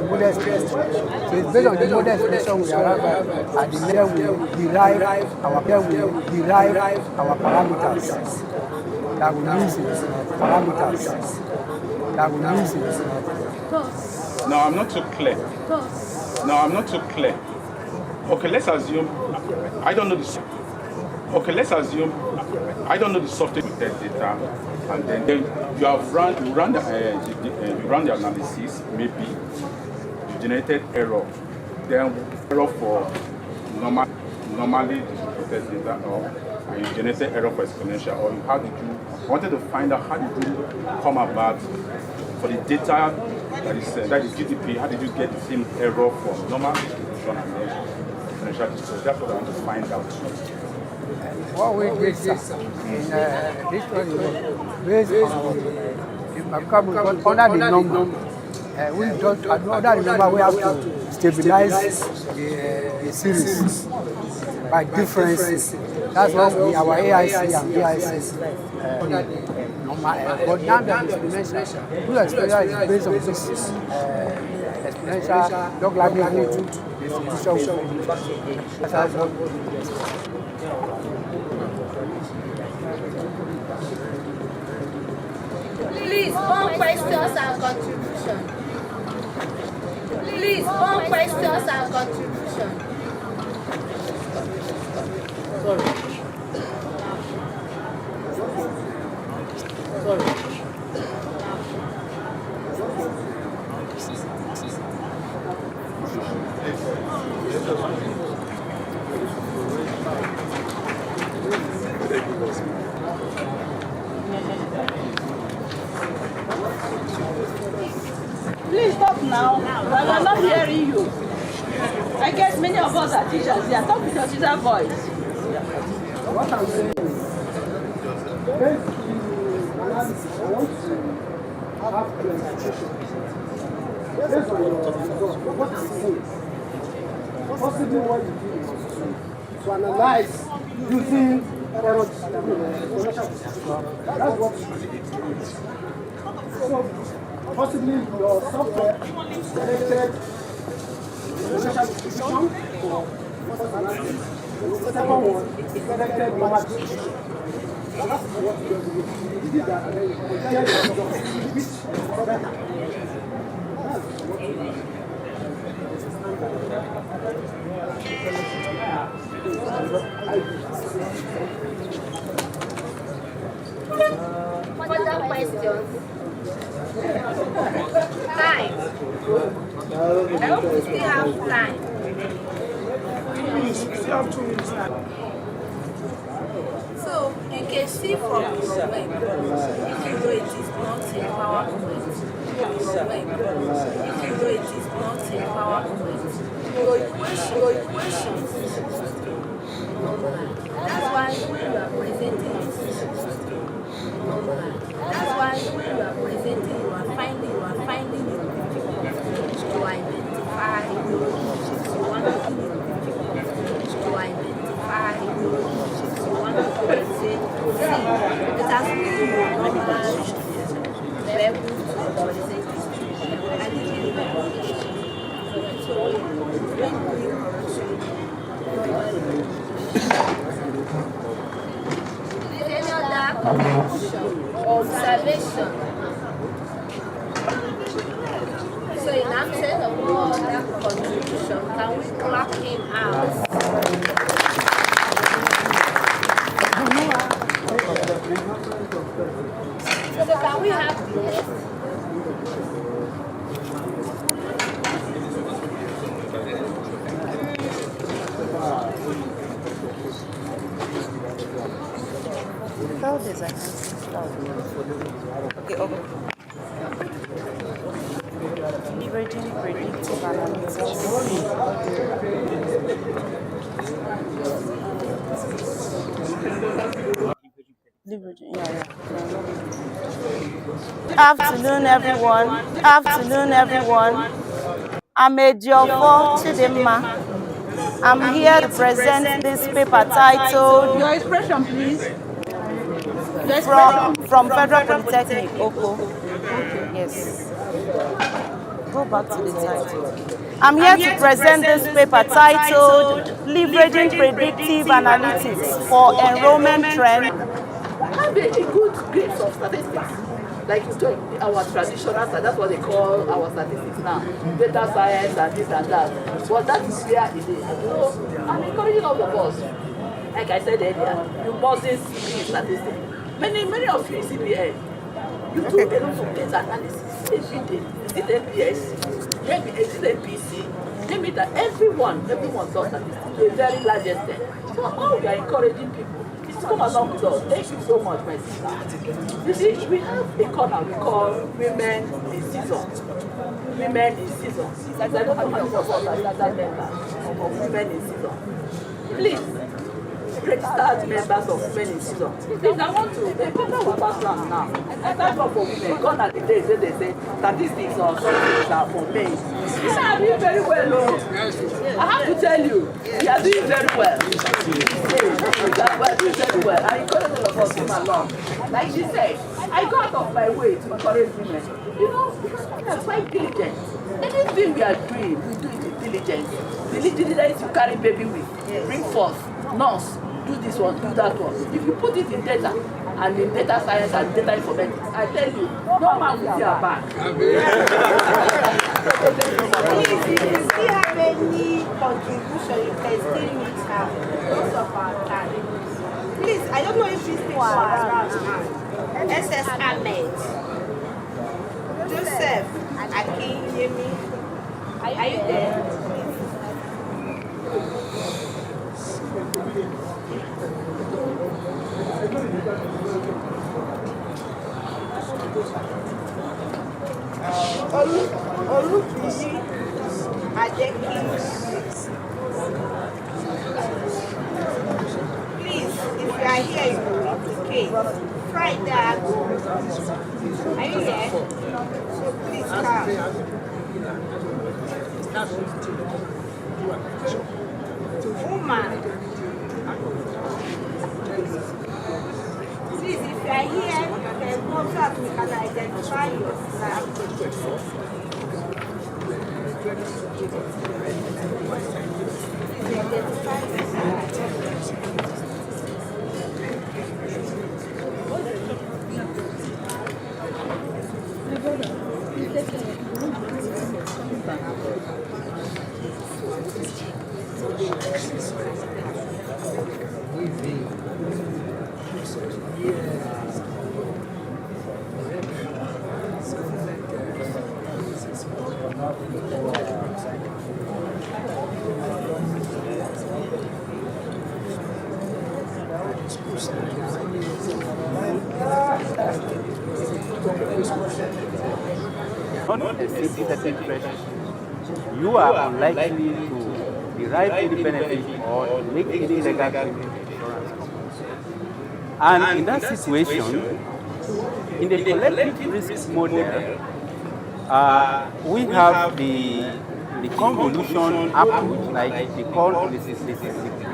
model expression. So it's based on the model expression we arrive at the level we derive our parameters that we use it. No, I'm not too clear. Okay, let's assume I don't know the. Okay, let's assume I don't know the software to test data, and then you run the analysis. Maybe you generated error, then error for normally to test data, or you generated error for exponential, or how did you wanted to find out how did you come about for the data that is GDP? How did you get the same error for normal distribution and exponential distribution? That's what I want to find out. What we did in this one is based on the under the number. We don't under the number we have to stabilize the series by difference. That's what our AIC and BIC but now that exponential, blue exponential is based on this exponential log likelihood distribution. That's what. Please, more questions and contribution. Please, more questions and contribution. Sorry. Please stop now. I'm not hearing you. I guess many of us are teachers here. Talk with your teacher voice. What I'm saying is, I want to have clarification. Based on your result, what I'm saying is, possibly what you do is to analyze using error distribution. That's what you do. So, possibly your software selected exponential distribution for first analysis. The second one selected normal distribution. That's what you did that, and then you compare the results which is better. That's what you do. Further questions? Time. I hope we still have time. Please, we still have 2 minutes now. So you can see from your web, even though it is not in PowerPoint, even though it is not in PowerPoint, your equations. That's why you are presenting it. That's why you are presenting, you are finding it to identify you want to identify you want to present. See, it has been your normal level to present any other contribution or observation? So in absence of no other contribution, can we clap him out? So can we have this? How does that okay, okay. Leveraging predictive analytics. Leveraging, Afternoon, everyone. I'm Ejiofor Chidimma. I'm here to present this paper titled Your expression, please. from Federal Polytechnic, Oko. Yes. go back to the title. I'm here to present this paper titled Leveraging Predictive Analytics for Enrollment Trend. Have a good grasp of statistics. Like our traditional, that's what they call our statistics now. Data science and this and that. But that is where it is. So I'm encouraging all of us. Like I said earlier, you mustn't be statistics. Many of you in CBN, you do a lot of data analysis every day. Is it MPS? Maybe is it MPC? Maybe that everyone does statistics to a very large extent. So how we are encouraging people is to come along with us. Thank you so much, my sister. You see, we have a corner we call Women in Cison. Women in Cison. I don't know how many of us are that members of Women in Cison. Please, registered members of Women in Cison. Please, I want to, the people who are background now, I thank God for women. Gone are the days when they say statistics or something are for men. You are doing very well, though. I have to tell you, you are doing very well. You are doing very well. I encourage all of us to come along. Like she said, I go out of my way to encourage women. You know, because we are quite diligent. Anything we are doing, we do it with diligence. The diligence you carry baby with, bring forth, nurse, do this one, do that one. If you put it in data and in data science and data informatics, I tell you, no man will see our back. Please, if you still have any contribution, you can still meet her most of our time. Please, I don't know if these people are around now. SS Ahmed, Joseph, Akinyemi, are you there? Olutuyi Adeki. Please, if you are here, you will indicate. Friday, are you here? So please come. Woman. Please, if you are here, you can go so that we can identify yourself. Not a certain pressure. You are unlikely to derive any benefit or make any legal claim to insurance companies. And in that situation, in the collective risk model, we have the convolution approach, like they call this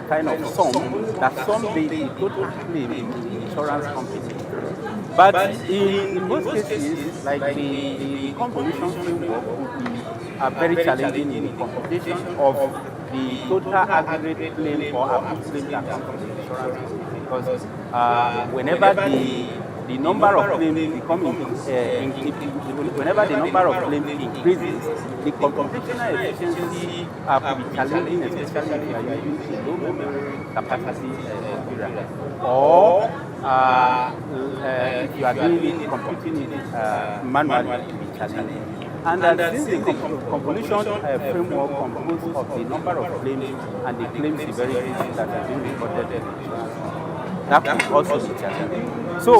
kind of sum that sum the total claim in the insurance company. But in most cases, like the convolution framework would be very challenging in the computation of the total aggregate claim or approved claim that comes from the insurance company, because whenever the number of claims whenever the number of claims increases, the computational efficiency could be challenging, especially if you are using a low memory capacity computer, or if you are doing it, computing it manually, it will be challenging. And since the convolution framework composed of the number of claims and the claim severity that are being recorded in the insurance, that could also be challenging. So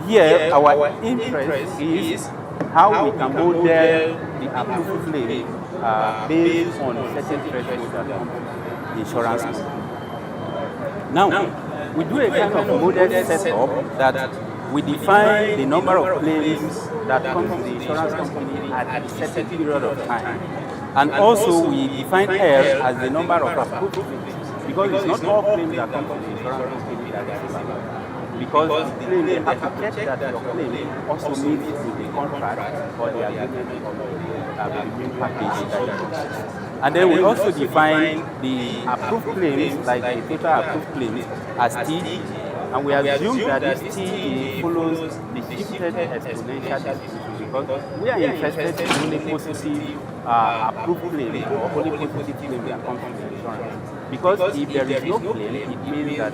here, our interest is how we can model the approved claim based on certain thresholds that come from the insurance company. Now, we do a kind of model setup that we define the number of claims that come from the insurance company at a certain period of time. And also, we define R as the number of approved claims, because it's not all claims that come from the insurance company that are similar. Because the claim, they have to check that your claim also meets with the contract or the agreement of the premium package that you get. And then we also define the approved claims, like the total approved claims, as TD. And we assume that this TD follows the shifted exponential distribution because we are interested in only positive approved claims or only positive claims that come from the insurance. Because if there is no claim, it means that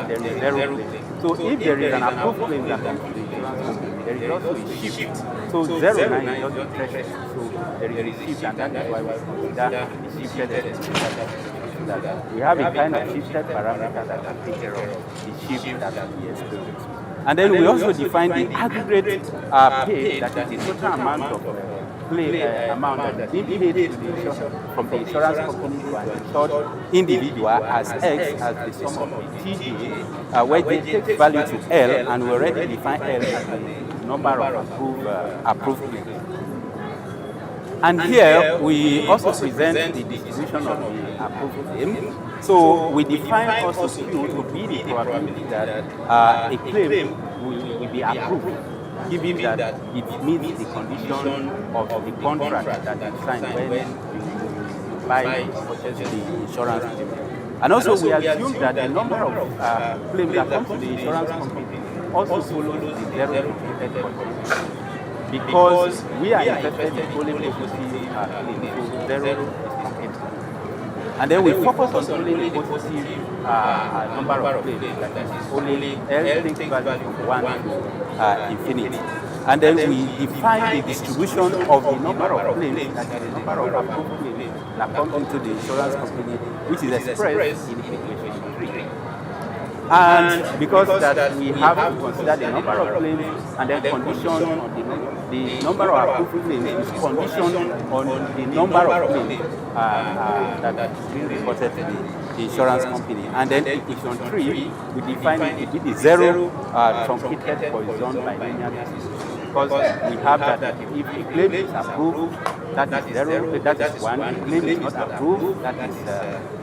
there is zero claim. So if there is an approved claim that comes from the insurance company, there is also a shift. So 0.9 is just the threshold. So there is a shift, and that is why we consider the shifted exponential. That we have a kind of shifted parameter that can take care of the shift that we experience. And then we also define the aggregate pay, that is the total amount of amount that is being paid from the insurance company to an insured individual as X as the sum of the TDA, where they take value to L, and we already define L as the number of approved claims. And here we also present the distribution of the approved claim. So we define also Q to be the probability that a claim will be approved, given that it meets the condition of the contract that is signed when you buy or purchase the insurance claim. And also we assume that the number of claims that come to the insurance company also follows the zero completed policy. Because we are interested in only positive claims, so zero is completed. And then we focus on only positive number of claims, that is only L takes value from 1 to infinity. And then we define the distribution of the number of claims, that is the number of approved claims that come into the insurance company, which is expressed in equation 3. And because that we have to consider the number of claims and then condition on the number of approved claims is conditioned on the number of claims that is being reported to the insurance company. And then equation 3, we define it to be the zero truncated Poisson binomial distribution. Because we have that if a claim is approved, that is 0, that is 1. If a claim is not approved, that is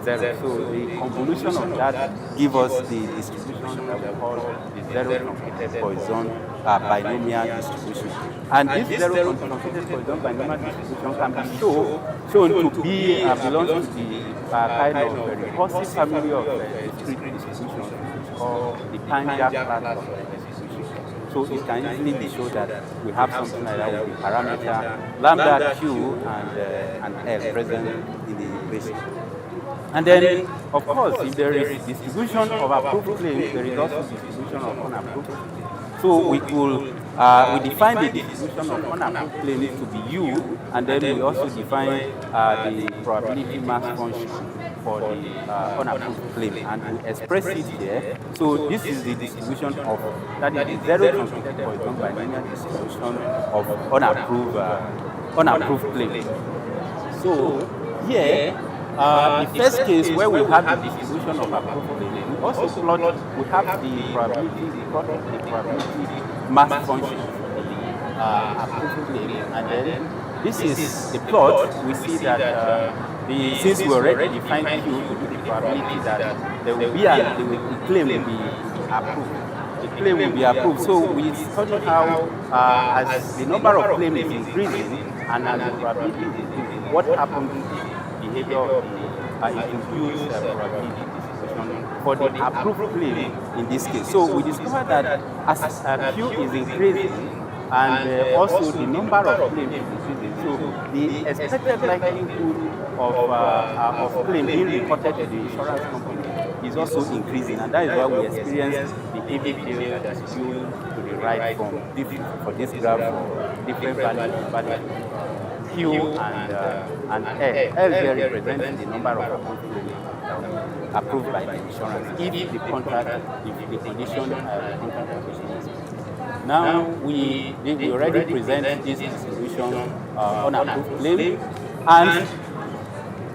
0. So the convolution of that gives us the distribution that we call the zero truncated Poisson binomial distribution. And this zero truncated Poisson binomial distribution can be shown to be belongs to the kind of recursive family of discrete distributions, which is called the Panja class of distribution. So it can easily be shown that we have something like that with the parameter lambda, Q, and L present in the equation. And then, of course, if there is distribution of approved claims, there is also distribution of unapproved claims. So we could we define the distribution of unapproved claims to be U, and then we also define the probability mass function for the unapproved claim, and we express it there. So this is the distribution of, that is the zero truncated Poisson binomial distribution of unapproved claim. So here, the first case where we have the distribution of approved claim, we also plot, we have the probability mass function for the approved claim, and then this is the plot. We see that since we already defined Q to be the probability that there will be the claim will be approved. The claim will be approved. So we study how, as the number of claims is increasing and as the probability is increasing, what happens to the behavior of the induced probability distribution for the approved claim in this case. So we discovered that as Q is increasing, and also the number of claims is increasing. So the expected likelihood of claim being reported to the insurance company is also increasing, and that is why we experience the heavy tail that is due to the right for this graph for different values, Q and L. L here represents the number of approved claims approved by the insurance if the contract, if the condition contract condition is met. Now we already present this distribution on approved claim, and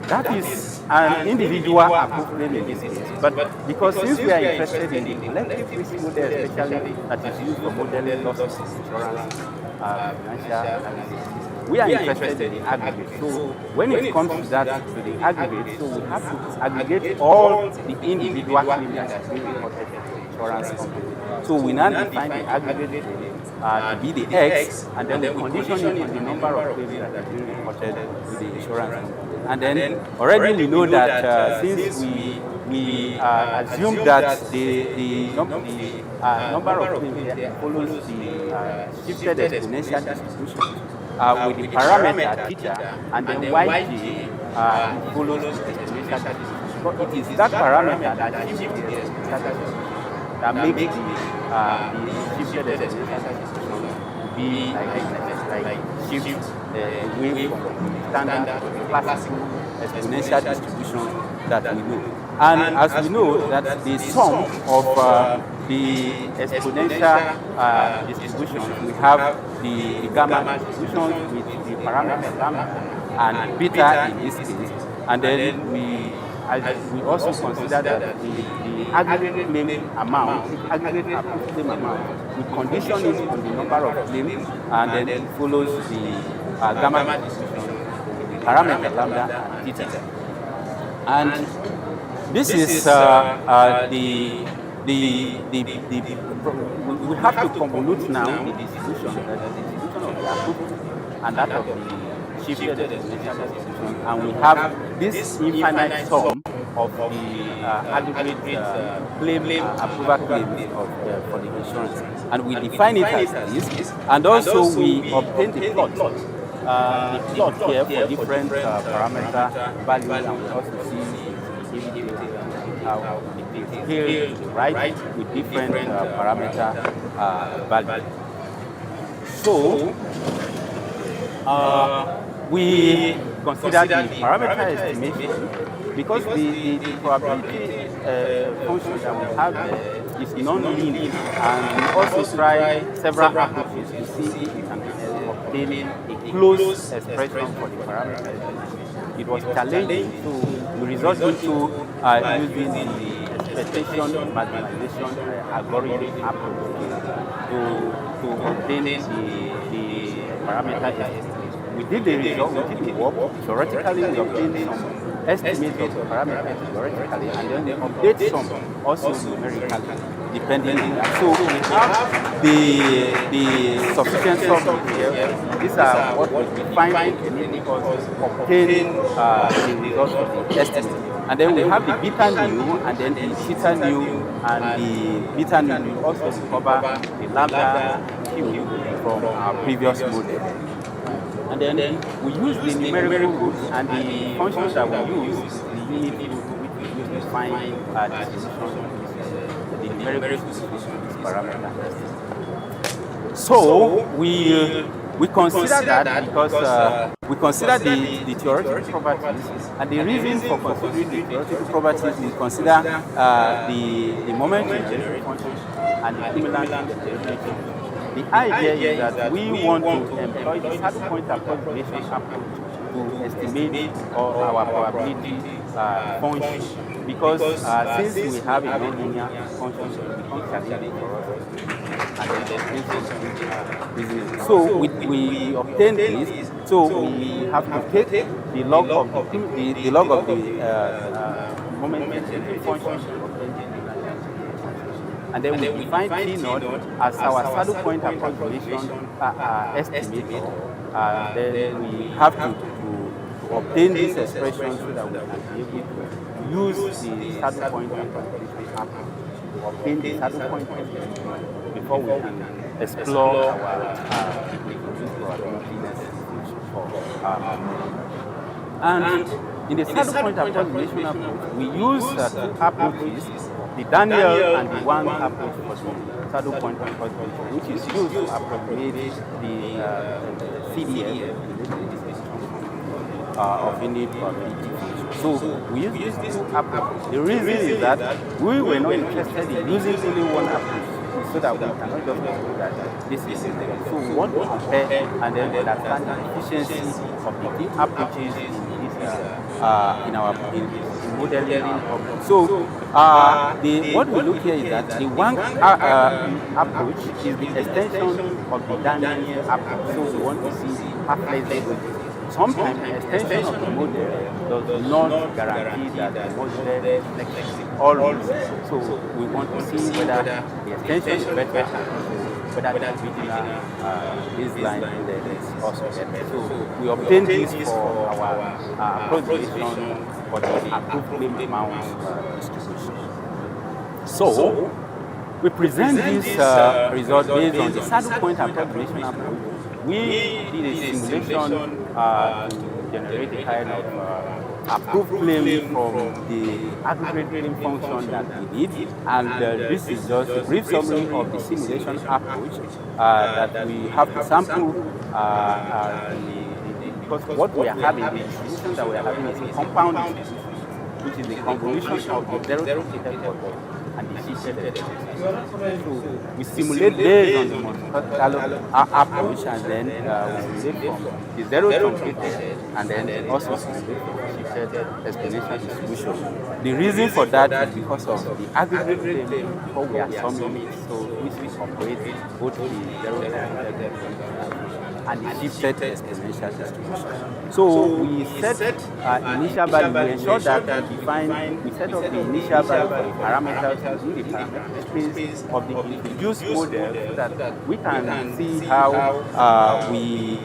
that is an individual approved claim in this case. But because since we are interested in the collective risk model, especially that is used for modeling losses insurance, financial analysis, we are interested in the aggregate. So when it comes to that, to the aggregate, so we have to aggregate all the individual claims that are being reported to the insurance company. So we now define the aggregate claim to be the X, and then we condition it on the number of claims that have been reported to the insurance company. And then already we know that since we assume that the number of claims here follows the shifted exponential distribution with the parameter theta, and then yj follows the exponential distribution. So it is that parameter that shifts the exponential distribution that makes the shifted exponential distribution be like shift away from the standard classical exponential distribution that we know. And as we know that the sum of the exponential distribution, we have the gamma distribution with the parameter gamma and beta in this case, and then we also consider that the aggregate claim amount, aggregate approved claim amount, we condition it on the number of claims, and then it follows the gamma distribution, the parameter lambda and theta. And this is we have to convolute now the distribution, the distribution of the approved and that of the shifted exponential distribution, and we have this infinite sum of the aggregate claim approval claims for the insurance, and we define it as this, and also we obtain the plot here for different parameter values, and we also see here to the right with different parameter values. So we consider the parameter estimation because the probability function that we have there is non-linear, and we also try several approaches to see if we can obtain a close expression for the parameter. It was challenging, so we resorted to using the expectation maximization algorithm approach to obtain the parameter estimate. We did the result, we did the work. Theoretically, we obtained some estimates of the parameters theoretically, and then we update some also numerically, depending on that. So we have the sufficient sum here. These are what we define because obtain the results of the estimate. And then we have the beta nu, and then the theta nu, and the beta nu will also cover the lambda q from our previous model. And then we use the numerical root, and the functions that we use, the unit root, which we use to find the numerical distribution of this parameter. So we consider that because we consider the theoretical properties, and the reason for considering the theoretical properties, we consider the moment generation function and the equivalent generation. The idea is that we want to employ the saddle point approximation approach to estimate our probability function, because since we have a nonlinear function, it becomes challenging for us. So we obtain this. So we have to take the log of the moment generation function, and then we define T naught as our saddle point approximation estimate. Then we have to obtain this expression so that we can be able to use the saddle point approximation to obtain the saddle point estimate before we can explore our probability for and in the saddle point approximation approach, we use two approaches, the Daniel and the one approach for the saddle point approximation, which is used to approximate the CDF, of any probability function. So we use these two approaches. The reason is that we were not interested in using only one approach, so that we cannot just say that this is it. So we want to compare and then understand the efficiency of the two approaches in our modeling. So what we look here is that the one approach is the extension of the Daniel approach. So we want to see how flexible it is. Sometimes the extension of the model does not guarantee that the model is flexible always. So we want to see whether the extension is better. whether the regional baseline index is also better. So we obtain this for our approximation for the approved claim amount distribution. So we present this result based on the saddle point approximation approach. We did a simulation to generate a kind of approved claim from the aggregate claim function that we did, and this is just a brief summary of the simulation approach that we have to sample because what we are having, the distribution that we are having is a compound distribution, which is the convolution of the zero truncated body and the shifted. So we simulate based on the Monte Carlo approach, and then we simulate from the zero truncated, and then also simulate from the shifted exponential distribution. The reason for that is because of the aggregate claim before we are summing it, so which we operate both the zero truncated and the shifted exponential distribution. So we set initial value, we ensure that we set up the initial value for the parameters in the parameter space of the introduced model, so that we can see how we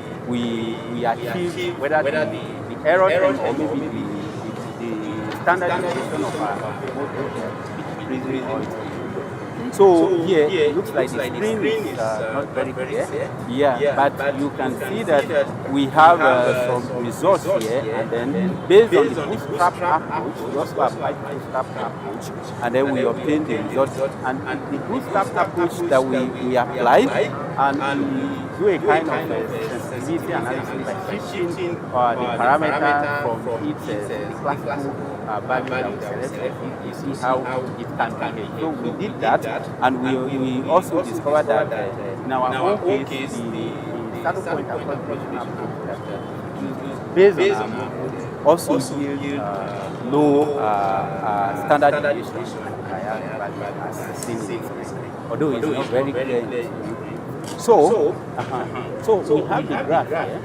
achieve whether the error term or maybe the standardization of our model is increasing or so here it looks like the screen is not very clear. Yeah, but you can see that we have some results here, and then based on the bootstrap approach, we also apply the bootstrap approach, and then we obtain the results. And the bootstrap approach that we applied, and we do a kind of sensitivity analysis by shifting the parameter from its classical value that we selected. You see how it can behave. So we did that, and we also discovered that in our own case, the saddle point approximation approach that based on our model also yield low standard deviation as seen, although it's not very clear. So we have the graph here.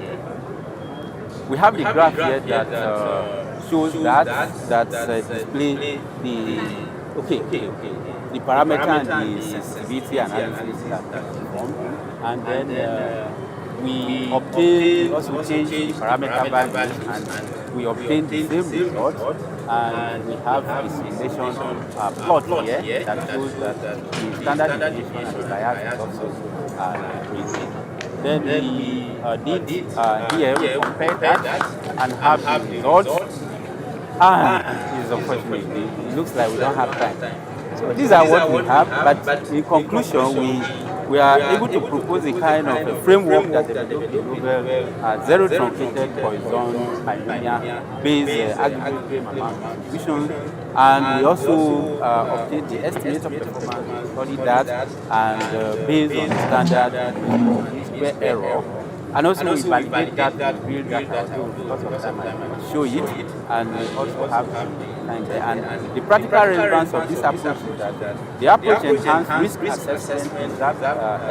We have the graph here that shows that display the parameter and the sensitivity analysis that we performed, and then we also change the parameter values, and we obtain the same result, and we have the simulation plot here that shows that the standard deviation and the bias is also increasing. Then we did here, we compared that and have the results. This is unfortunate. It looks like we don't have time. So these are what we have, but in conclusion, we are able to propose a kind of a framework that develops the novel zero truncated Poisson linear based aggregate claim amount distribution, and we also obtain the estimate of performance, study that, and based on standard square error. And also we validate that with real data, so because of time I can show it, and we also have time there. And the practical relevance of this approach is that the approach enhances risk assessment and that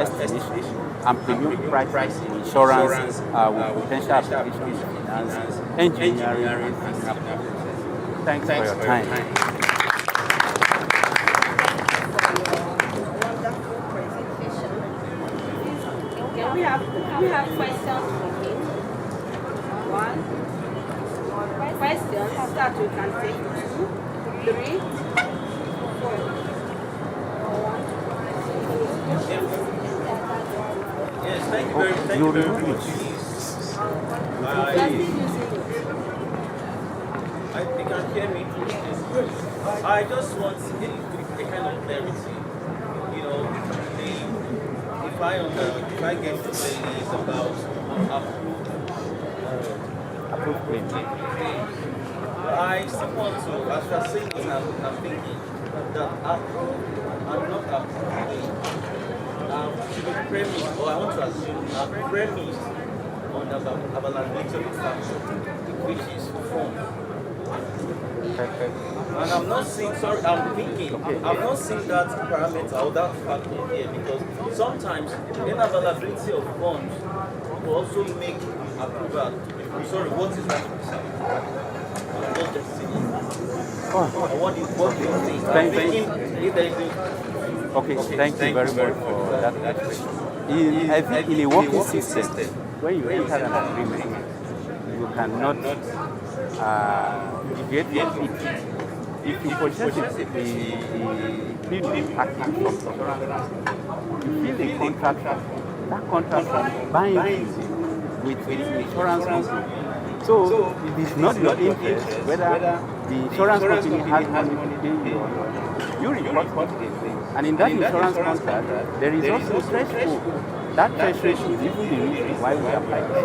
estimation and premium price in insurance with potential application in finance, engineering, and application. Thanks for your time. We have questions for him. One question that we can take. 2, 3, 4. Yes, thank you very much. I think you can hear me. I just want a kind of clarity. You know, if I get to say this about approved claim, I still want to, as you are saying this, I'm thinking that approved and not approved should be premised, or I want to assume premised on the availability of factor, which is form. And I'm not seeing, sorry, I'm thinking, I'm not seeing that parameter or that factor here, because sometimes unavailability of funds will also make approval. Sorry, what is that? I'm not just saying. What do you think? Thank you very much for that question. I think in a working system, when you enter an agreement, you cannot deviate from it. If you purchase the premium package from insurance, you fill a contract, that contract binds you with the insurance company. So it is not your interest whether the insurance company has money to pay you or not. You report it. And in that insurance contract, there is also a threshold. That threshold is even the reason why we apply this.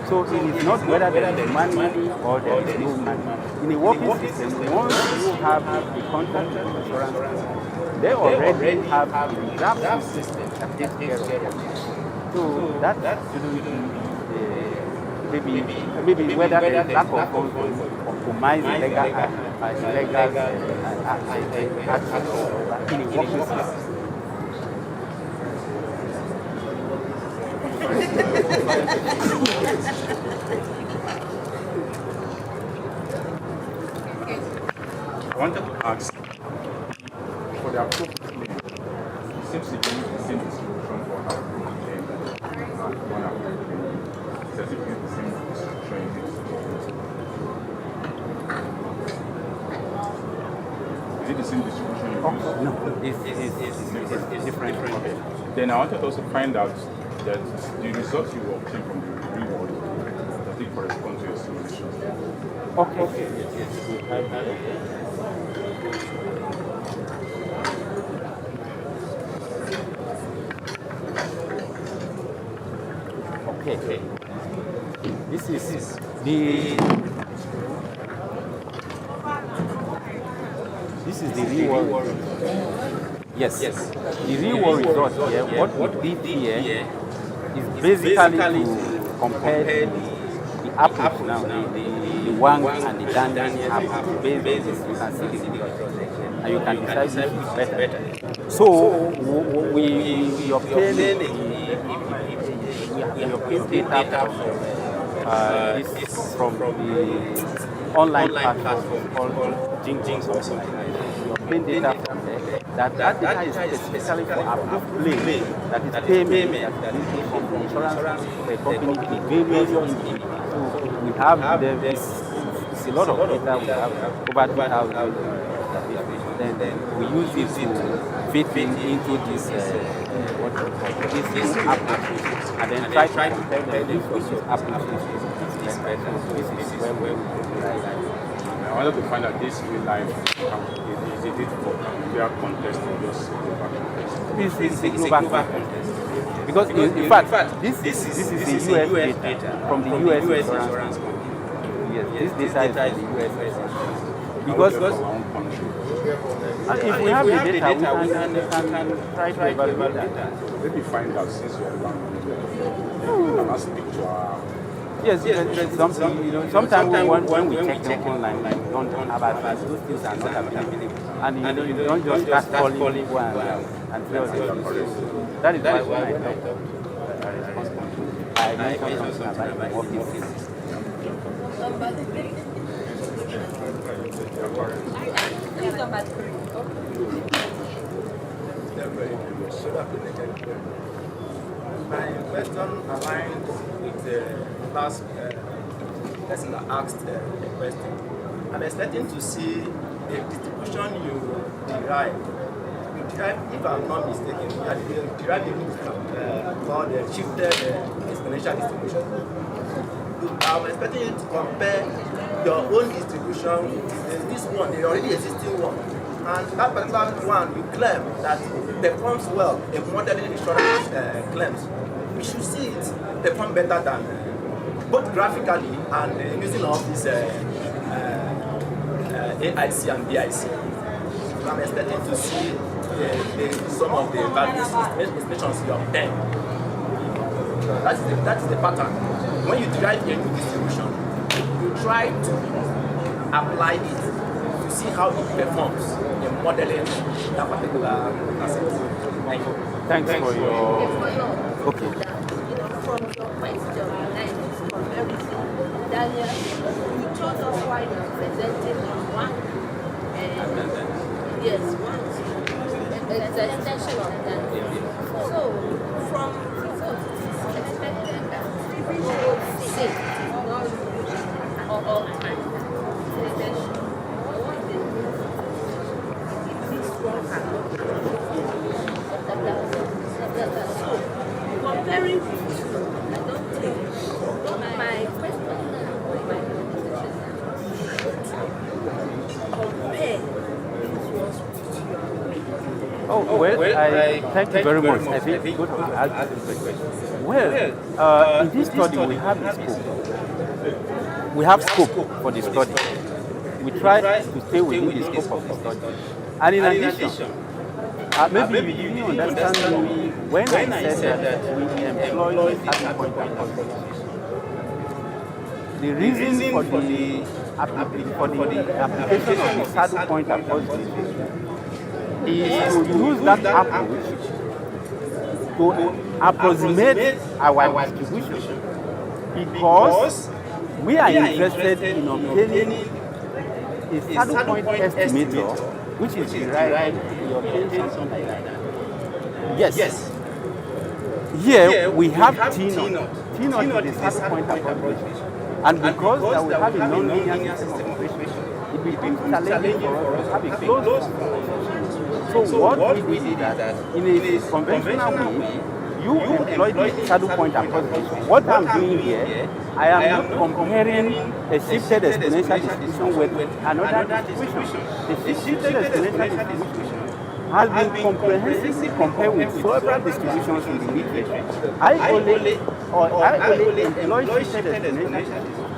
So it is not whether there is money or there is no money. In a working system, once you have a contract with insurance company, they already have a reserve system that takes care of it. So that shouldn't be maybe whether there is lack of compromise illegal action in a working system. I wanted to ask, for the approved claim, it seems to be the same distribution for approved claim and unapproved claim. It says it is the same distribution in this. Is it the same distribution you use? No, it's different. Then I wanted to also find out that the results you obtain from the reward, does it correspond to your simulation? Okay. Yes. We have that. Okay. This is the reward. Yes. The reward result here, what we did here is basically to compare the apples now, the wang and the dandan apple. Based on this, you can see the difference. And you can decide which is better. So we obtain data from the online platform called Jinx or something like that. We obtain data from there. That data is specifically for approved claim, that is payment that is from the insurance company to various individuals. So we have it's a lot of data. We have over 2,000 then we use it to fit into this application and then try to compare the use of this application. This is where we I wanted to find out this real life is it for fair contest or just global contest? This is a global contest. Because in fact, this is the US data from the US insurance company. Yes, this data is from the US insurance company. Because if we have the data, we can try to evaluate that. Maybe find out since you are one. You can speak to our. Yes, sometimes when we check them online, we don't have access. Those things are not available. And you don't just start calling people and tell them. That is why when I talk to a responsible, I mention something about the working system. My question aligns with the last person that asked the question. I'm expecting to see the distribution you derive. If I'm not mistaken, you derive called the shifted exponential distribution. I'm expecting you to compare your own distribution with this one, the already existing one. And that particular one, you claim that performs well in modeling insurance claims. We should see it perform better than both graphically and using all these AIC and BIC. So I'm expecting to see some of the values, estimations you obtain. That is the pattern. When you derive a new distribution, you try to apply it to see how it performs in modeling that particular asset. Thank you. Thanks for your. Okay. From your question, from everything, Daniel, you told us why you're presenting one. Yes, one. It's an extension of that. So, from so it is expected that people will say not all time. Extension. What they do is this one cannot. So, comparing the two, I don't think my question compare these ones. Oh, well, I thank you very much. I think good to ask this question. Well, in this study, we have a scope. We have scope for the study. We try to stay within the scope of the study. And in addition, maybe you didn't understand me when I said that we employ a certain point of contact. The reason for the application of the saddle point approach is to use that approach to approximate our distribution, because we are interested in obtaining a saddle point estimator, which is derived in your something like that. Yes. Here we have T0. T0 is the saddle point approach. And because that we have a non-linear system of operation, it becomes challenging for us to have a closed form. So what we did is that in a conventional way, you employ the saddle point approximation. What I'm doing here, I am not comparing a shifted exponential distribution with another distribution. The shifted exponential distribution has been comprehensively compared with several distributions in the literature. I only employ shifted exponential distribution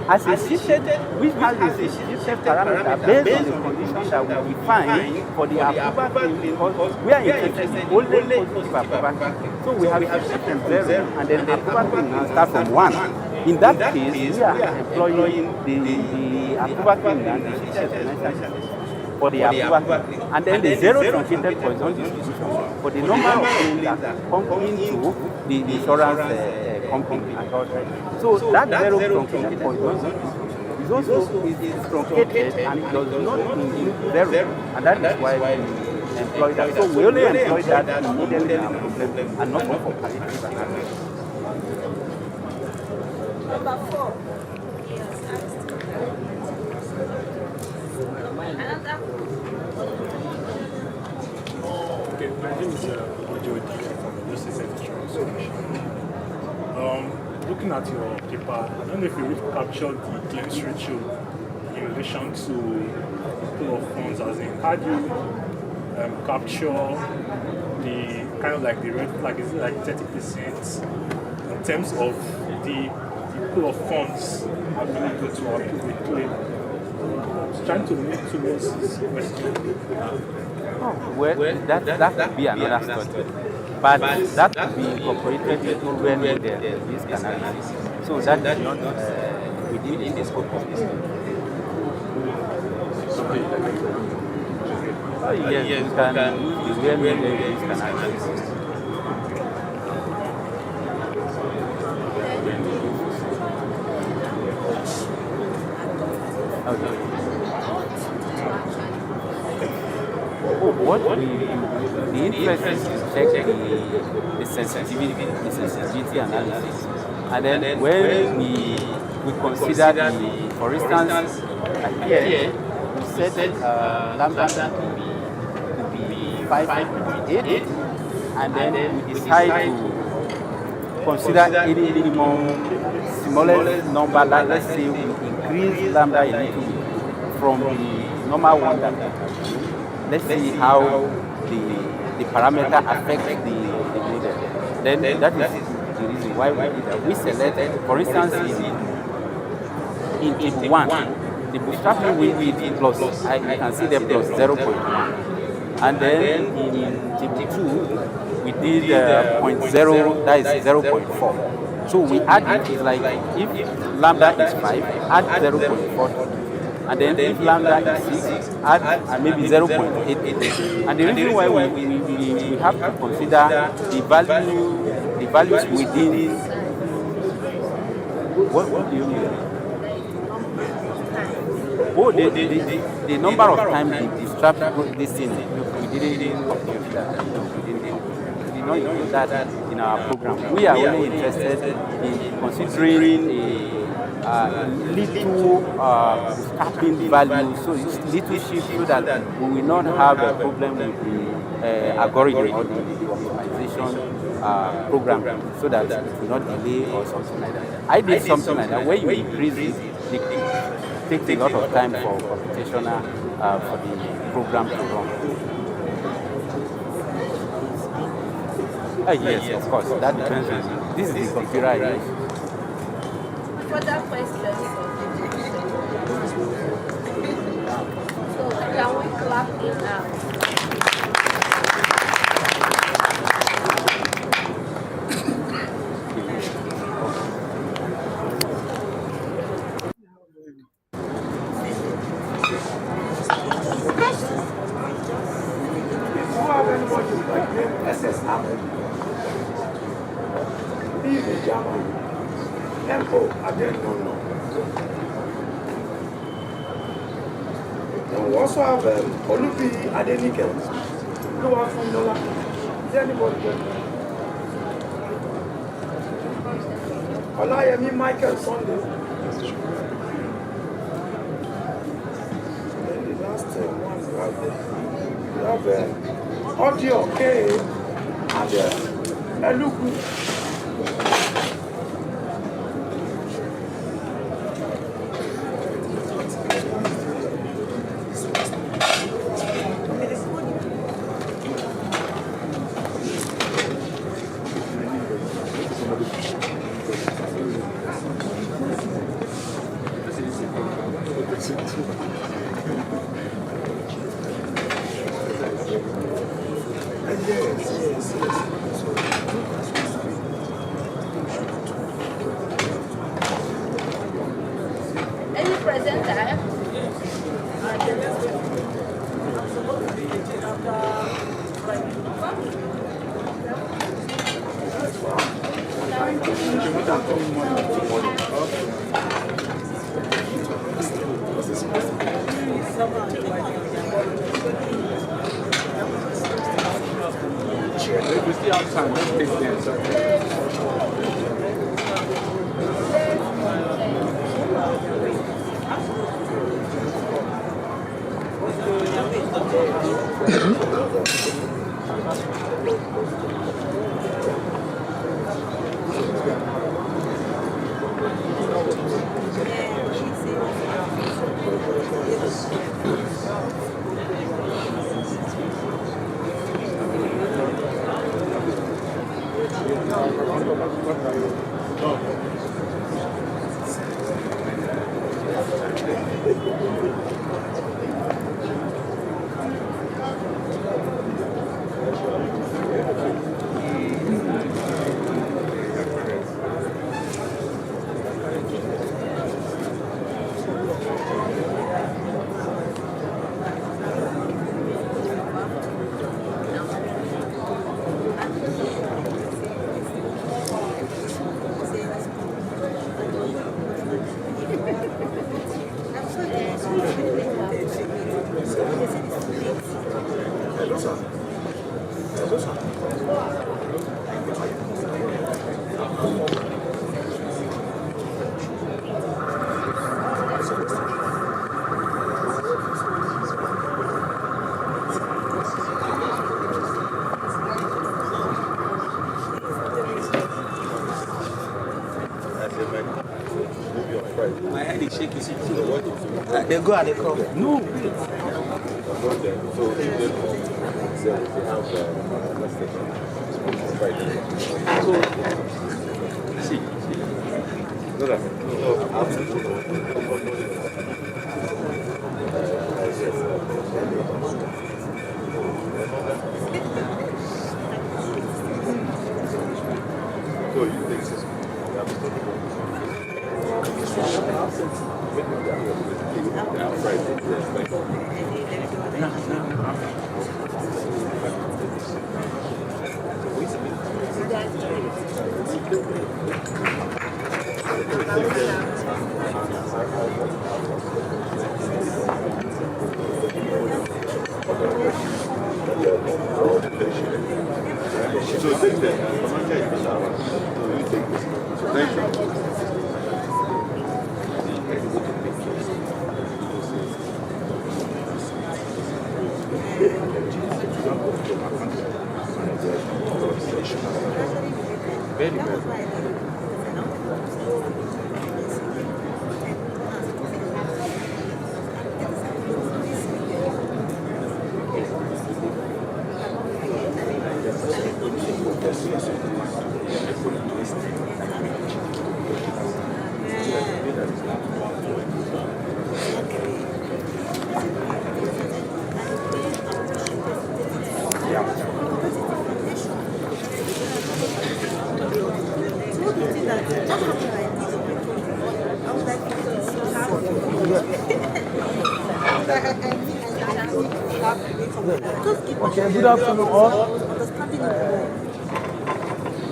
as a shifted, which has a shifted parameter based on the conditions that we define for the approval claim, because we are interested in only positive approval claim. So we have shifted from 0 and then approval claim now start from 1. In that case, we are employing the approval claim and the shifted exponential for the approval claim, and then the zero truncated Poisson distribution for the number of claims that come into the insurance company. So that zero truncated Poisson is also truncated and it does not include 0, and that is why we employ that. So we only employ that immediately in our problem and not for comparative analysis. Number 4. Okay, my name is Obiora-llouno from the Looking at your paper, I don't know if you really captured the claims ratio in relation to pool of funds, as in how do you capture the kind of like the red flag, is it like 30% in terms of the pool of funds available to approve a claim? Trying to relate towards this question. Well, that would be another study. But that would be incorporated into when the risk analysis. So that is not within the scope of this. Oh, yes, you can use the real risk analysis. Okay. What we do, the interest is to check the sensitivity analysis, and then when we consider for instance, here we set lambda to be 5.8, and then we decide to consider any minimum smallest number, like let's say we increase lambda a little bit from the normal one that let's see how the parameter affects the model. Then that is the reason why we did that. We selected, for instance, in table 1, the bootstrapping we did plus, you can see the plus 0.1. And then in table 2, we did 0.0, that is 0.4. So we add it, it's like if lambda is 5, add 0.4. And then if lambda is 6, add maybe 0.88. And the reason why we have to consider the values within. What do you mean? Oh, the number of times they disrupt this thing, we didn't compute that. No, we did not include that in our program. We are only interested in considering a little capping value, so it's little shift, so that we will not have a problem with the algorithm or the optimization program, so that it will not delay or something like that. I did something like that. When you increase it takes a lot of time for computational for the program to run. Yes, of course. That depends on this is the computer I use. Further questions? So can we clap in now? We also have Olubi Adenike, who are from Nola. Is there anybody there? Olayemi Michael Sunday. Then the last one we have Audio K and Eluku. Any presenter? If we still have time, let's take this. My head is shaking. They go and they come. No. very well. Okay, good afternoon all.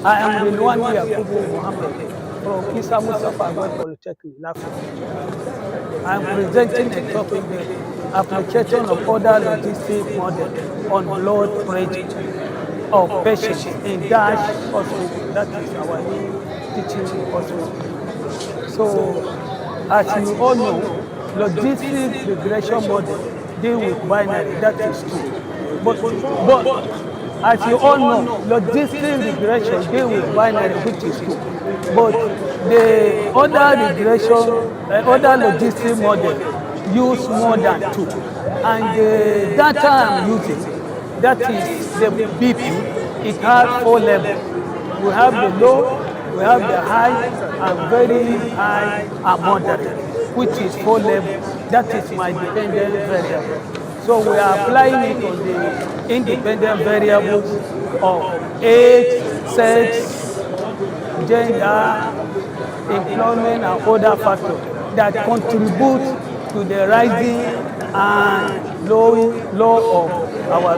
I am Rilwani Yakubu Mohammed from Cison Polytechnic, Lafayette. I am presenting a topic, the application of other logistic model on blood pressure of patients in Dash Hospital. That is our new teaching hospital. So, as you all know, logistic regression model deal with binary, that is true. But as you all know, logistic regression deal with binary, which is true. But the other regression, other logistic model use more than two. And the data I'm using, that is the BP, it has 4 levels. We have the low, we have the high, and very high and moderate, which is 4 levels. That is my dependent variable. So we are applying it on the independent variables of age, sex, gender, employment, and other factors that contribute to the rising and low of our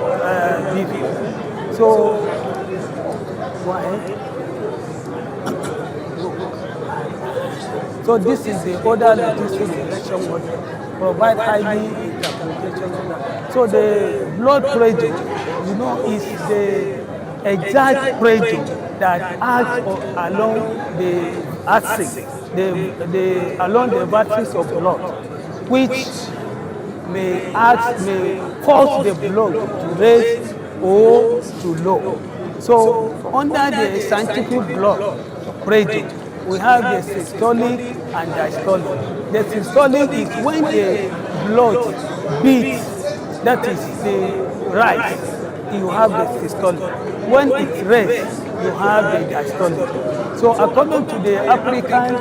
BP. So, go ahead. So this is the other logistic regression model, provide highly interpretation of that. So the blood pressure, you know, is the exact pressure that acts along the axis, along the vertex of blood, which may cause the blood to raise or to low. So under the scientific blood pressure, we have the systolic and diastolic. The systolic is when the blood beats, that is the rise, you have the systolic. When it rests, you have the diastolic. So according to the African,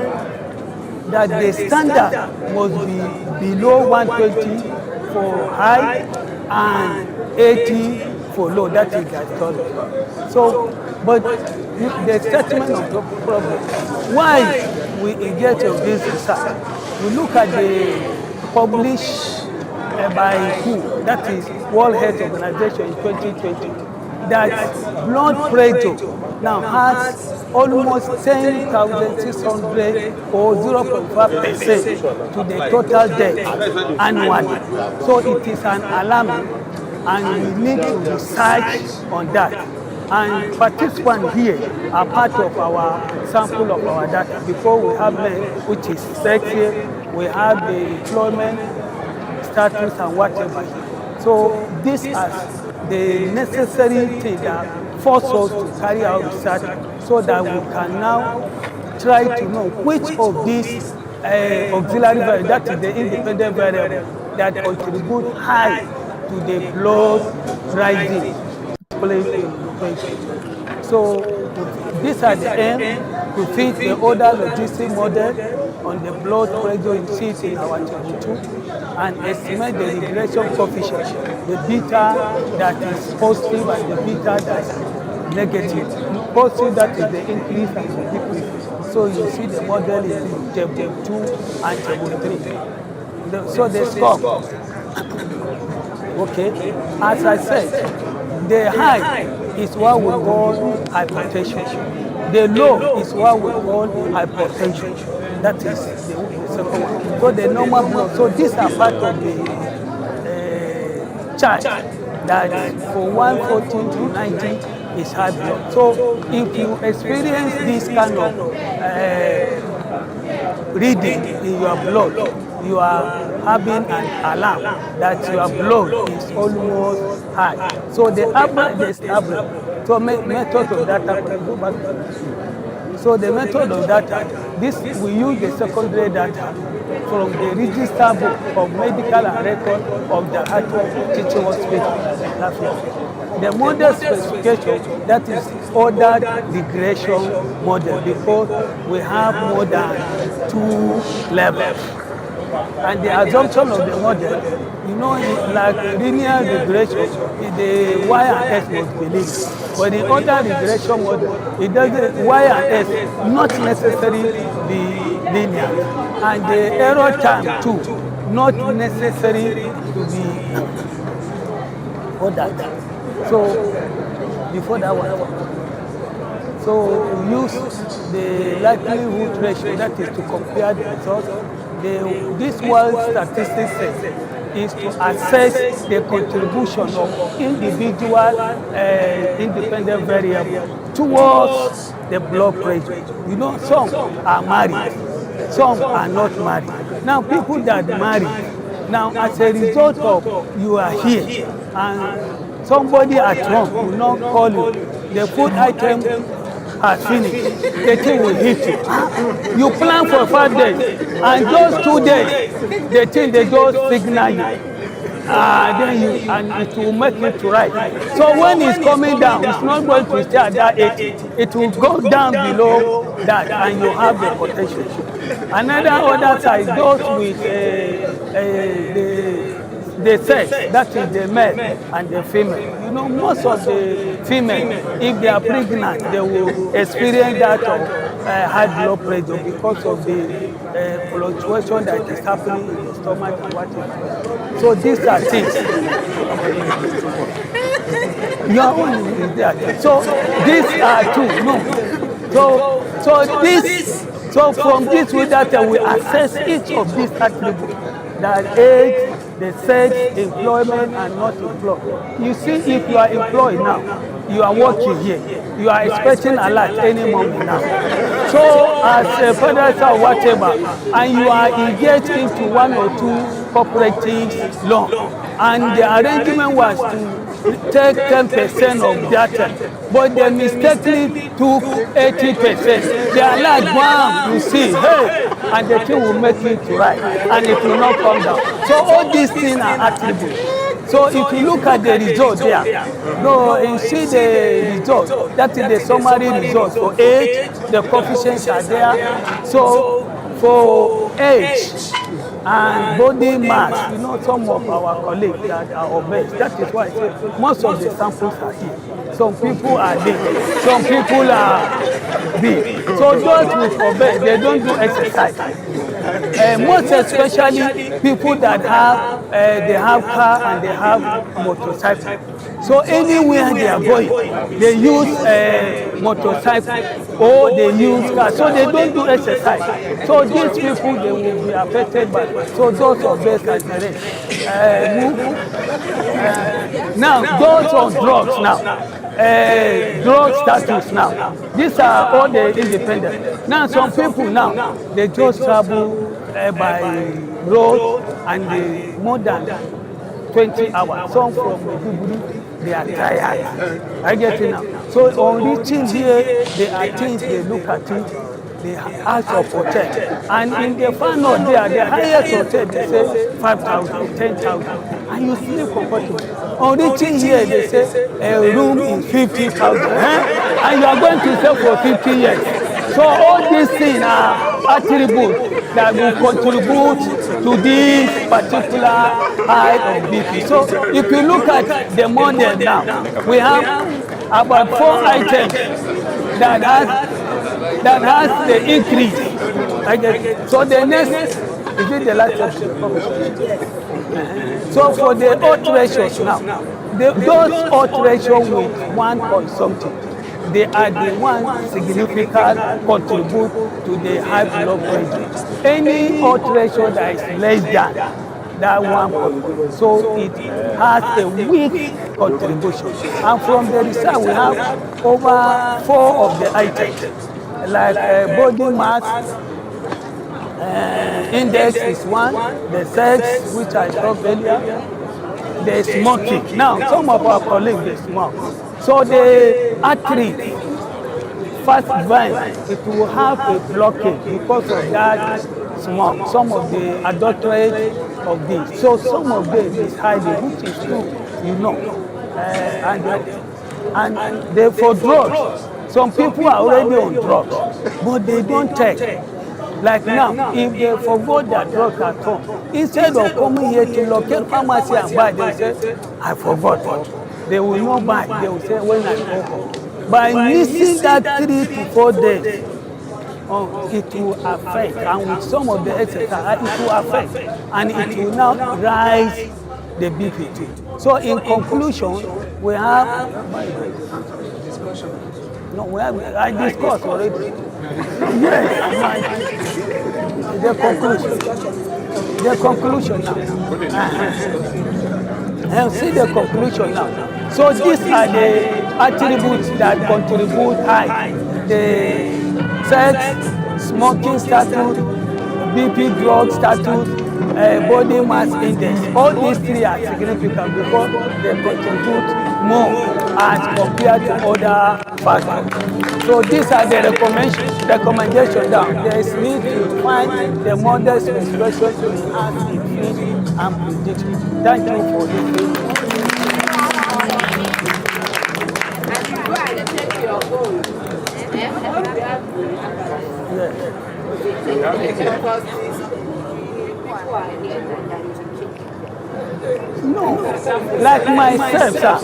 that the standard must be below 120 for high and 80 for low, that is diastolic. So, but the statement of the problem, why we engage in this research, we look at the published by WHO, that is World Health Organization in 2020, that blood pressure now has almost 10,600 or 0.5% to the total death annually. So it is an alarm, and we need to research on that. And participants here are part of our sample of our data, because we have men, which is sex here, we have the employment status and whatever. So this is the necessary thing that force us to carry out research, so that we can now try to know which of these auxiliary variables, that is the independent variable, that contribute high to the blood rising. So these are the aim to fit the other logistic model on the blood pressure in seat in our table 2 and estimate the regression coefficient, the beta that is positive and the beta that is negative. Positive, that is the increase and the decrease. So you see the model in table 2 and table 3. So the score. Okay, as I said, the high is what we call hypertension. The low is what we call hypertension. That is the second one. So the normal blood. So these are part of the chart that for 114 to 90 is high blood. So if you experience this kind of reading in your blood, you are having an alarm that your blood is almost high. So the average is average. So method of data, go back. So the method of data, this we use the secondary data from the register book of medical and record of the actual teaching hospital. The model specification, that is ordered regression model, because we have more than 2 levels. And the assumption of the model, you know, like linear regression, the y and s must be linear. But the other regression model, it doesn't, y and s not necessarily be linear. And the error time too, not necessary to be ordered. So, before that one. So we use the likelihood ratio, that is to compare the results. This world statistics is to assess the contribution of individual independent variables towards the blood pressure. You know, some are married, some are not married. Now, people that marry, now as a result of you are here and somebody at home will not call you, the food item has finished, the thing will hit you. You plan for 5 days, and those 2 days, the thing they just signal you. And it will make it to right. So when it's coming down, it's not going to stay at that 80. It will go down below that, and you have the potential. Other side, those with the sex, that is the male and the female. You know, most of the female, if they are pregnant, they will experience that of high blood pressure because of the fluctuation that is happening in the stomach and whatever. So these are things. Your own is there. So these are two. No. So from this with data, we assess each of these attributes. That age, the sex, employment, and not employed. You see, if you are employed now, you are working here, you are expecting a lot any moment now. So as a federal or whatever, and you are engaged into 1 or 2 cooperative loan, and the arrangement was to take 10% of that, but they mistakenly took 80%. They are like, wow, you see, hey, and the thing will make it right, and it will not come down. So all these things are attributes. So if you look at the result there, no, you see the result, that is the summary result. For age, the coefficients are there. So for age and body mass, you know, some of our colleagues that are obese, that is why I say most of the samples are here. Some people are big, some people are big. So those with obese, they don't do exercise. Most especially people that have they have car and they have motorcycle. So anywhere they are going, they use motorcycle or they use car. So they don't do exercise. So these people, they will be affected by. So those obese and the rest. Now those on drugs now. Drug status now. These are all the independent. Now some people now, they just travel by road and they more than 20 hours. Some from Maiduguri, they are tired. I get it now. So on reaching here, there are things they look at it. They ask for hotel. And in the final there, the highest hotel, they say 5,000, 10,000. And you sleep comfortable. On reaching here, they say a room is 50,000. And you are going to stay for 50 years. So all these things are attributes that will contribute to this particular high of BP. So if you look at the model now, we have about 4 items that has the increase. So the next, is it the last option? So for the odds ratios now, those odds ratios with 1 point something, they are the ones significant contribute to the high blood pressure. Any odds ratio that is less than that 1 point, so it has a weak contribution. And from the research, we have over 4 of the items, like body mass index is 1, the sex, which I talked earlier, the smoking. Now, some of our colleagues, they smoke. So the athlete fast vine, it will have a blockage because of that smoke, some of the adulterate of this. So some of them is hiding, which is true, you know. And they for drugs. Some people are already on drugs, but they don't take. Like now, if they forgot their drugs at home, instead of coming here to locate pharmacy and buy, they say, I forgot. They will not buy. They will say, when I go home. By missing that 3 to 4 days, it will affect, and with some of the exercise, it will affect, and it will now rise the BP too. So in conclusion, we have I discussed already. Yes, the conclusion now. And see the conclusion now. So these are the attributes that contribute high. The sex, smoking status, BP drug status, body mass index. All these 3 are significant because they contribute more as compared to other factors. So these are the recommendations down. There is need to find the modest expression to enhance influence and prediction. Thank you for listening. And you go and take your goal. No, like myself, sir,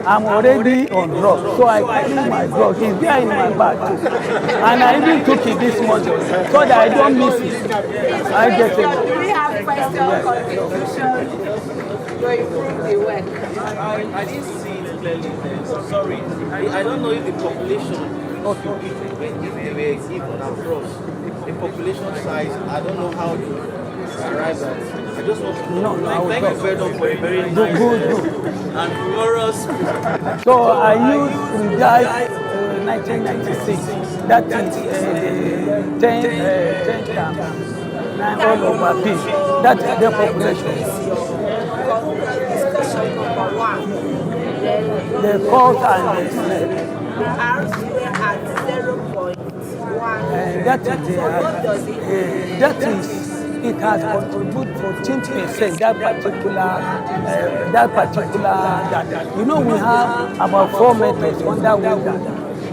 I'm already on drugs, so I carry my drugs. It's there in my bag too. And I even took it this morning so that I don't miss it. I get it. Do we have question contribution to improve the work? I didn't see it clearly. So sorry. I don't know if the population, if they were given across the population size, I don't know how to arrive at. I just want to know. Thank you very much for a very nice and humorous. So I used Rudai 1996. That is 10 times 9 all over P. That is the population. Discussion number 1. The cause and the snake. The R square at 0.1. That is What does it mean? that is. It has contributed 14%. That particular. You know, we have about 4 methods under window.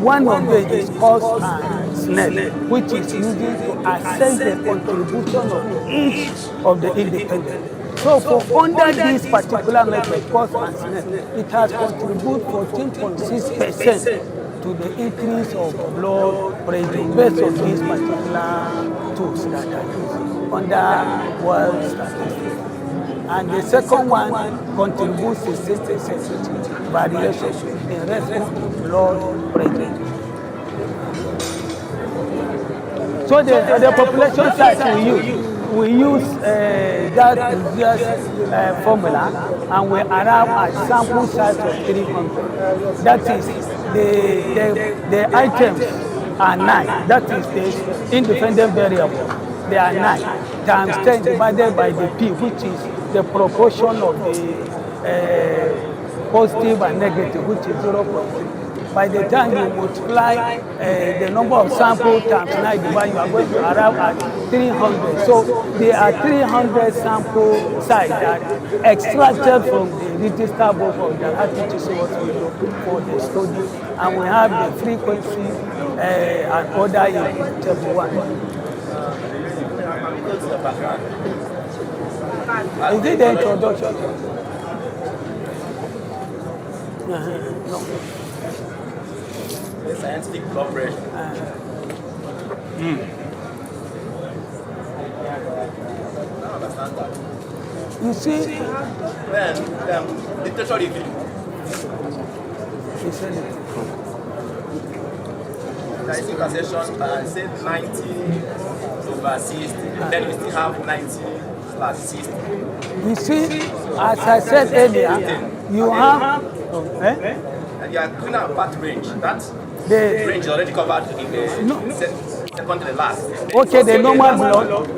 One of them is cause and snake, which is used to assess the contribution of each of the independent. So for under this particular method, cause and snake, it has contributed 14.6% to the increase of blood pressure based on these particular tools that are used under world statistics. And the second one contributes to 6% variation in response to blood pressure. So the population size we use that formula, and we arrive at sample size of 300. That is the items are 9. That is the independent variable. They are 9 times 10 divided by the P, which is the proportion of the positive and negative, which is 0.3. By the time you multiply the number of samples times 9 divided, you are going to arrive at 300. So there are 300 sample size that extracted from the register book of the RTTC what we do for the study, and we have the frequency and other in table 1. Is it the introduction? No. The scientific blood pressure. I understand that. You see? Then, literature review. He said it. There is conversation, say 90/60. Then you still have 90/60. You see, as I said earlier, you have. And you are doing a part range. That The range is already covered in the second to the last. okay, the normal blood.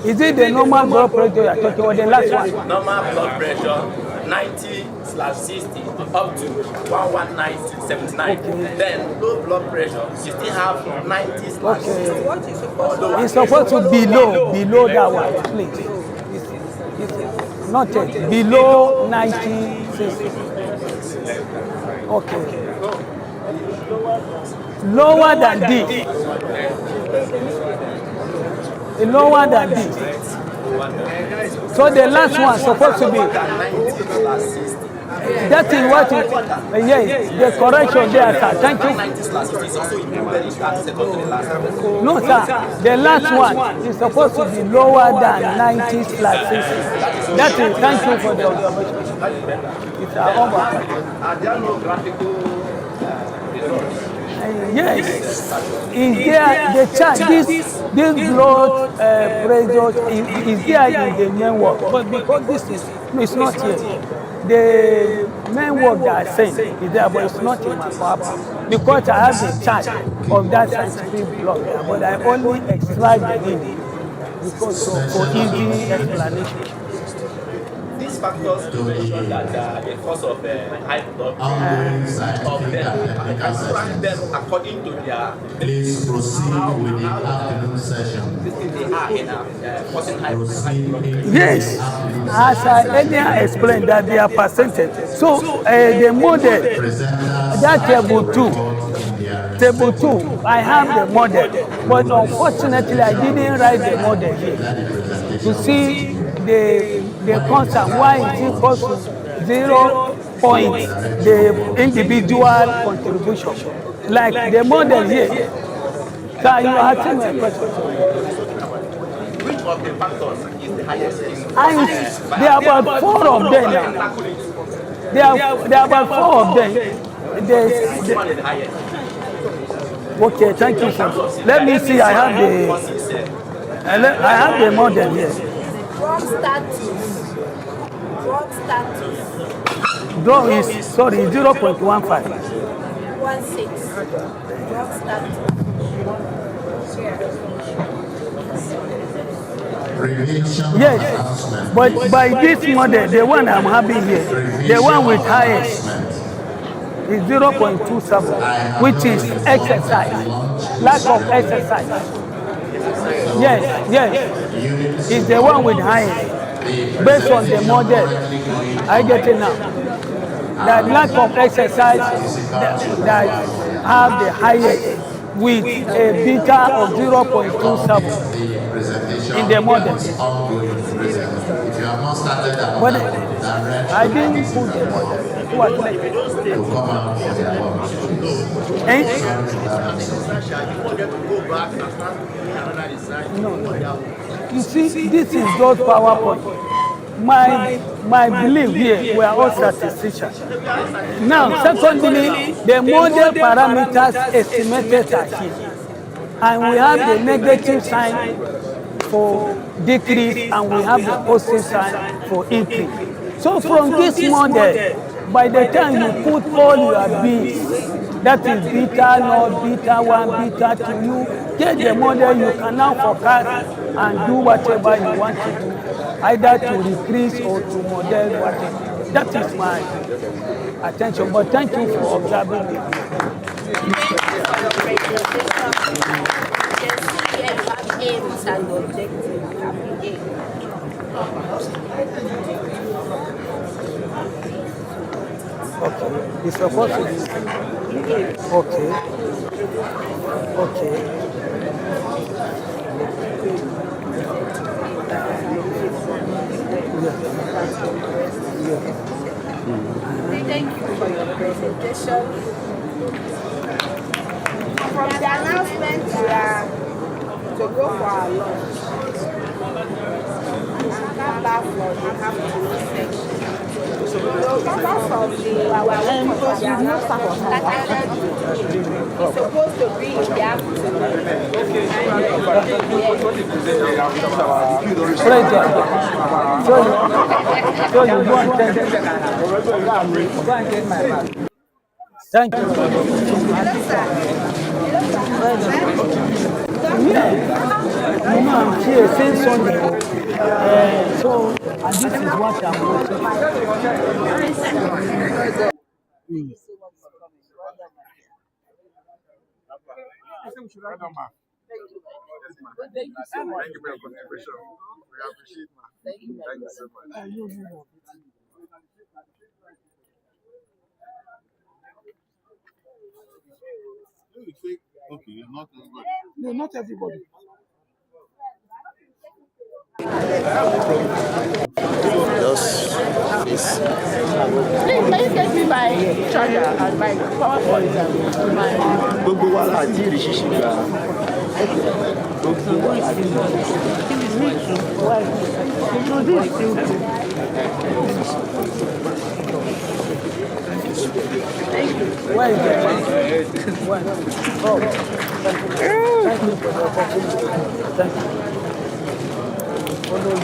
Is it the normal blood pressure you are talking about, the last one? Normal blood pressure, 90/60. 90/60 up to 119/79. Then low blood pressure, you still have 90/60. It's supposed to be below that one, please. It's not it, below 90/60. Okay. Lower than this. Lower than this. So the last one supposed to be. That is what it, yes, the correction there, sir. Thank you. No, sir. The last one is supposed to be lower than 90/60. That is, thank you for the observation. It's over. Are there no graphical yes, is there the chart? This blood pressure is there in the main work, but because this is no, it's not here. The main work that I sent is there, but it's not in my power because I have the chart of that scientific block there, but I only extract the link because for easy explanation. These factors you mentioned that the cause of high blood pressure of them, I can rank them according to their. Please proceed with the afternoon session. They are in causing high blood pressure. Yes, as I earlier explained that they are percentage. So the model, that table 2, I have the model, but unfortunately I didn't write the model here to see the concept, why is it equal to 0 point, the individual contribution, like the model here. So you are asking me a question. Which of the factors is the highest? There are about 4 of them now. There are about 4 of them. Which one is the highest? Okay, thank you, sir. Let me see, I have the model here. Drug status. Drug is, sorry, 0.15. 16. Drug status. Yes, but by this model, the one I'm having here, the one with highest is 0.27, which is exercise, lack of exercise. Yes, it's the one with highest, based on the model. I get it now. The lack of exercise that have the highest with a beta of 0.27 in the model. But I didn't put the model. No. You see, this is God's PowerPoint. My belief here, we are all statisticians. Now, secondly, the model parameters estimated are here. And we have the negative sign for decrease and we have the positive sign for increase. So from this model, by the time you put all your B's, that is beta 0, beta 1, beta 2, you get the model, you can now forecast and do whatever you want to do, either to decrease or to model whatever. That is my attention, but thank you for observing me. Aims and objectives. Okay, it's supposed to be. Okay. Yeah. Thank you for your presentation. From the announcement, we are to go for our lunch. And come back for the afternoon section. So purpose of the it's supposed to be in the afternoon. So you go and take my bag. Thank you. Yeah. I'm here since Sunday. So So, and this is what I'm waiting for. Thank you so much. Thank you for your contribution. We appreciate it. Thank you so much. Okay, not everybody. No, not everybody. Just this. Please, can you get me my charger and my power point and my... Gbogbo wa la ti rí ṣíṣe gbà. Gbogbo wa la ti rí Where is that? Where? Oh, thank you. Thank you for your contribution. Thank you. Follow you.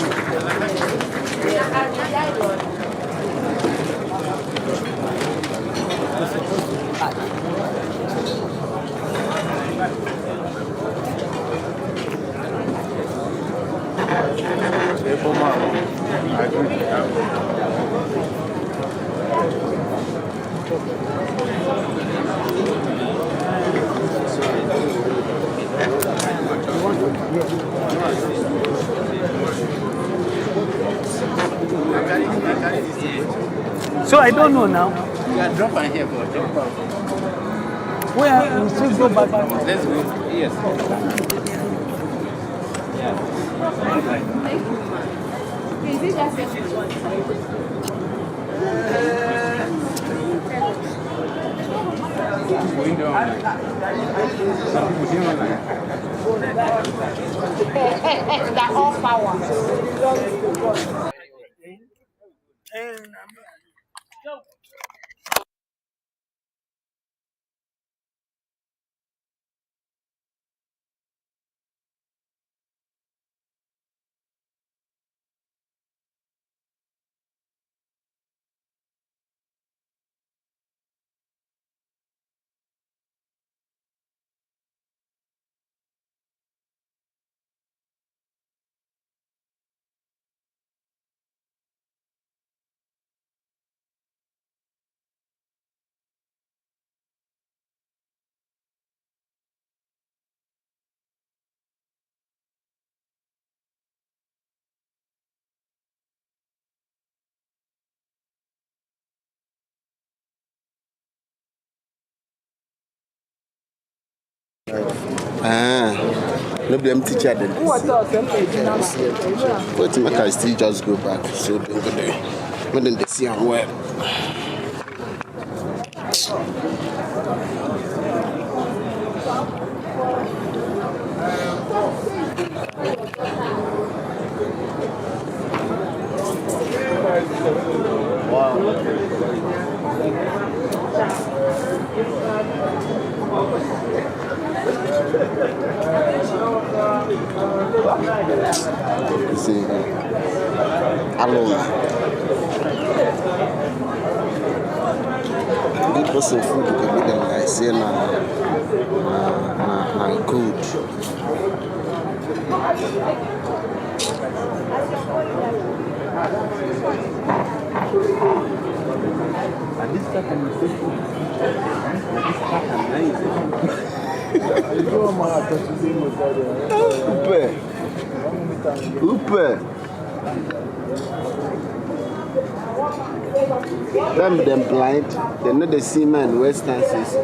So I don't know now. Yeah, drop and here for drop out. Where we still go back. Let's go. Yes. Is it just Going down. Some people see one like that all power? no be them teacher then. What make I still just go back so don't go there. When they see I'm well. See, aloha. Good person food to be them like say na good. and this stuff can be simple. This stuff can Upe. Them blind, they know the seaman West Stances.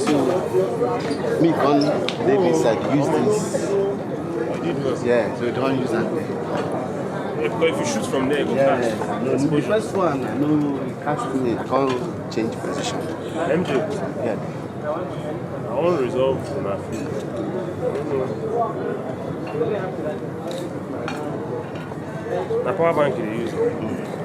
So, me on Davis like use this. Yeah, so don't use that. Because if you shoot from there, you yeah, no, the first one, no, casting it, can't change position. MJ, yeah. I want to resolve my field. The power bank you use.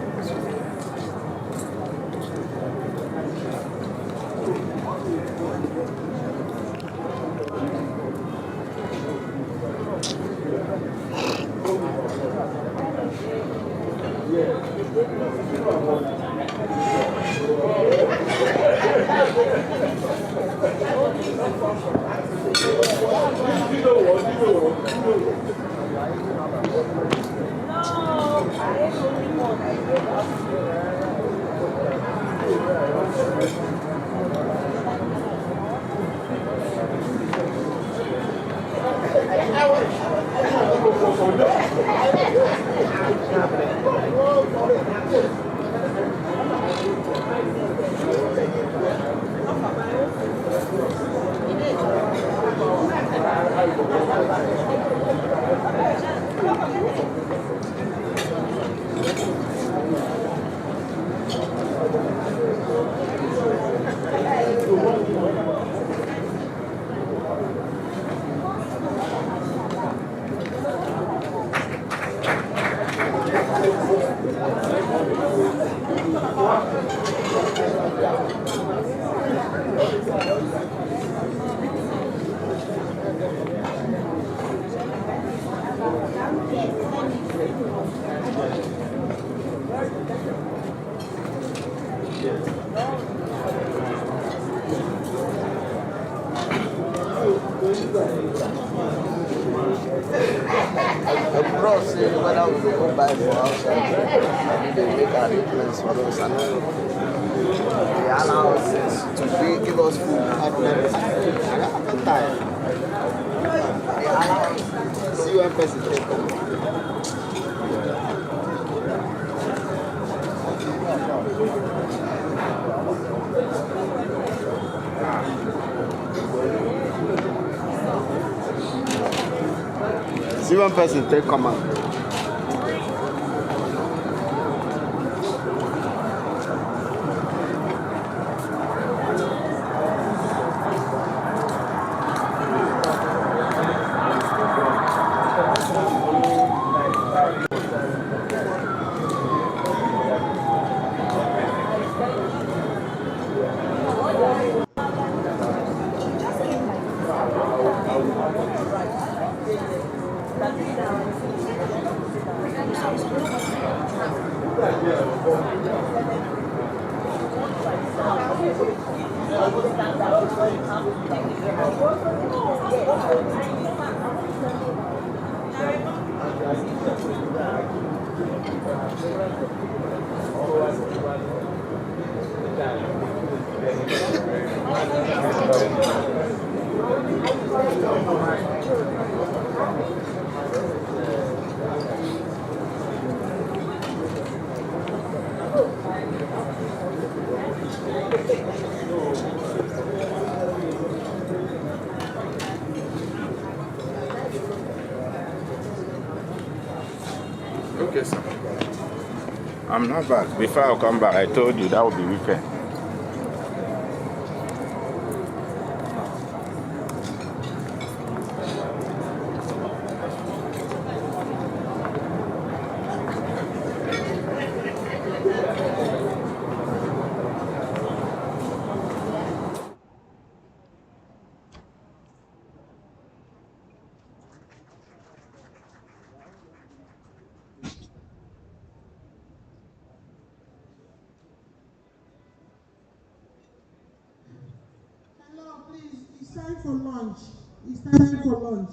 Prof say whether we go buy for outside, they make arrangements for us and they allow us to give us food at the time. They allow us see one person take them. See one person take command. Okay, sir. I'm not back. Before I come back, I told you that would be weekend. It's time for lunch. It's time for lunch.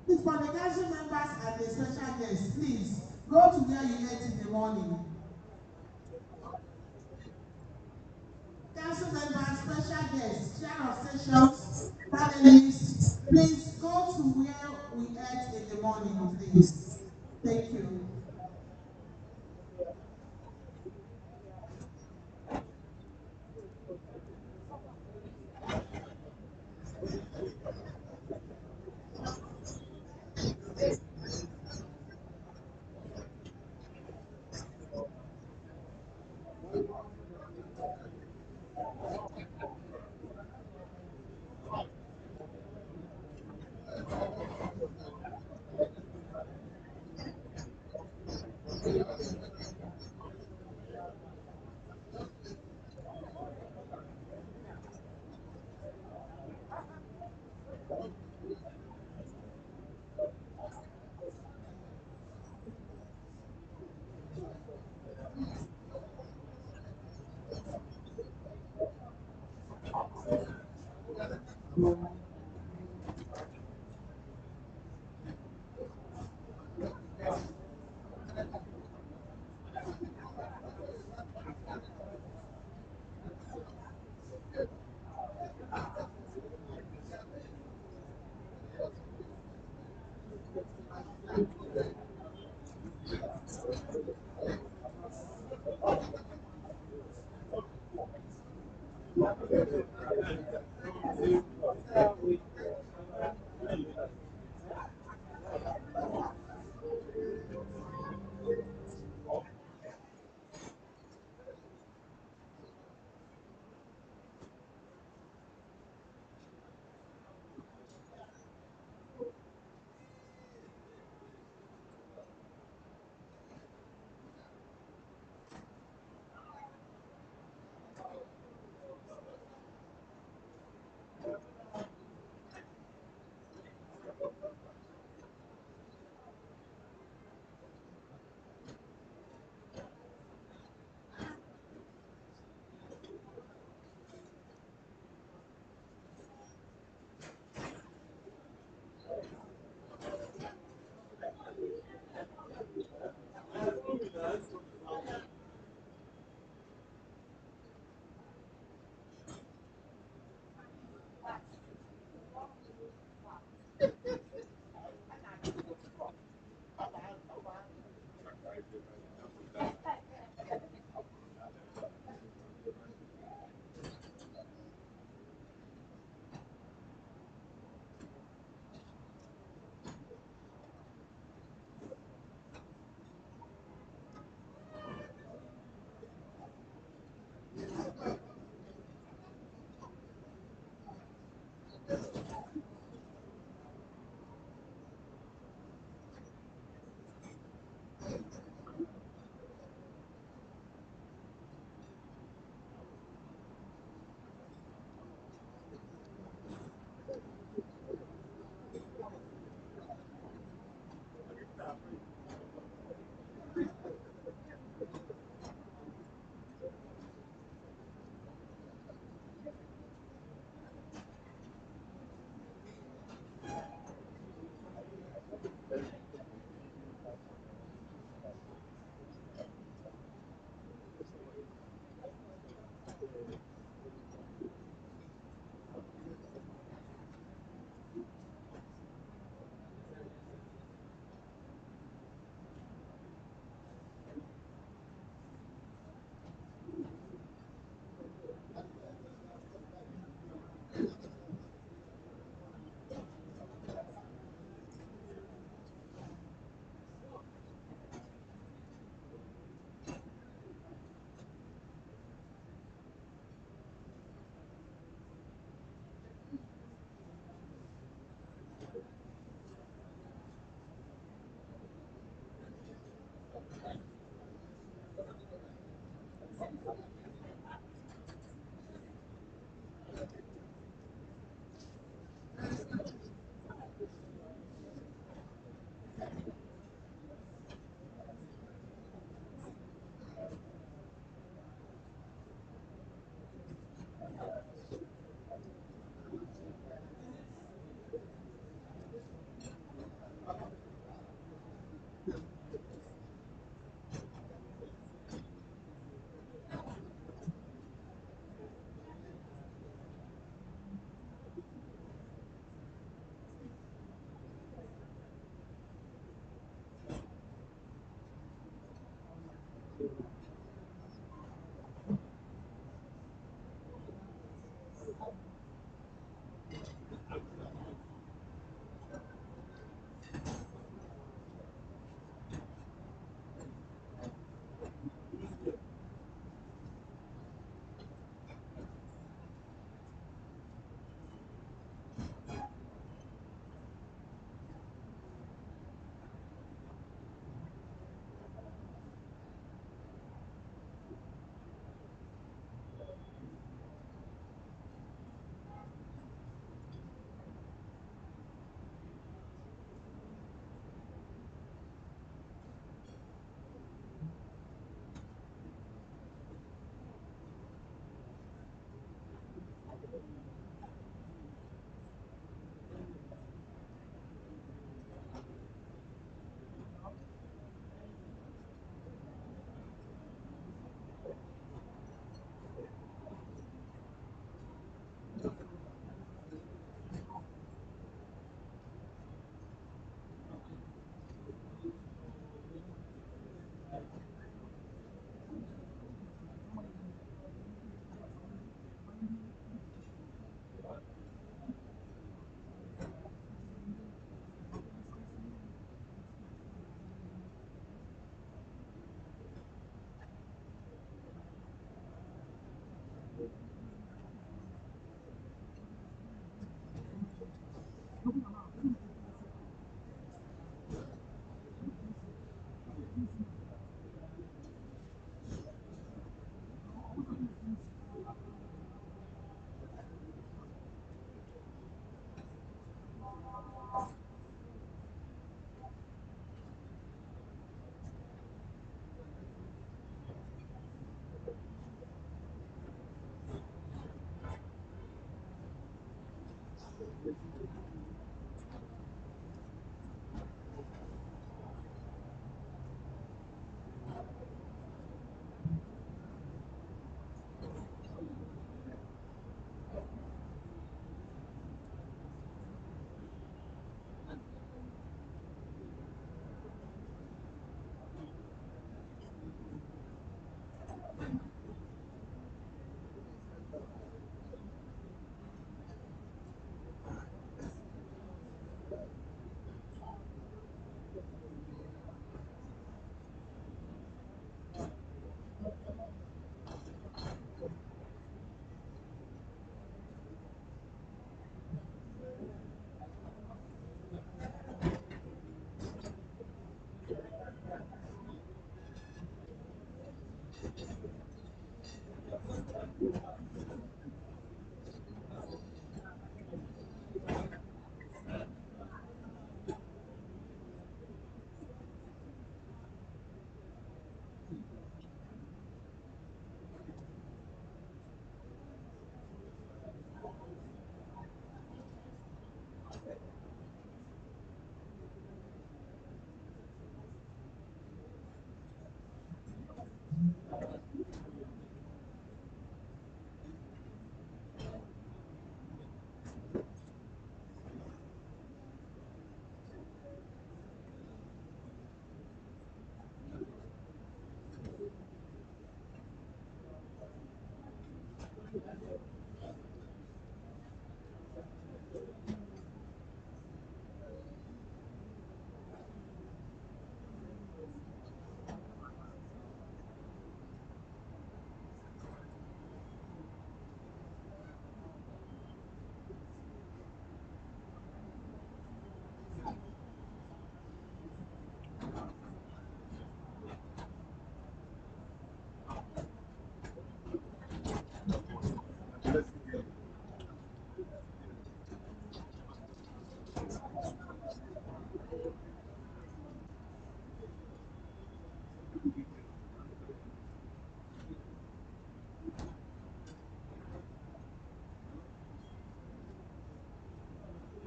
Please, for the council members and the special guests, please go to where you ate in the morning. Council members, special guests, chair of sessions, panelists, please go to where we ate in the morning, please. Thank you.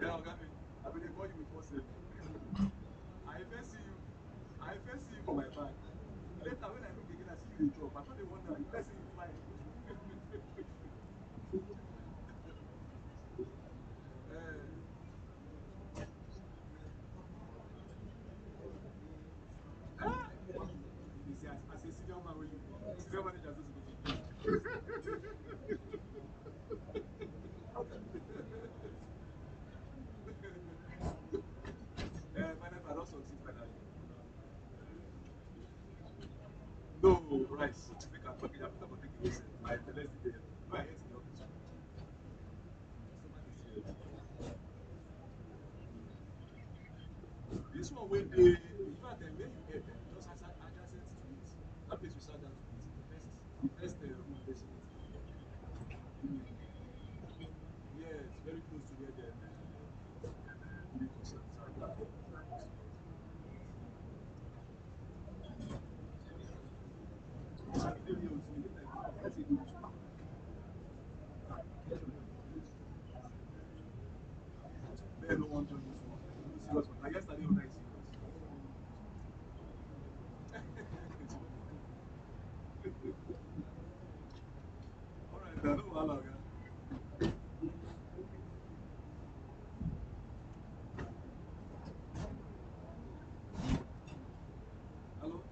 Yeah, okay. I mean, they call you with what's it? I first see you. I first see you for my bag. Later, when I look again, I see you in job. I thought they wonder, you person you fine. You see, as a senior man, when you senior manager, just go to finally, I don't succeed finally. No, rice. Make a package after I take it. I the next day. No, I ate in the office. This one when they, in fact, where you ate, just as adjacent to it. That place you sat down to eat. The first room facing it. Yeah, it's very close to where the doing concerts are. Man, no one join this one. No serious one. Like yesterday, when I serious. All right, I know how long. Hello.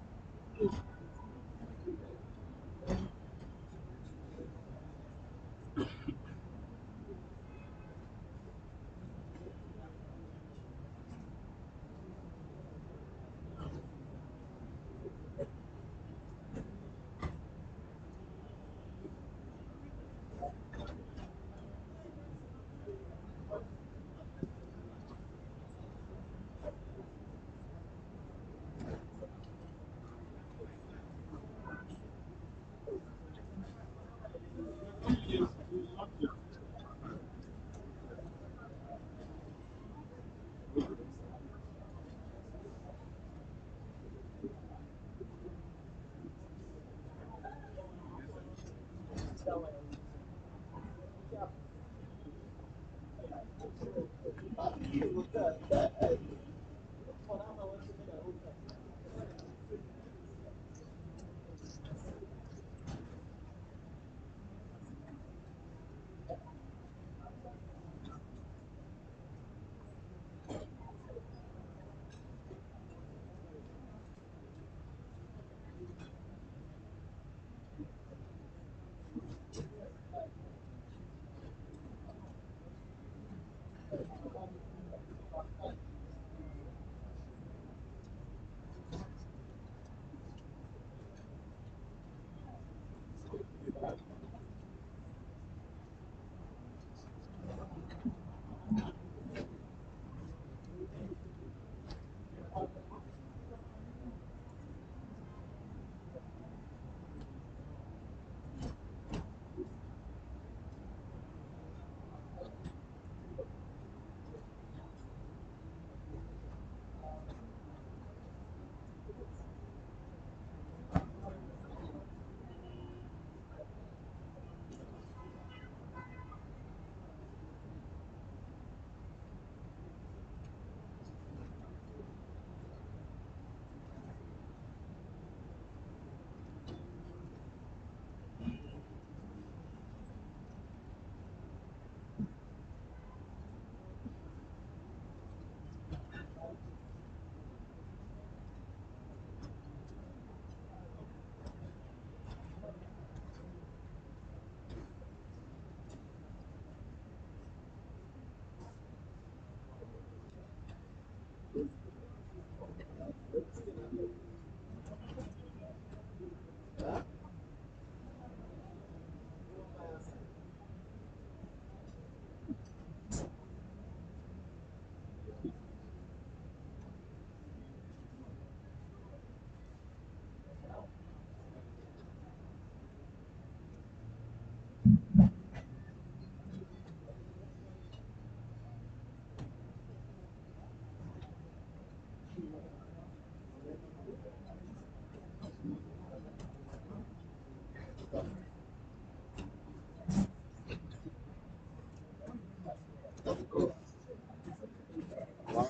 Wow.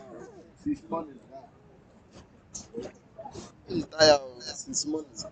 6 months now. He's tired. 6 months.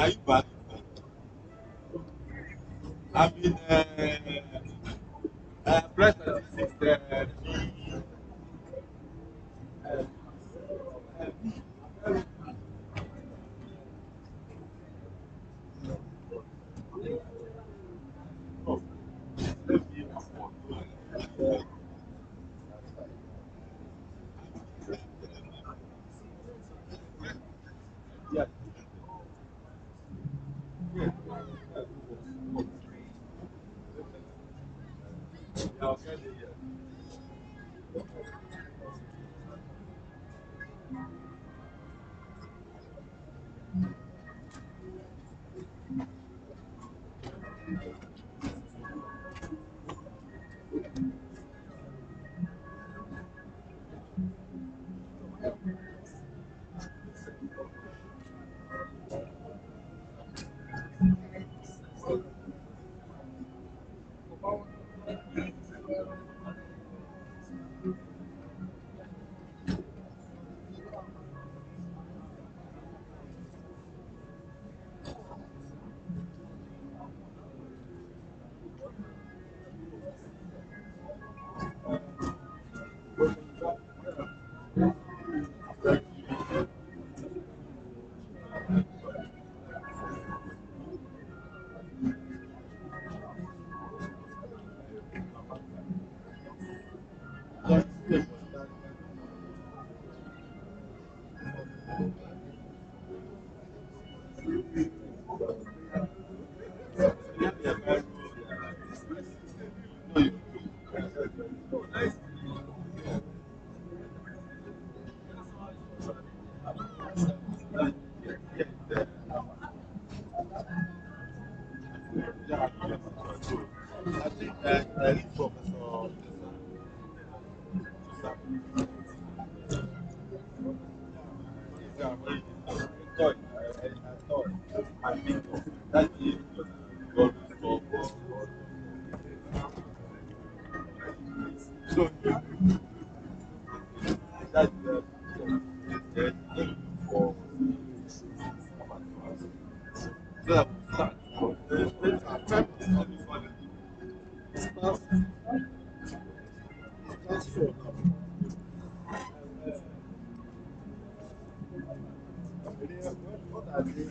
Are you back? I mean, press statistics, yeah. Yeah, I'll send it here. I think Professor so that for so that that's true. What are they?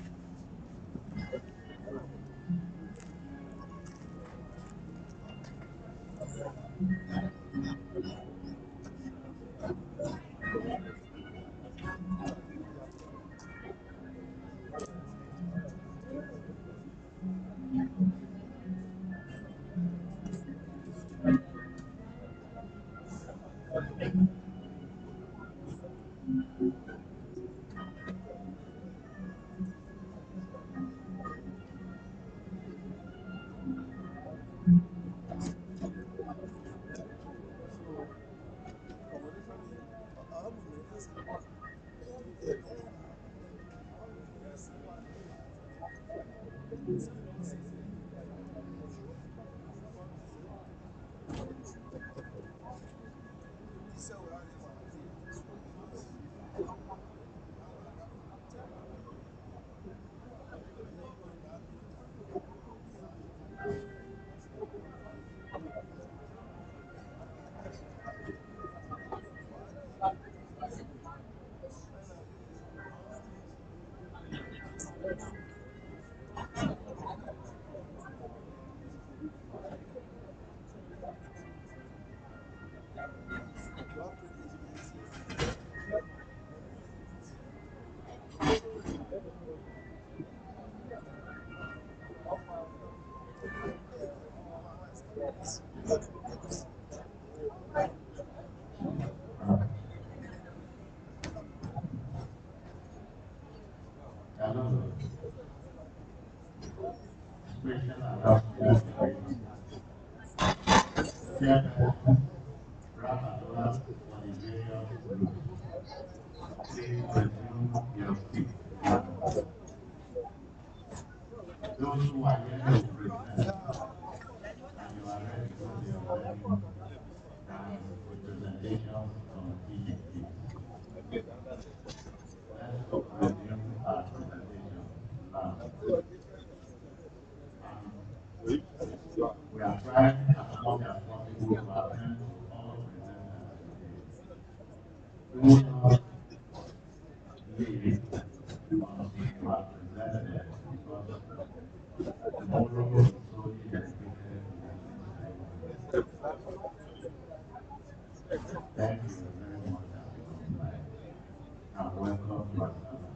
Hello. Special announcement ready. Chairperson, grab an order for the various groups. Please resume your seats now. Those who are yet to present, and you are ready because you have already done presentations on each case. Let's resume our presentation now. We are trying as much as possible to attend to all presenters today. We will not leave until you are presented because tomorrow is solely dedicated to making ceremony. Thank you very much as you comply. And welcome to Asaba.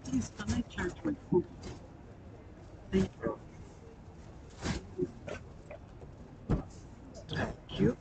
Please, can I charge my phone? Thank you.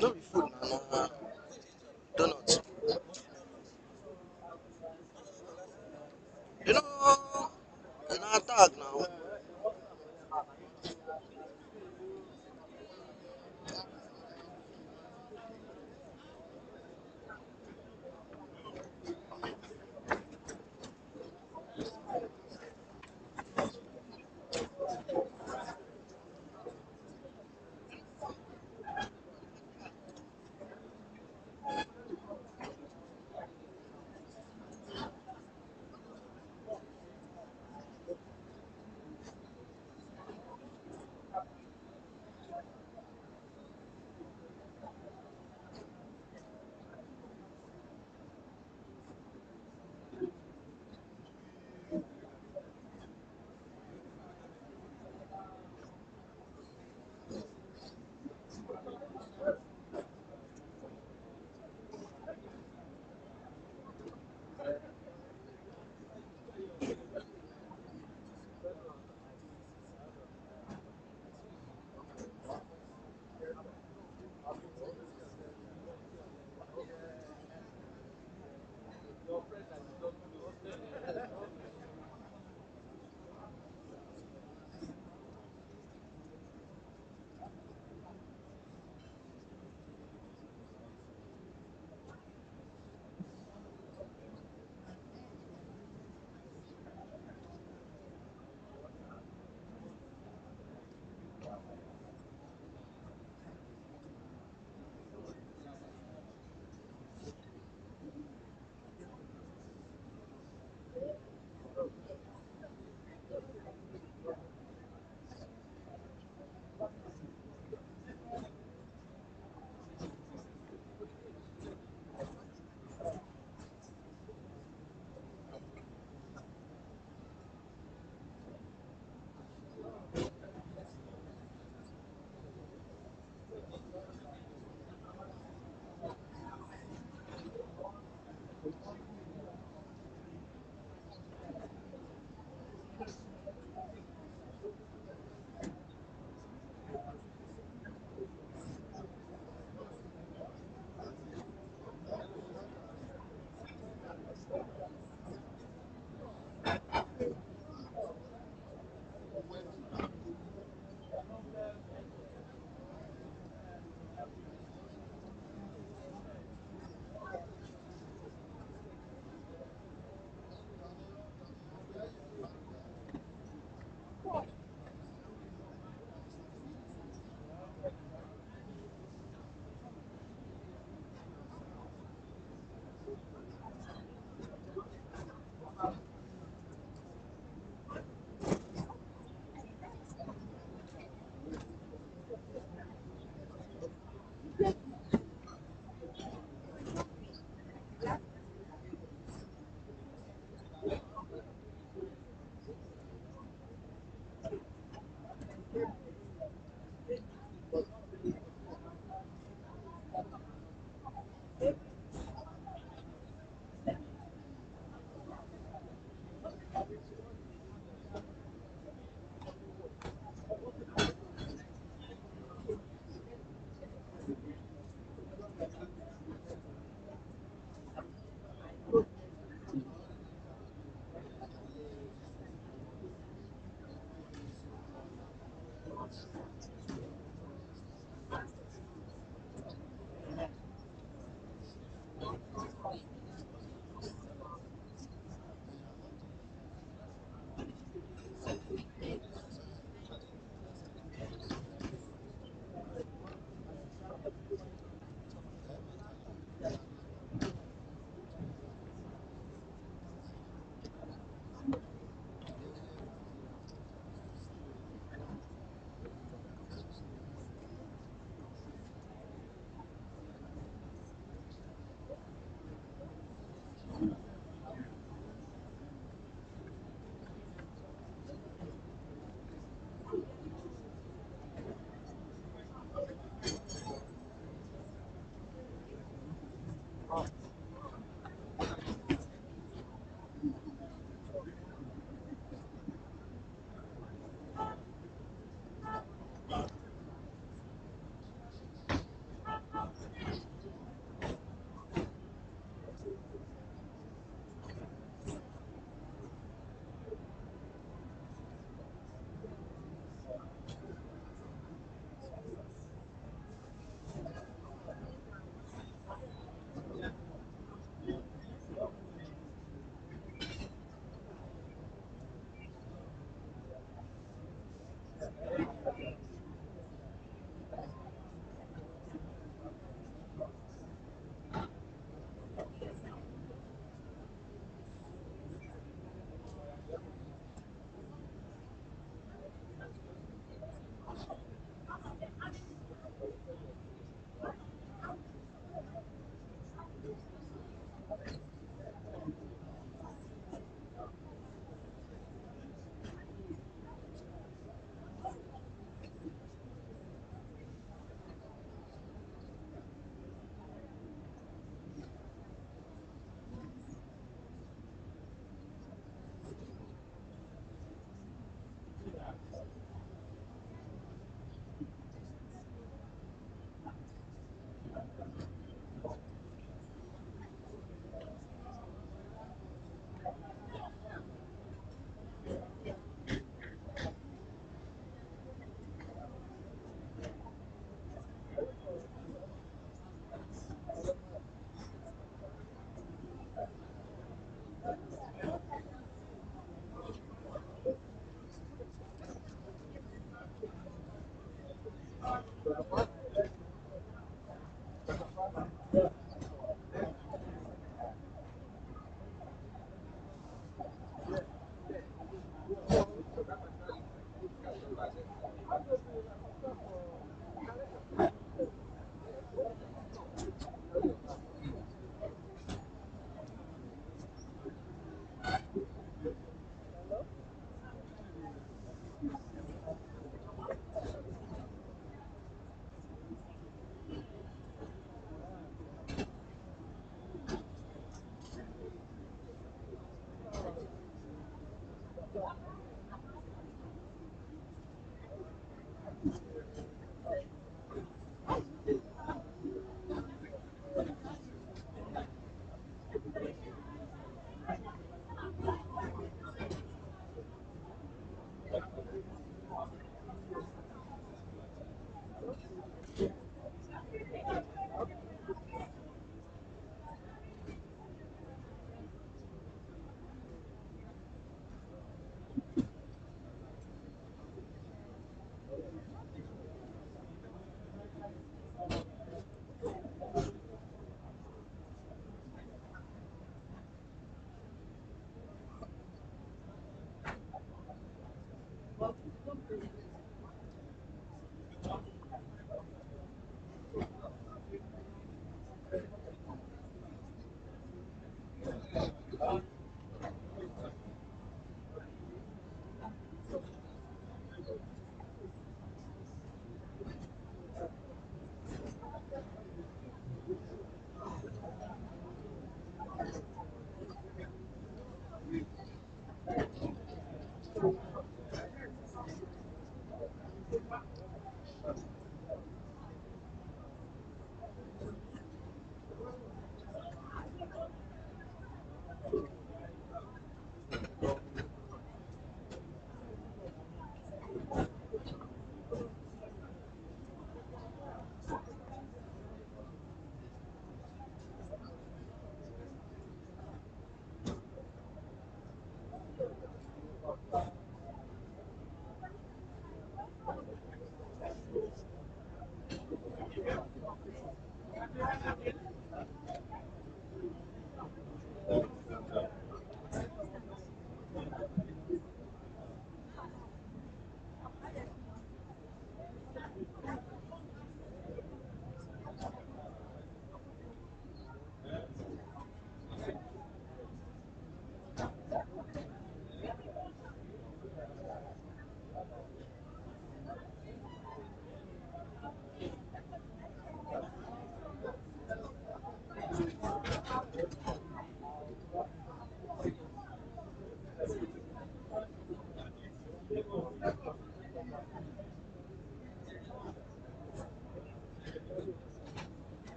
No be food na donut. You know, na tag now.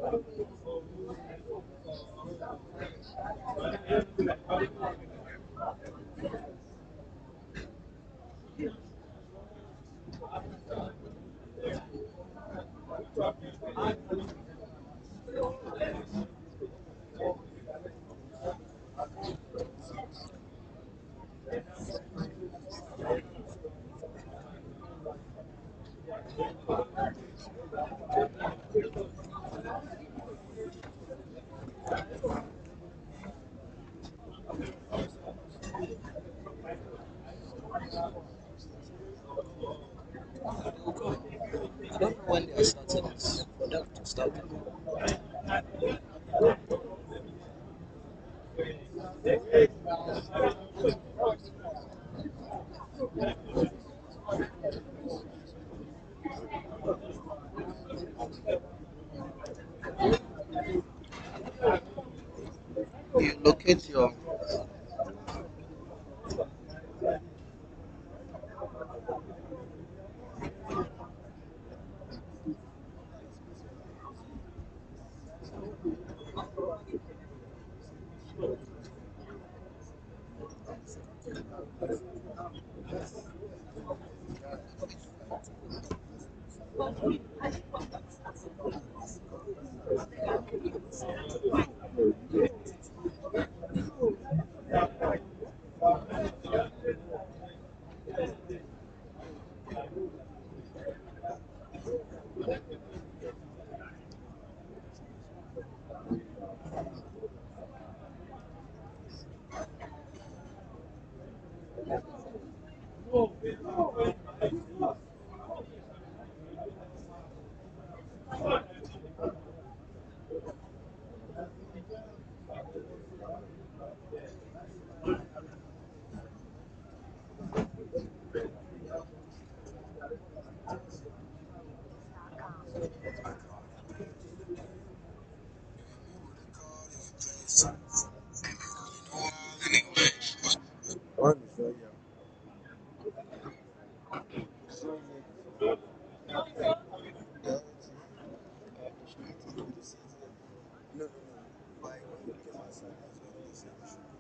I don't know when they are starting this for them to start. You locate your One is not here. No, no, no. Why when you came outside, that's when they said you should go.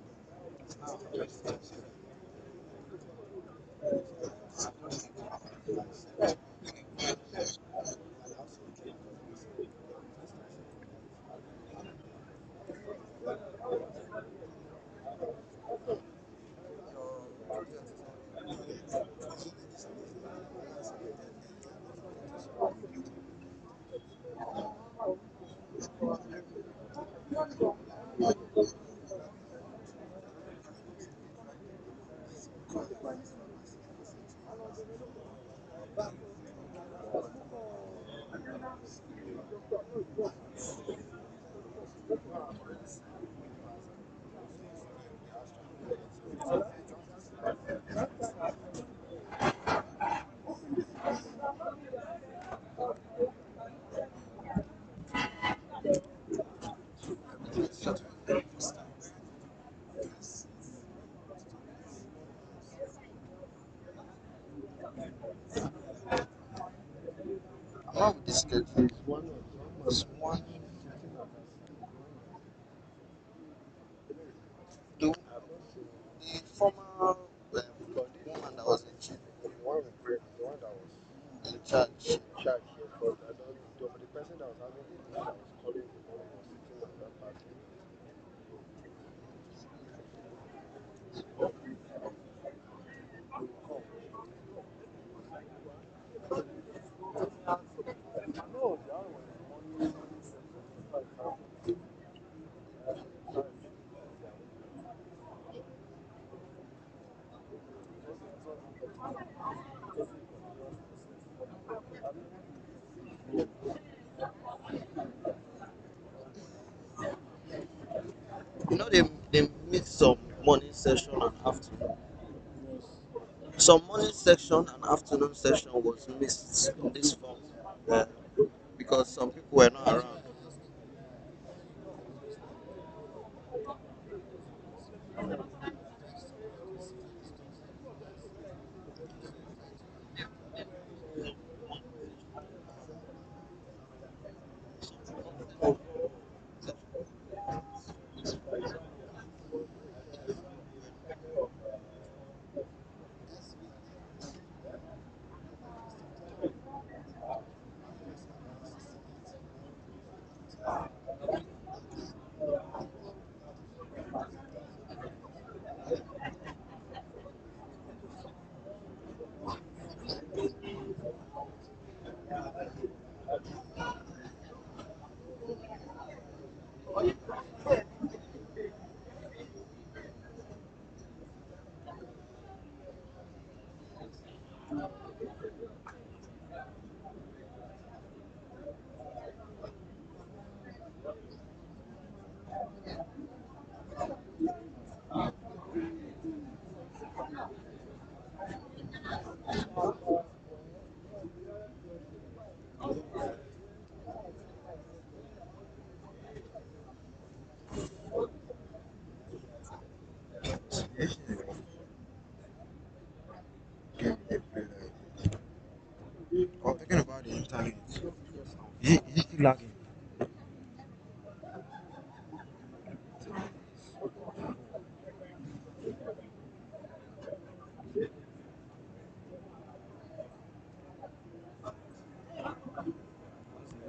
How with this schedule is almost one. The former woman that was in chief The one we prayed, the one that was in charge. charge here, because I don't, the person that was having the one that was calling the money was sitting on that part. No, the other one is money section. You know they meet some morning session and afternoon. Some morning section and afternoon session was missed in this form because some people were not around.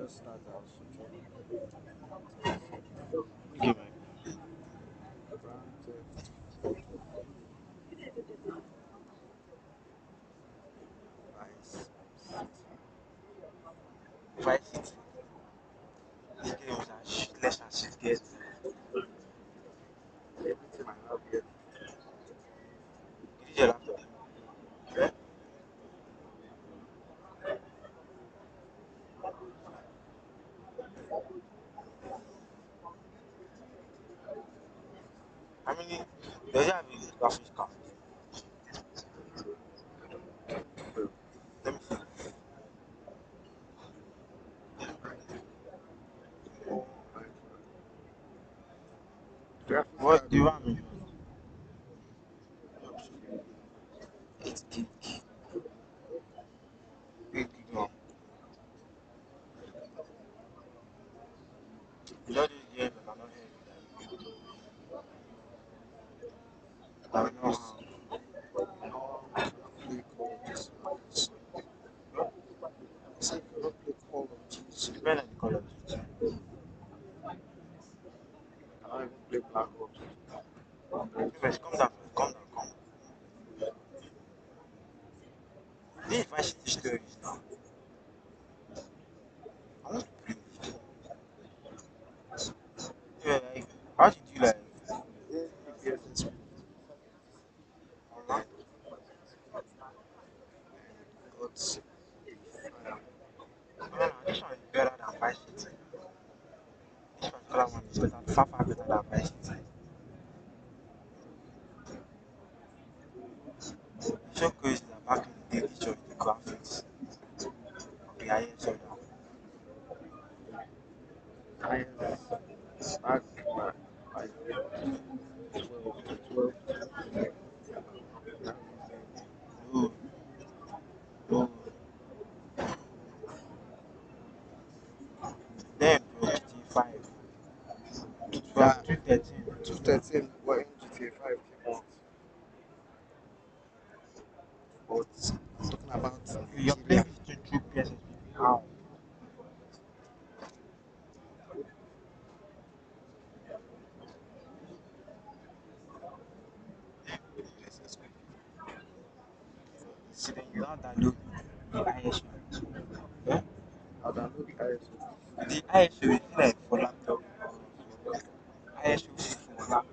just start out subtract. Okay, man. Grand theft vice city. Vice City. This game is as shitless as it gets. Everything I have here. You use your laptop. Yeah? How many? Does it have a graphics card? Let me see. More like graphics What card do you will want me? absolutely 8 gig. 8 gig more. You know these games that are not heavy. I don't know how. play Call of Duty nowadays. I say you cannot play Call of Duty. Depending on the Call of Duty. I cannot even play Black Ops. Anyways, calm down, calm down, calm. This Vice City stories now. I want to play it. Yeah, like, how did you like FPS online? got No, no, this one is better than Vice City. This particular one is better, far, far better than Vice City. It's so crazy that back in the day, this was the graphics of the highest order. highest back like 12 now No, no. Then, bro, GTA 5. yeah 213. 213 when GTA 5 came out. But I'm talking about You're Nigeria. playing this through PSSP. How? See, then you now download the ISO. Yeah? I'll download the ISO. The ISO is like for laptop. ISO is for laptop.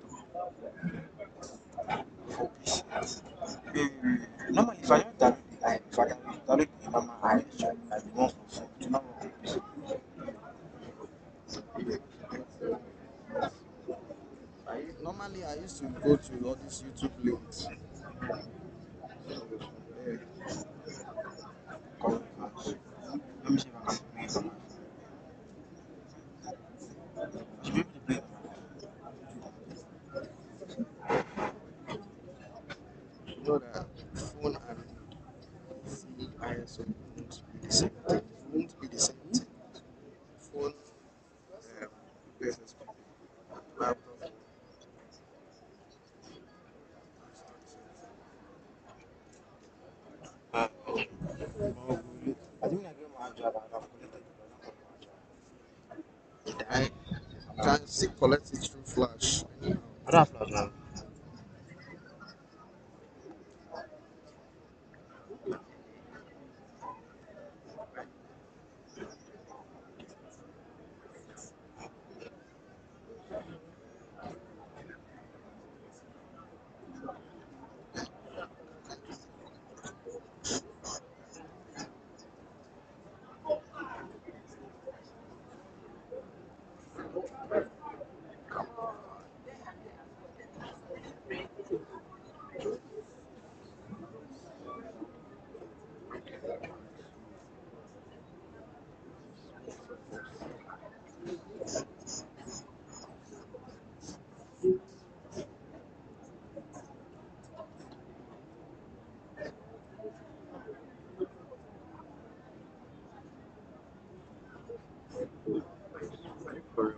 For PC. Normally, if I don't download the ISO, if I download the normal ISO, like the one for phone, to not work on PC. Normally I used to go to all these YouTube links. So from there, Call it once. Let me see if I can play it on my phone. I should be able to play it on my phone. you know that phone and PC ISO won't be the same thing. It won't be the same thing. Phone PSSP, laptop, it's not the same thing. I think I gave my job. I have collected it, but not for my job. I can still collect it through Flash. I don't have flash now. For real.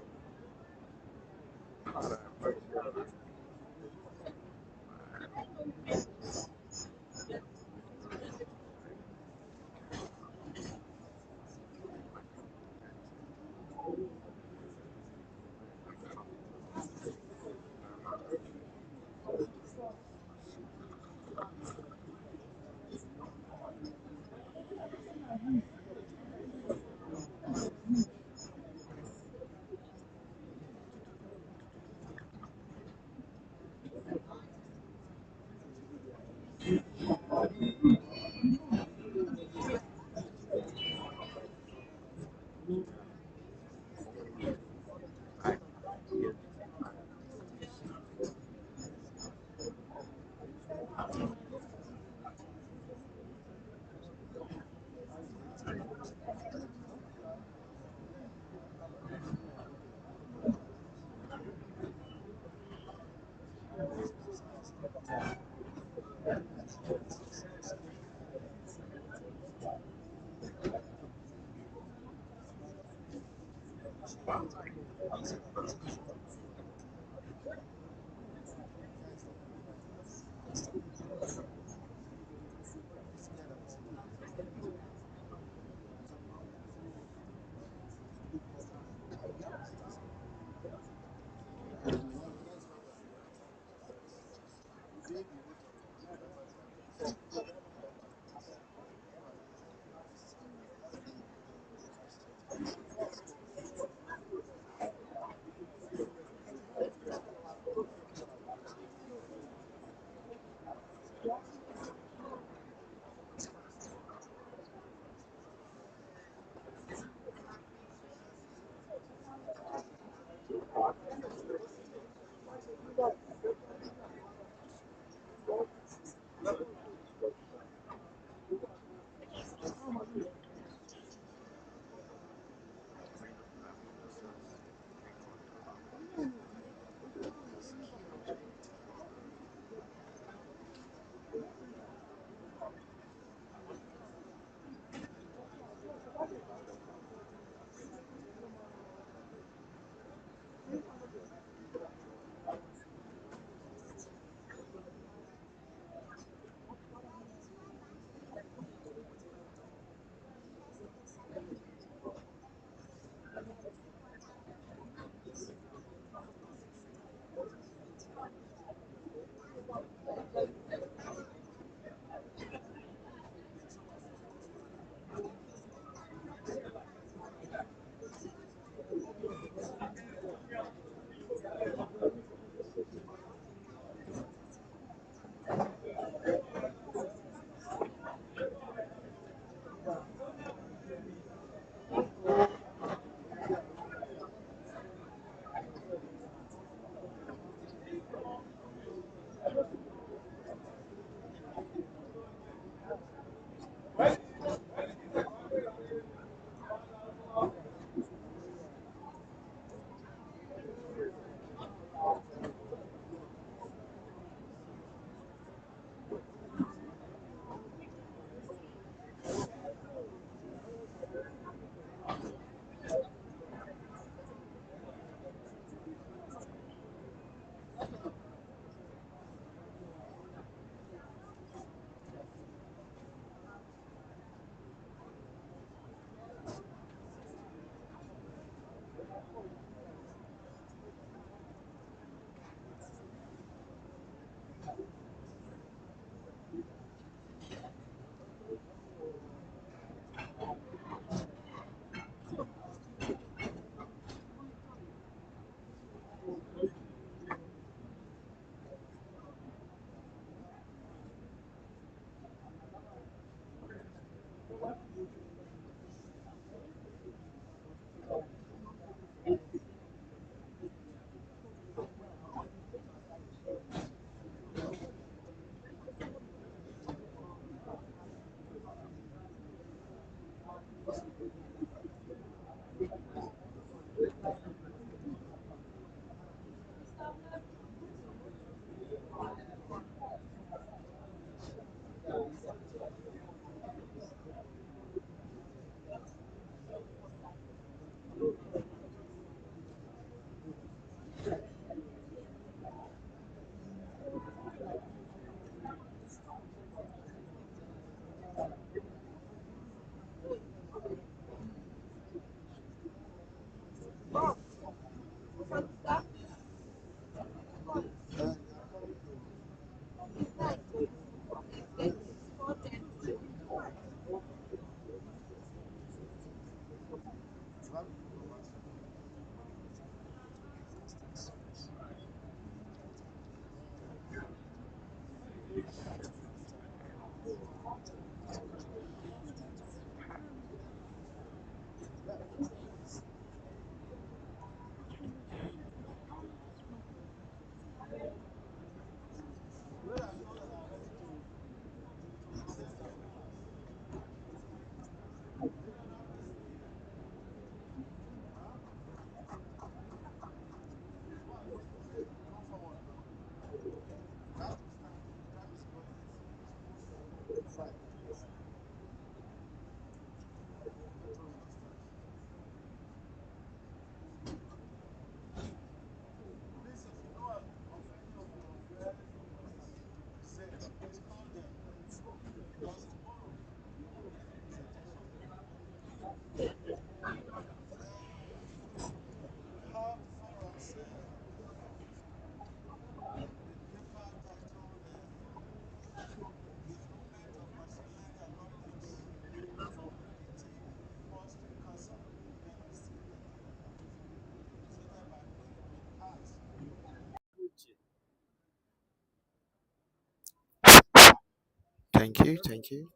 Thank you. Thank you.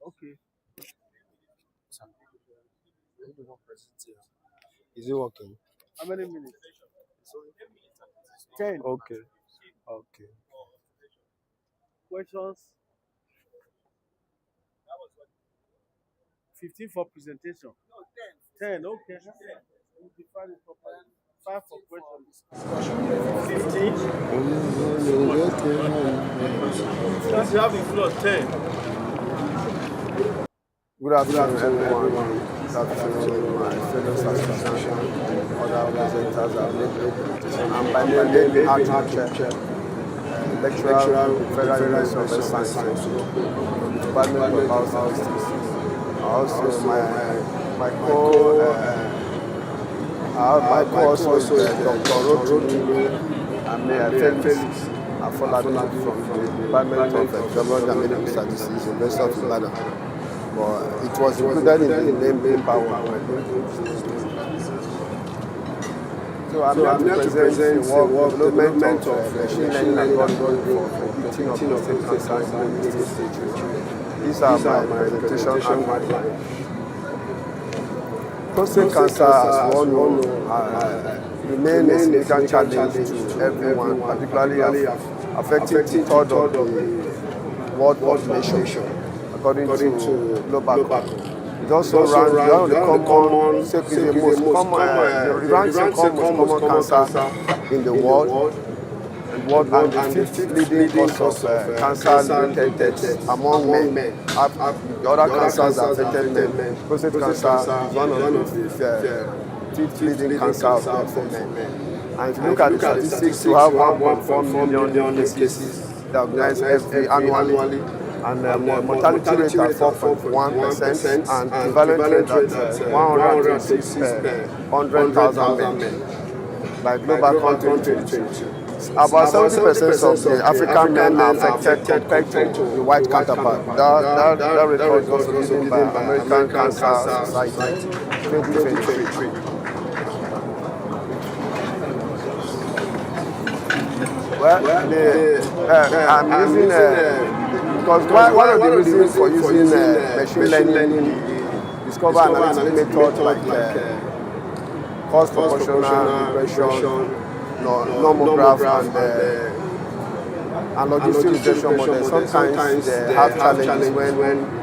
Okay. Is it working? How many minutes? 10. Okay. Okay. Questions? 15 for presentation. 10. Okay. We'll define it properly. 5 for questions. 15. Because you have the floor 10. Good afternoon, everyone. Good afternoon, my fellow statisticians and other presenters. I'm by name Archie, lecturer in Federal University of West Science, Department of Biostatistics. Also, my co-also is Dr. Rotimi Felix Afoladu from the Department of Geology and Medical Statistics, University of Ibadan. But it was included in the name paper. So I'm here to present the work development of machine learning algorithm for predicting of prostate cancer in the United States. These are my presentation outline. Prostate cancer, as we all know, remains a significant challenge to everyone, particularly affecting the third of the world population, according to global. It also ranks one of the most common cancer in the world, and the fifth leading cause of cancer-related deaths among men. The other cancers that affected men. Prostate cancer is one of the fifth leading cancer of death for men. And if you look at the statistics, you have 1.4 million cases diagnosed annually. And mortality rate at 4.1% and prevalent rate at 126 per 100,000 men by global country 2022. About 70% of the African men are affected compared to the white counterpart. That record was given by American Cancer Society 2023. Well, I'm using because one of the reasons for using machine learning, discover analytic methods like cost proportional regression, nomograph, and logistic regression models. Sometimes they have challenges when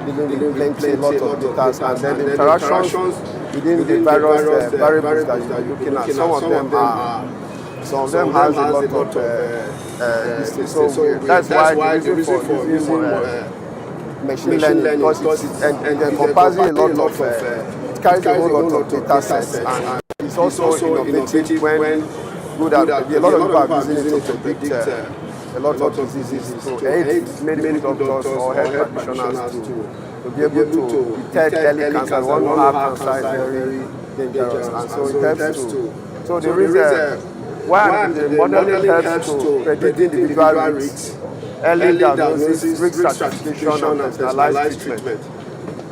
dealing with plenty, a lot of data, and then the interactions within the various variables that you're looking at. Some of them has a lot of so that's why the reason for using machine learning, because it encompasses a lot of it carries a whole lot of data sets, and it's also innovative when good at a lot of people are using it to predict a lot of diseases, to aid medical doctors or health practitioners to be able to detect early cancer. One who have cancer is very dangerous, and so it helps to. So the reason why the modeling helps to predict individual risks, early diagnosis, risk stratification, and personalized treatment.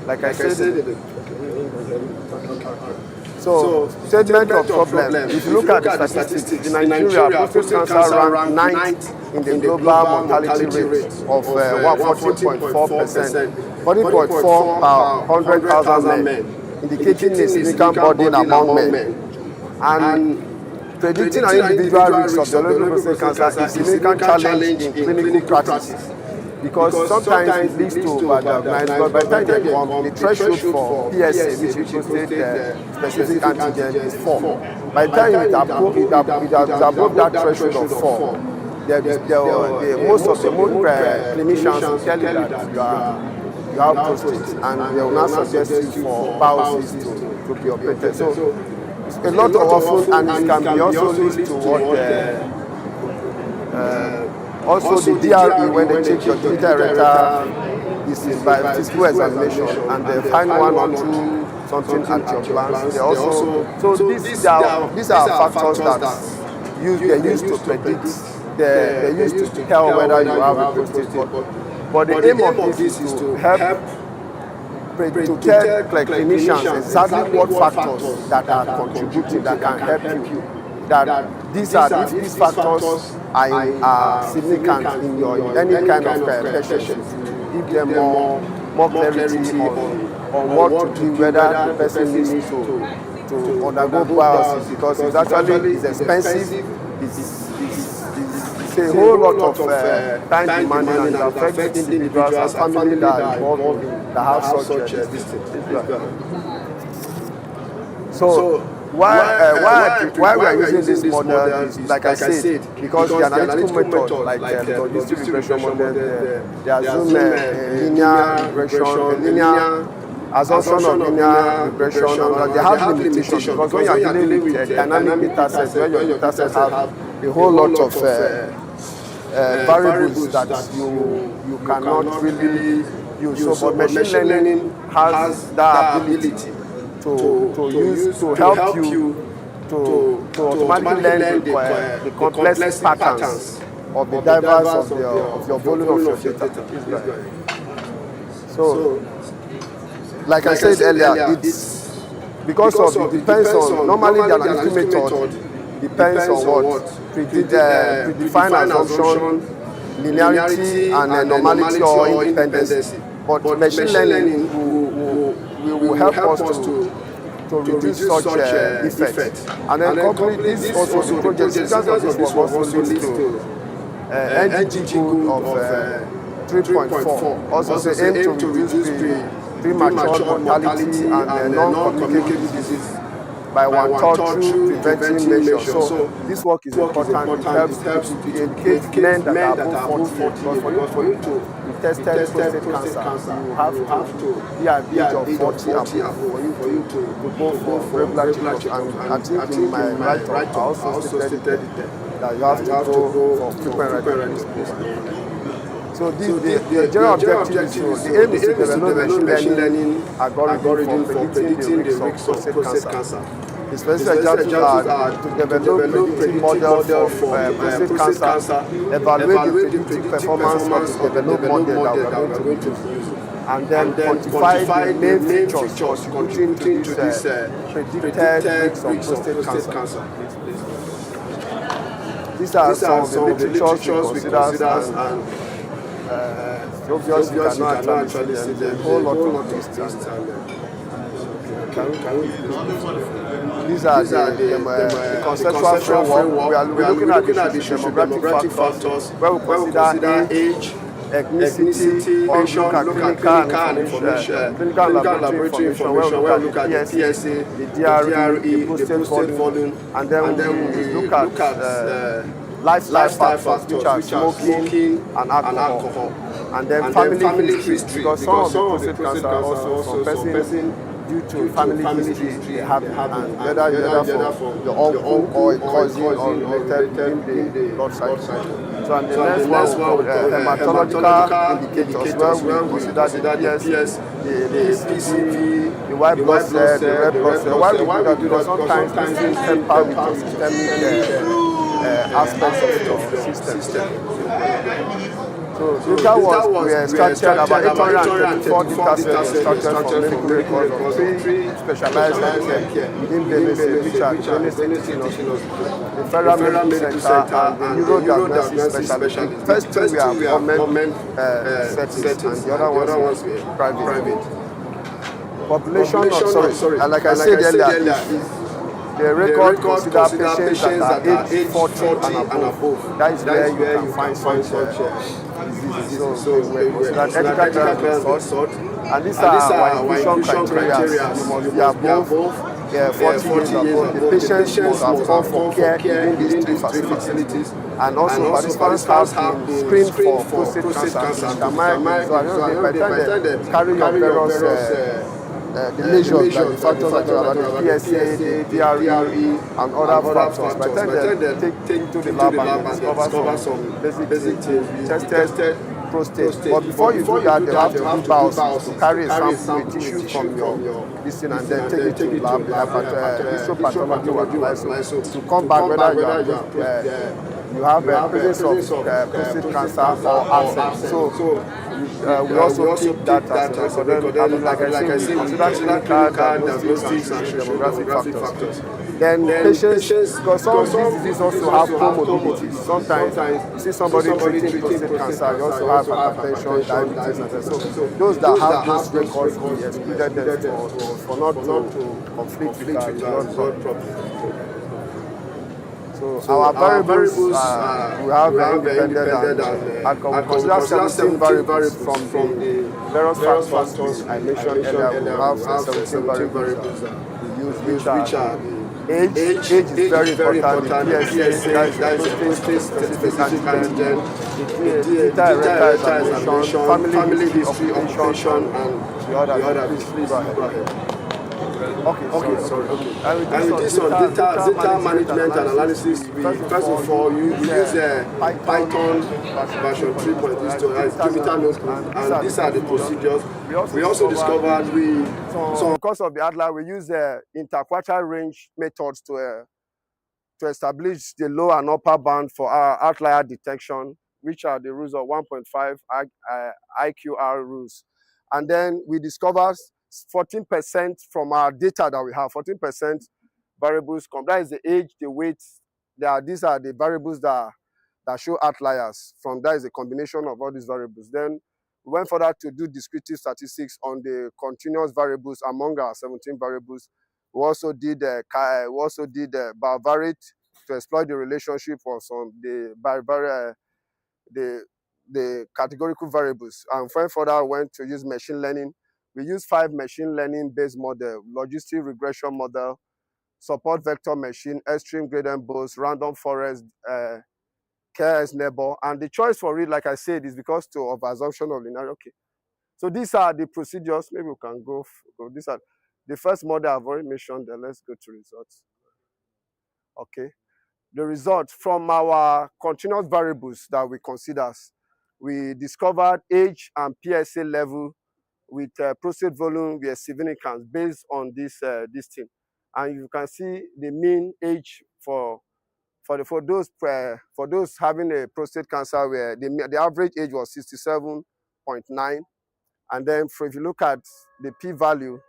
Like I said, so statement of problem. If you look at the statistics, in Nigeria, prostate cancer ranked 9th in the global mortality rate of 14.4%, 40.4 per 100,000 men, indicating a significant burden among men. And predicting an individual risk of developing prostate cancer is a significant challenge in clinical practice, because sometimes it leads to overdiagnosis, but by the time they come, the threshold for PSA, which is prostate specific antigen, is 4. By the time it has above that threshold of 4, most clinicians will tell you that you have prostate, and they will not suggest you for biopsies to be operated. So a lot of often, and it can be also lead to what also the DRE, when they check your digital erector, is by physical examination, and they find one or two something at your glands. They also so these are factors that they use to predict. They use to tell whether you have a prostate. But the aim of this is to help tell clinicians exactly what factors that are contributing that can help you. That these factors are significant in your any kind of patient. Give them more clarity on what to do, whether the person needs to undergo biopsy, because it's actually expensive. It's a whole lot of time demanding, and it affects individuals and families that are involved that have such this thing. So why we are using this model is, like I said, because the analytical method, like the logistic regression model, the assume linear regression, linear assumption of linear regression, and they have limitations, because when you are dealing with dynamic data sets, where your data sets have a whole lot of variables that you cannot really use. So, but machine learning has that ability to help you to automatically learn the complex patterns of the drivers of your volume of your data. So, like I said earlier, it's because it depends on, normally the analytical method depends on what? Predefined assumption, linearity, and normality or independence. But machine learning will help us to reduce such effects. And then completely this also, the project, because of this work also leads to NGG goal of 3.4. Also say aim to reduce premature mortality and non-communicable disease by 1/3 through preventing measures. So this work is important. It helps to educate men that are above 40, because for you to be tested prostate cancer, you have to be at the age of 40 above for you to go for regular checkup. And I think in my write-up, I also stated that you have to go for frequent records. So the general objective is the aim is to develop machine learning algorithm for predicting the risks of prostate cancer. The specific examples are to develop predictive models for prostate cancer, evaluate the predictive performance of the developed model that we are going to use, and then quantify the main features contributing to this predicted risks of prostate cancer. These are some of the literatures we consider, and obviously you cannot actually see the whole lot of these things. These are the conceptual framework. We are looking at the demographic factors, where we consider age, ethnicity, clinical laboratory information, where we look at the PSA, the DRE, the prostate volume, and then we look at lifestyle factors, which are smoking and alcohol. And then family history, because some of the prostate cancer also some person due to family history they have, and whether from your uncle or a cousin or related in the blood cycle. So and the next one, hematological indicators, where we consider the PS, the PCV, the white blood cell, the red blood cell. Why we do that? Because sometimes these things temper with the systemic aspects of the system. So that was, we extracted about 824 data sets extracted from medical records of 3 specialized healthcare within Benin State, which are the Benin State Teaching Hospital, the Federal Medical Center, and the Neurodiagnosis Specialty. First two we are government settings, and the other ones were private. Population of, and like I said earlier, the record consider patients that are age 40 and above. That is where you can find such diseases. So we consider ethical trials, and these are our inclusion criteria. You must be above 40 years above. The patients must have come for care in these 3 facilities. And also participants have been screened for prostate cancer. So by the time they carry your various the measures, like the factors that you have, the PSA, the DRE, and other factors. By the time they take to the lab and discover some basic things, tested prostate. But before you do that, they have to do biopsy to carry a sample, a tissue from your this thing, and then take it to the lab. Histopathology will advise you to come back whether you are you have a presence of prostate cancer or absence. So we also keep that as a record. Then, like I said, we consider clinical diagnostics and demographic factors. Then patients, because some of these diseases also have comorbidities. Sometimes you see somebody treating prostate cancer, you also have hypertension, diabetes, and so those that have those records, we excluded them for not to conflict with our result problem. So our variables, we have independent and outcome. We consider 17 variables from the various factors I mentioned earlier. We have 17 variables that we use, which are age. Age is very important. The PSA, that is the prostate-specific antigen. The digital erectile examination, family history, occupation, and the other. Please go ahead. Okay, sorry. And with this on data management and analysis, first of all, you use Python version 3.3 as Jupyter Notebook, and these are the procedures. We also discovered because of the outlier, we use interquartile range methods to establish the low and upper bound for our outlier detection, which are the rules of 1.5 IQR rules. And then we discovered 14% from our data that we have, 14% variables come. That is the age, the weight. These are the variables that show outliers. From that is a combination of all these variables. Then we went further to do descriptive statistics on the continuous variables among our 17 variables. We also did bivariate to exploit the relationship of some the categorical variables. And further went to use machine learning. We use 5 machine learning based model: logistic regression model, support vector machine, extreme gradient bows, random forest, KS neighbor. And the choice for it, like I said, is because of assumption of linear. Okay. So these are the procedures. Maybe we can go. These are the first model I've already mentioned. Then let's go to results. Okay. The results from our continuous variables that we consider, we discovered age and PSA level with prostate volume via significance based on this thing. And you can see the mean age for those having a prostate cancer, where the average age was 67.9. And then if you look at the p-value,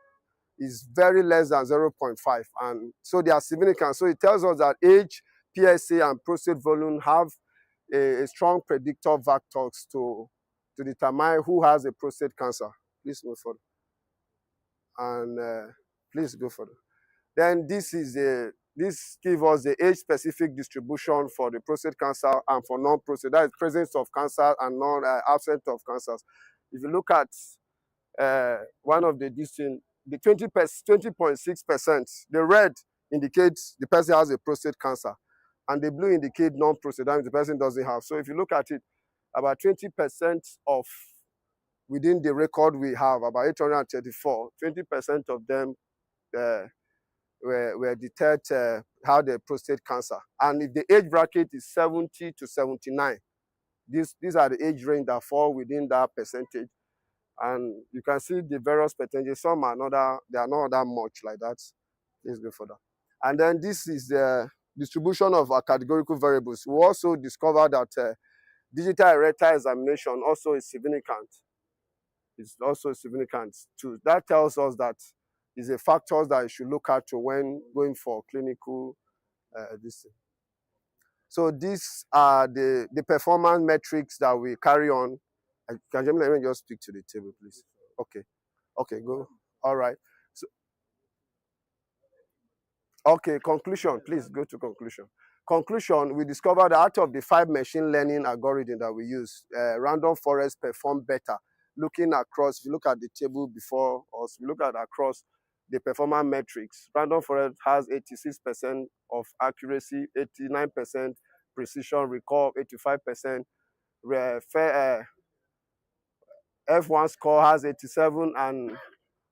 is very less than 0.5, and so they are significant. So it tells us that age, PSA, and prostate volume have a strong predictor factors to determine who has a prostate cancer. Please move forward, and please go further. Then this gives us the age-specific distribution for the prostate cancer and for non-prostate. That is presence of cancer and absence of cancers. If you look at one of the distinct, the 20.6%, the red indicates the person has a prostate cancer, and the blue indicates non-prostate, that means the person doesn't have. So if you look at it, about 20% of within the record we have, about 834, 20% of them were detected had a prostate cancer. And if the age bracket is 70 to 79, these are the age range that fall within that percentage. And you can see the various percentages. Some are not they are not that much like that. Let's go further. And then this is the distribution of our categorical variables. We also discovered that digital erectile examination also is significant. It's also significant too. That tells us that is a factor that you should look at when going for clinical this thing. So these are the performance metrics that we carry on. Can you just speak to the table, please? Okay, go. All right. So, okay, conclusion. Please go to conclusion. Conclusion, we discovered that out of the 5 machine learning algorithms that we use, random forest perform better. Looking across, if you look at the table before us, we look at across the performance metrics. Random forest has 86% of accuracy, 89% precision, recall 85%. F1 score has 87, and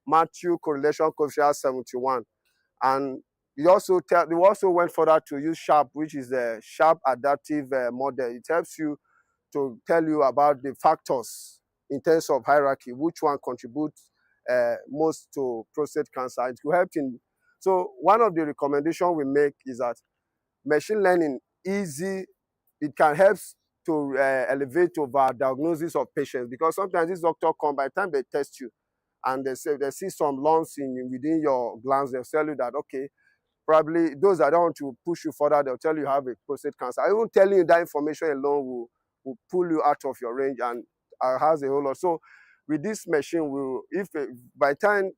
Matthew correlation coefficient 71. And we also went further to use SHARP, which is the SHARP adaptive model. It helps you to tell you about the factors in terms of hierarchy, which one contributes most to prostate cancer. It will help in. So one of the recommendations we make is that machine learning easy it can help to elevate over diagnosis of patients, because sometimes this doctor come, by the time they test you and they say they see some lumps within your glands, they'll tell you that, okay, probably those that don't want to push you further, they'll tell you have a prostate cancer. Even telling you that information alone will pull you out of your range and has a whole lot. So with this machine, by the time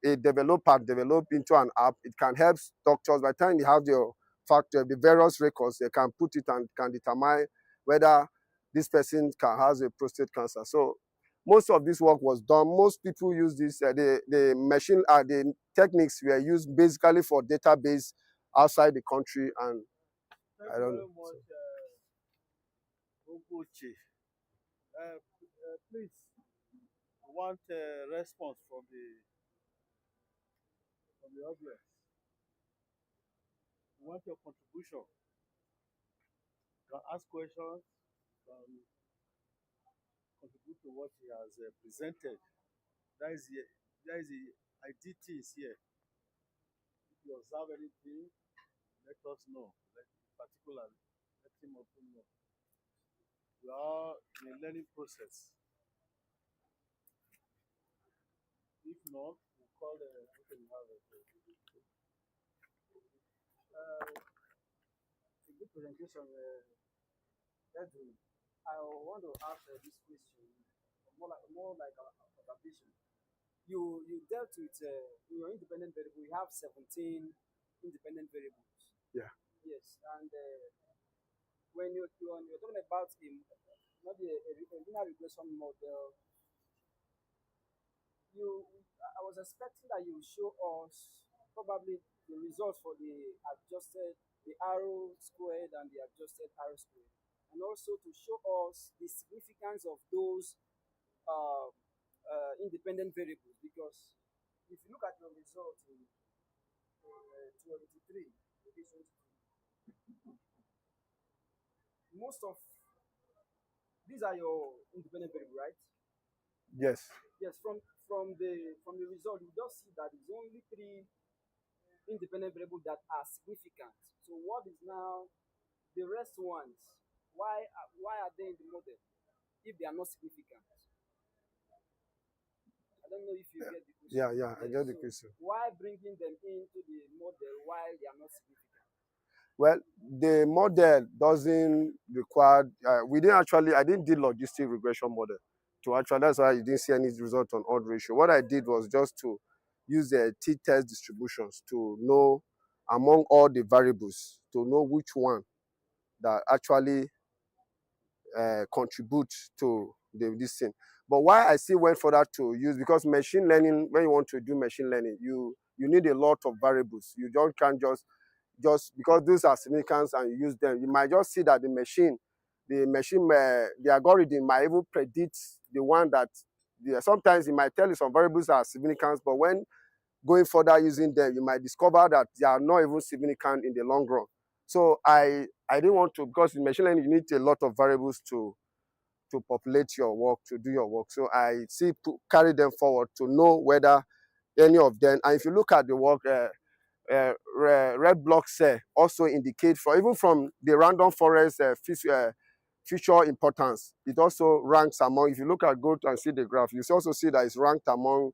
a developer develop into an app, it can help doctors. By the time they have the various records, they can put it and can determine whether this person has a prostate cancer. So most of this work was done. Most people use this, the machine, the techniques were used basically for database outside the country, and I don't know. Oguchi. Please, want a response from the audience. We want your contribution. You can ask questions, contribute to what he has presented. That is the idea is here. If you observe anything, let us know. Particularly, let him open know. We are in a learning process. If not, we'll call the okay, we have it. A good presentation, Edwin. I want to ask this question, more like an observation. You dealt with in your independent variable. We have 17 independent variables. Yeah. Yes, and when you're talking about maybe a linear regression model, I was expecting that you show us probably the results for the arrow squared and the adjusted arrow squared, and also to show us the significance of those independent variables. Because if you look at your result in 23, most of these are your independent variables, right? Yes. Yes, from the result, you just see that it's only 3 independent variables that are significant. So what is now the rest ones? Why are they in the model if they are not significant? I don't know if you get the question. Yeah, I get the question. Why bringing them into the model while they are not significant? Well, the model doesn't require, I didn't do logistic regression model to actually, that's why you didn't see any result on odd ratio. What I did was just to use the t-test distributions to know among all the variables, to know which one that actually contribute to this thing. But why I still went further to use, because machine learning, when you want to do machine learning, you need a lot of variables. You can't just because those are significant and you use them, you might just see that the algorithm might even predict the one that, sometimes it might tell you some variables are significant, but when going further using them, you might discover that they are not even significant in the long run. So I didn't want to, because in machine learning, you need a lot of variables to populate your work, to do your work. So I carry them forward to know whether any of them, and if you look at the work, red block cell also indicate even from the random forest feature importance, it also ranks among, if you look at go and see the graph, you also see that it's ranked among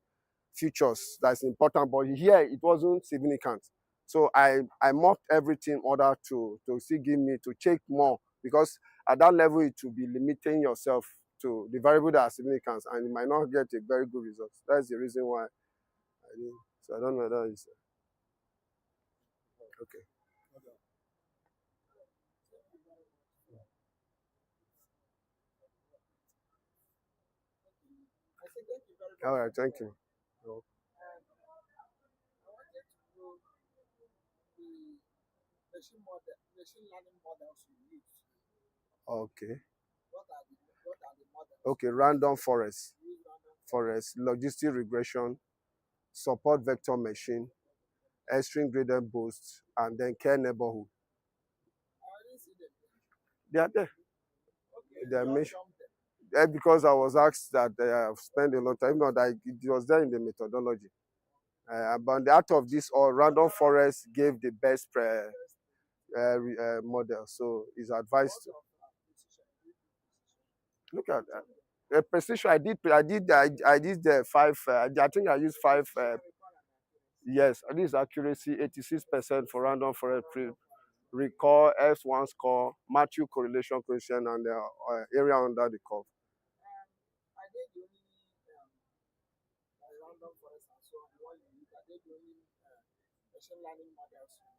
features that's important, but here it wasn't significant. So I mocked everything in order to still give me to check more, because at that level it will be limiting yourself to the variable that are significant, and you might not get a very good result. That's the reason why I didn't. So I don't know whether it's okay. All right, thank you. No. I wanted to know the machine learning models you use. Okay. What are the models? Okay, random forest, logistic regression, support vector machine, extreme gradient boost, and then care neighborhood. I didn't see them. They are there. Okay, They are you mentioned. jumped them. Because I was asked that I have spent a lot of time, it was there in the methodology. But out of this, all random forest gave the best model. So it's advised to look at precision. I did the 5. I think I used 5. Yes, and this accuracy 86% for random forest recall, S1 score, Matthew correlation coefficient, and the area under the curve.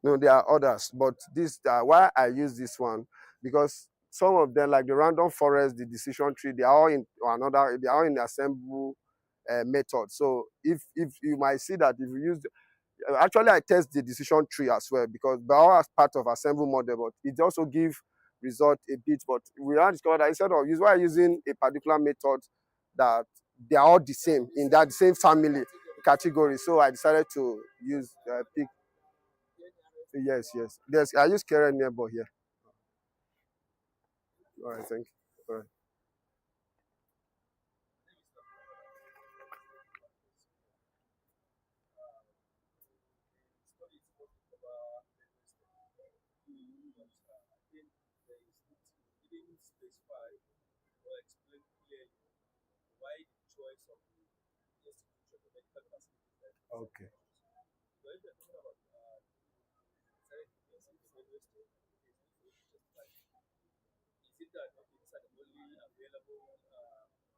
No, there are others, but this why I use this one, because some of them, like the random forest, the decision tree, they are all in another. They are all in assemble method. So if you might see that if you use actually, I test the decision tree as well, because they are as part of assemble model, but it also gives result a bit. But we have discovered that instead of using a particular method, that they are all the same in that same family category. So I decided to use pick. Yes. I use Keren neighbor here. All right, thank you. All right. Specify or explain clearly why the choice of the institution, the medical facility that is. Okay. So if you're talking about is it that okay, these are the only available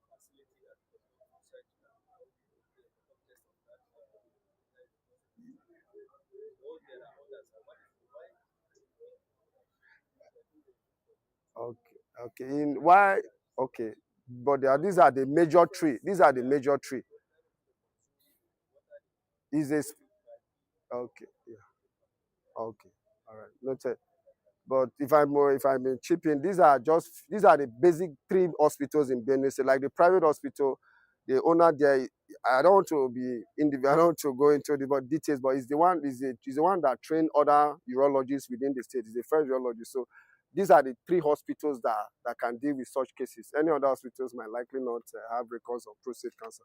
facility that the research now the context of that or there are others and what is why Okay. In why? Okay. But these are the major three. These are the major three. Is this okay? Yeah. Okay. All right. Noted. But if I'm chipping, these are the basic 3 hospitals in Benue State. Like the private hospital, the owner there. I don't want to be individual. I don't want to go into the details, but it's the one that trained other urologists within the state. It's the first urologist. So these are the 3 hospitals that can deal with such cases. Any other hospitals might likely not have records of prostate cancer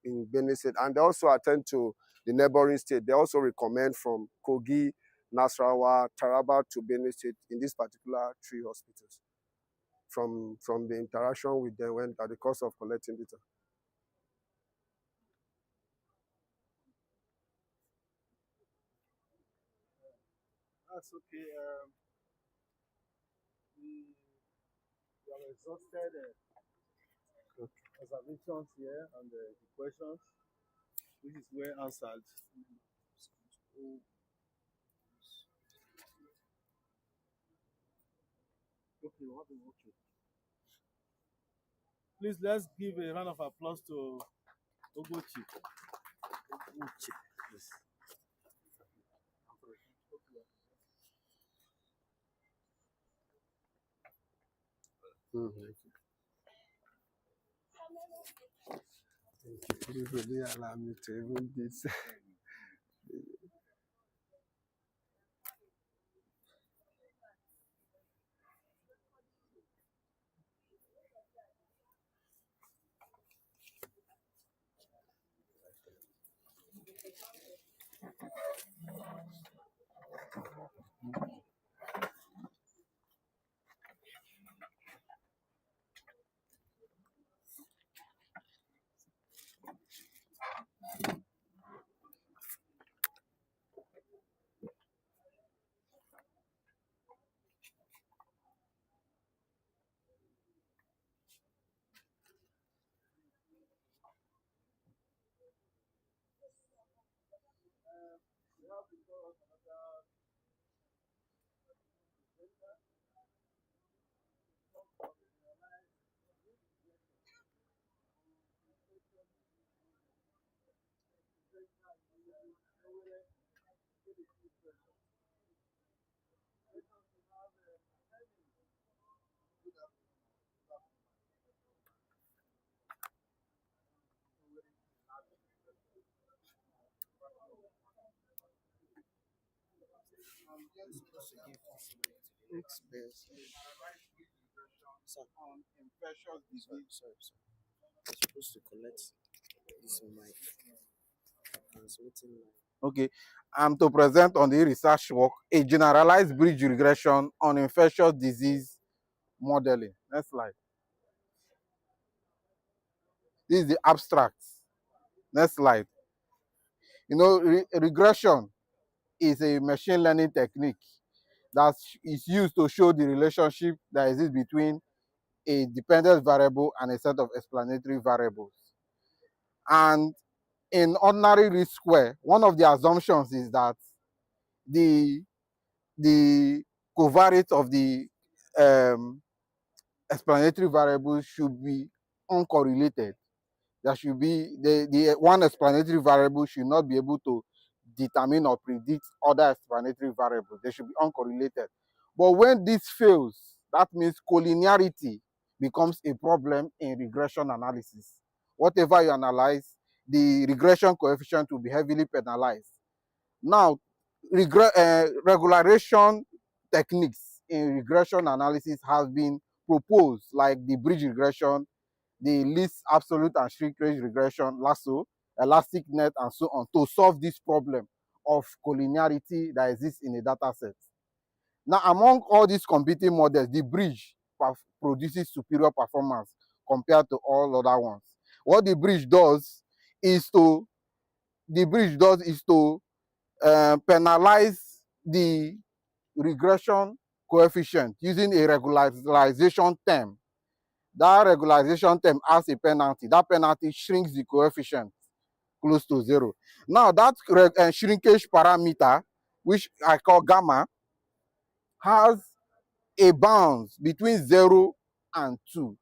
in Benue State, and they also attend to the neighboring state. They also recommend from Kogi, Nasarawa, Taraba to Benue State in these particular 3 hospitals from the interaction with them when at the cost of collecting data. That's okay. We have exhausted observations here and the questions, which is well answered. Okay. Please let's give a round of applause to Oguchi. Yes. Thank you. Please really allow me to even this. You're supposed to give this mic to the next person. Sir, infectious disease. Sorry. You're supposed to collect this mic. Transmitting mic. Okay, I'm to present on the research work a generalized bridge regression on infectious disease modeling. Next slide. This is the abstract. Next slide. You know, regression is a machine learning technique that is used to show the relationship that exists between a dependent variable and a set of explanatory variables. And in ordinary least square, one of the assumptions is that the covariate of the explanatory variables should be uncorrelated. There should be the one explanatory variable should not be able to determine or predict other explanatory variables. They should be uncorrelated. But when this fails, that means collinearity becomes a problem in regression analysis. Whatever you analyze, the regression coefficient will be heavily penalized. Now, regularization techniques in regression analysis have been proposed, like the bridge regression, the least absolute and shrinkage regression, lasso, elastic net, and so on, to solve this problem of collinearity that exists in a data set. Now, among all these competing models, the bridge produces superior performance compared to all other ones. What the bridge does is to penalize the regression coefficient using a regularization term. That regularization term has a penalty. That penalty shrinks the coefficient close to 0. Now, that shrinkage parameter, which I call gamma, has a bound between 0 and 2.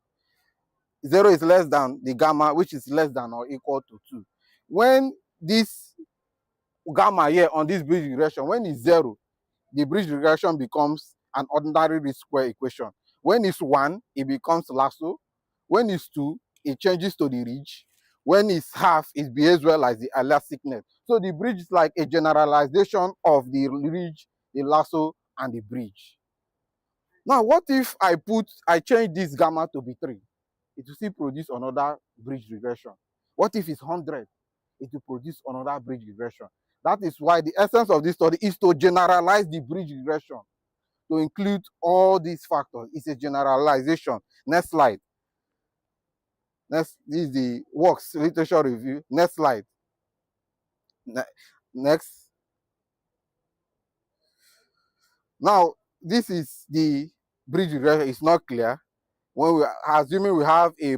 0 is less than the gamma, which is less than or equal to 2. When this gamma here on this bridge regression, when it's 0, the bridge regression becomes an ordinary least square equation. When it's 1, it becomes lasso. When it's 2, it changes to the ridge. When it's half, it behaves well as the elastic net. So the bridge is like a generalization of the ridge, the lasso, and the bridge. Now, what if I change this gamma to be 3? It will still produce another bridge regression. What if it's 100? It will produce another bridge regression. That is why the essence of this study is to generalize the bridge regression to include all these factors. It's a generalization. Next slide. Next, this is the works literature review. Next slide. Next. Now, this is the bridge regression. It's not clear. When we assuming we have a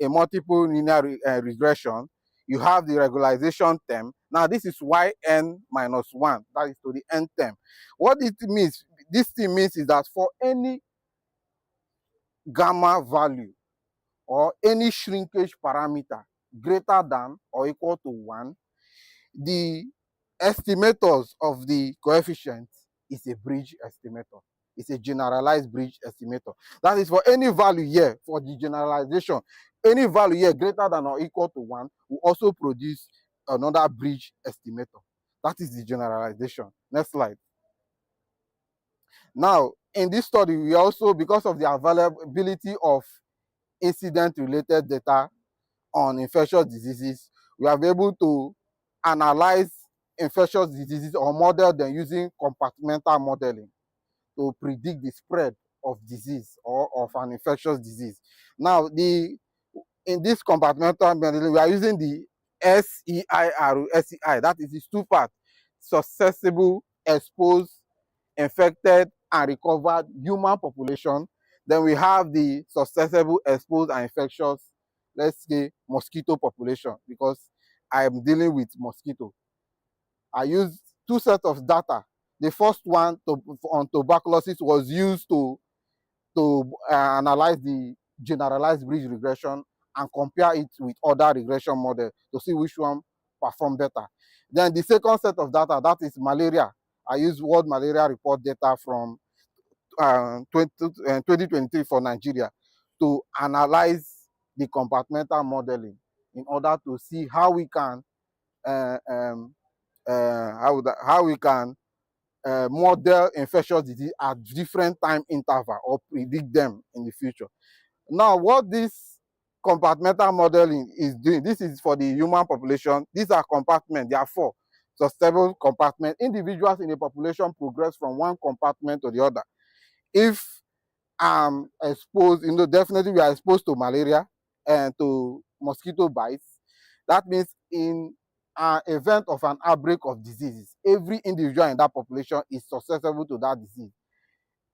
multiple linear regression, you have the regularization term. Now, this is yn minus 1. That is to the n term. What it means, this thing means is that for any gamma value or any shrinkage parameter greater than or equal to 1, the estimators of the coefficient is a bridge estimator. It's a generalized bridge estimator. That is for any value here, for the generalization, any value here greater than or equal to 1 will also produce another bridge estimator. That is the generalization. Next slide. Now, in this study, we also, because of the availability of incident-related data on infectious diseases, we are able to analyze infectious diseases or model them using compartmental modeling to predict the spread of disease or of an infectious disease. Now, in this compartmental modeling, we are using the SEI. That is its two parts: susceptible, exposed, infected, and recovered human population. Then we have the susceptible, exposed, and infectious, let's say, mosquito population, because I am dealing with mosquito. I used two sets of data. The first one on tuberculosis was used to analyze the generalized bridge regression and compare it with other regression models to see which one performed better. Then the second set of data, that is malaria. I used World Malaria Report data from 2023 for Nigeria to analyze the compartmental modeling in order to see how we can model infectious disease at different time interval or predict them in the future. Now, what this compartmental modeling is doing, this is for the human population. These are compartments, there are 4. susceptible compartment. Individuals in a population progress from one compartment to the other. If I'm exposed, definitely we are exposed to malaria and to mosquito bites. That means in an event of an outbreak of diseases, every individual in that population is susceptible to that disease.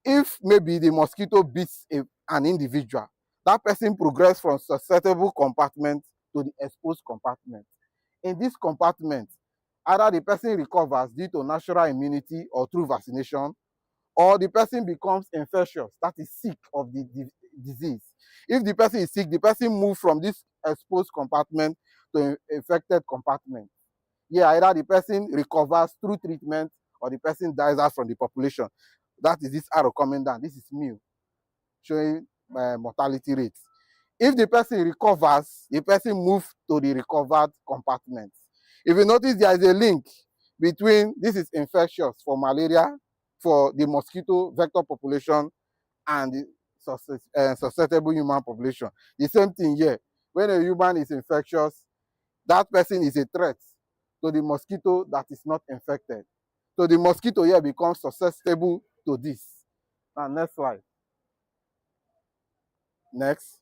If maybe the mosquito bites an individual, that person progresses from susceptible compartment to the exposed compartment. In this compartment, either the person recovers due to natural immunity or through vaccination, or the person becomes infectious, that is sick of the disease. If the person is sick, the person moves from this exposed compartment to infected compartment. Yeah, either the person recovers through treatment or the person dies out from the population. That is this arrow coming down. This is mu, showing mortality rates. If the person recovers, the person moves to the recovered compartment. If you notice, there is a link between this is infectious for malaria, for the mosquito vector population, and the susceptible human population. The same thing here. When a human is infectious, that person is a threat to the mosquito that is not infected. So the mosquito here becomes susceptible to this. Now, next slide. Next.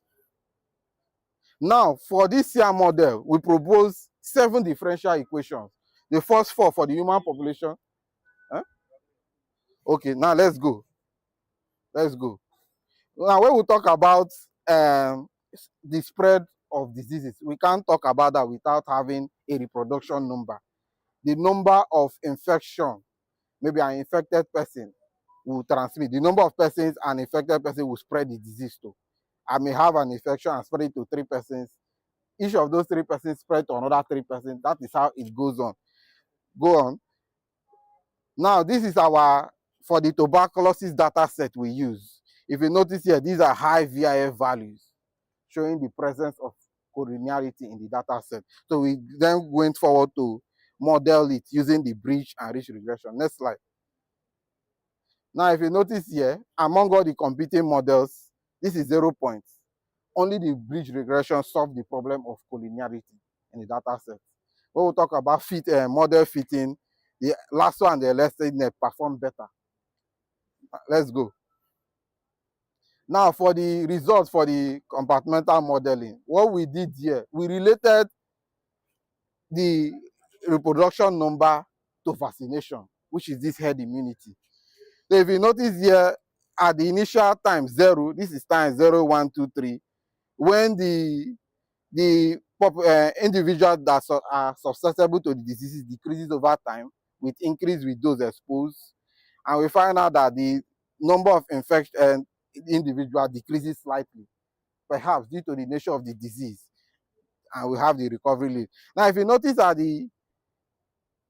Now, for this here model, we propose 7 differential equations. The first 4 for the human population. Huh? Okay, now let's go. Let's go. Now, when we talk about the spread of diseases, we can't talk about that without having a reproduction number. The number of infection, maybe an infected person will transmit. The number of persons an infected person will spread the disease to. I may have an infection and spread it to 3 persons. Each of those 3 persons spread to another 3 persons. That is how it goes on. Go on. Now, this is for the tuberculosis data set we use. If you notice here, these are high VIF values, showing the presence of collinearity in the data set. So we then went forward to model it using the bridge and ridge regression. Next slide. Now, if you notice here, among all the competing models, this is 0 points. Only the bridge regression solved the problem of collinearity in the data set. When we talk about model fitting, the lasso and the elastic net perform better. Let's go. Now, for the results for the compartmental modeling, what we did here, we related the reproduction number to vaccination, which is this herd immunity. So if you notice here, at the initial time 0, this is time 0, 1, 2, 3, when the individuals that are susceptible to the diseases decreases over time with increase with those exposed, and we find out that the number of infected individuals decreases slightly, perhaps due to the nature of the disease, and we have the recovery rate. Now, if you notice that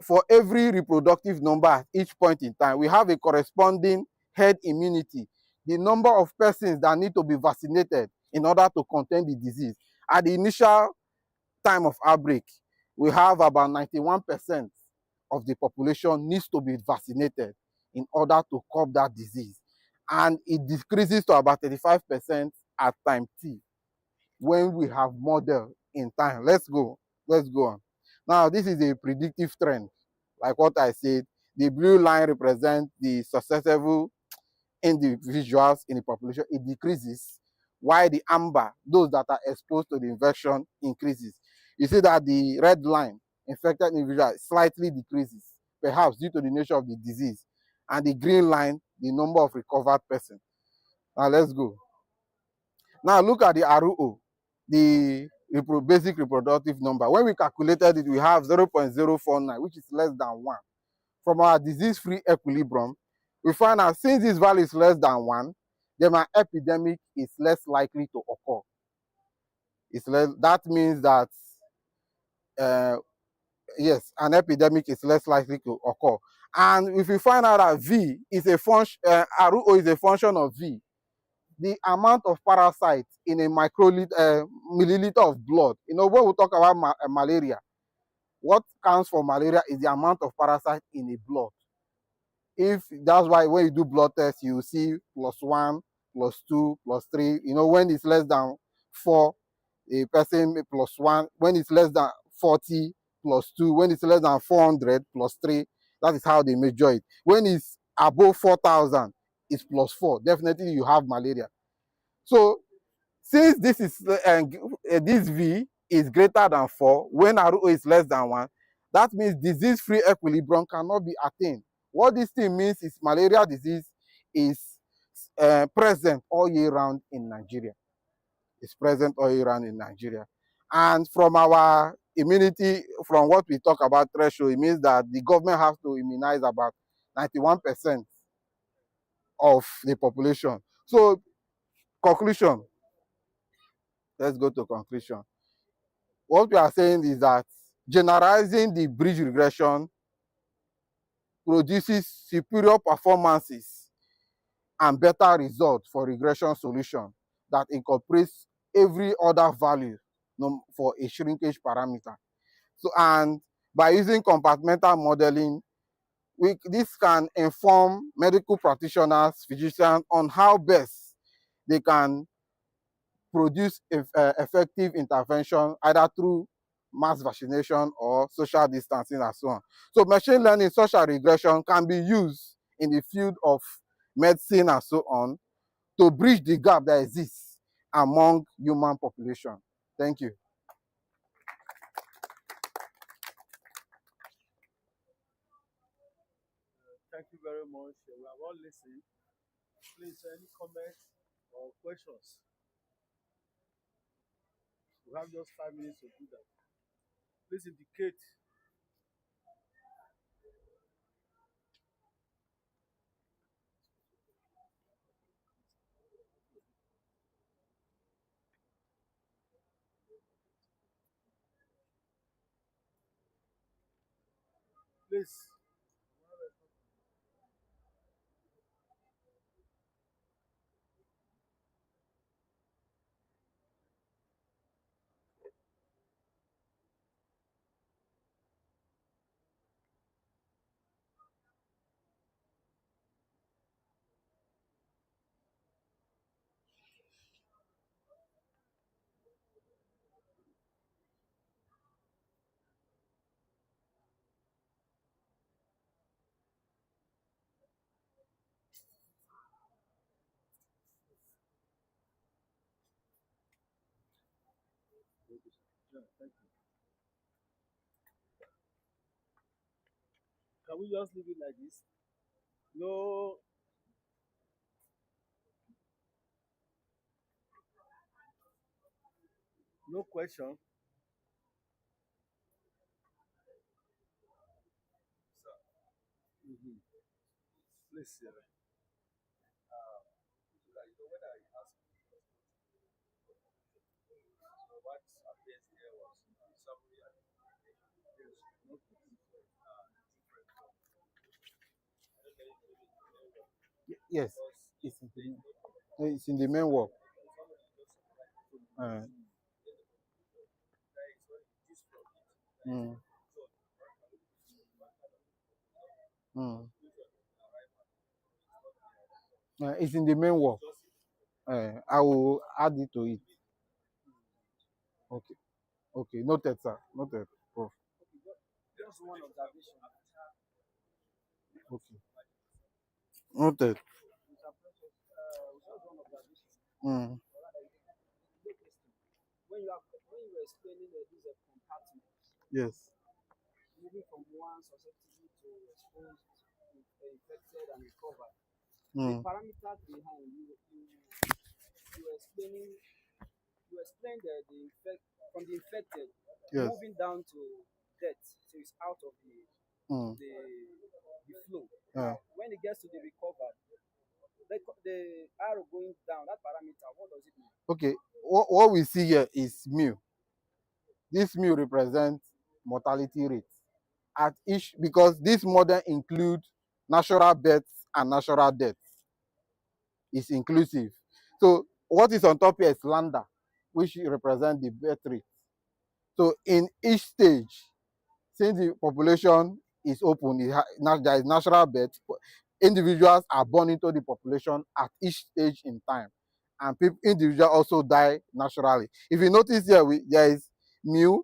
for every reproductive number at each point in time, we have a corresponding herd immunity, the number of persons that need to be vaccinated in order to contain the disease. At the initial time of outbreak, we have about 91% of the population needs to be vaccinated in order to curb that disease. And it decreases to about 35% at time T when we have model in time. Let's go on. Now, this is a predictive trend. Like what I said, the blue line represents the susceptible individuals in the population. It decreases, while the amber, those that are exposed to the infection, increases. You see that the red line, infected individual, slightly decreases, perhaps due to the nature of the disease. And the green line, the number of recovered persons. Now, let's go. Now, look at the ROO, the basic reproductive number. When we calculated it, we have 0.049, which is less than 1. From our disease-free equilibrium, we find out since this value is less than 1, then my epidemic is less likely to occur. That means that, yes, an epidemic is less likely to occur. And if we find out that V is a function, ROO is a function of V, the amount of parasites in a milliliter of blood. When we talk about malaria, what counts for malaria is the amount of parasite in a blood. If that's why when you do blood tests, you see +1, +2, +3. When it's less than 4, a person +1. When it's less than 40, plus 2. When it's less than 400, plus 3. That is how they measure it. When it's above 4,000, it's plus 4. Definitely you have malaria. So since this is this V is greater than 4, when RO is less than 1, that means disease-free equilibrium cannot be attained. What this thing means is malaria disease is present all year round in Nigeria. It's present all year round in Nigeria. And from our immunity, from what we talk about threshold, it means that the government has to immunize about 91% of the population. So conclusion, let's go to conclusion. What we are saying is that generalizing the bridge regression produces superior performances and better results for regression solution that incorporates every other value for a shrinkage parameter. So, and by using compartmental modeling, this can inform medical practitioners, physicians on how best they can produce effective intervention either through mass vaccination or social distancing and so on. So machine learning social regression can be used in the field of medicine and so on to bridge the gap that exists among human population. Thank you. Thank you very much. We have all listened. Please, any comments or questions? We have just 5 minutes to do that. Please indicate. Please. Yeah, thank you. Can we just leave it like this? No, no question. Please, yeah. What appears here was a summary and Yes, it's in the main work. Mm. Mm. It's in the main work. I will add it to it. Okay. Okay. Noted, sir. Noted, Prof. Just one observation. Okay. Noted. Just one observation. Mm. When you were explaining these compartments, Yes. moving from one susceptible to exposed, infected, and recovered, the Mm. parameters behind you explained from the infected, yes, moving down to death, so it's out of the flow. Now, when it gets to the recovered, the arrow going down, that parameter, what does it mean? Okay. What we see here is mu. This mu represents mortality rate at each, because this model includes natural births and natural deaths. It's inclusive. So what is on top here is lambda, which represents the birth rate. So in each stage, since the population is open, there is natural birth, individuals are born into the population at each stage in time, and individuals also die naturally. If you notice here, there is mu,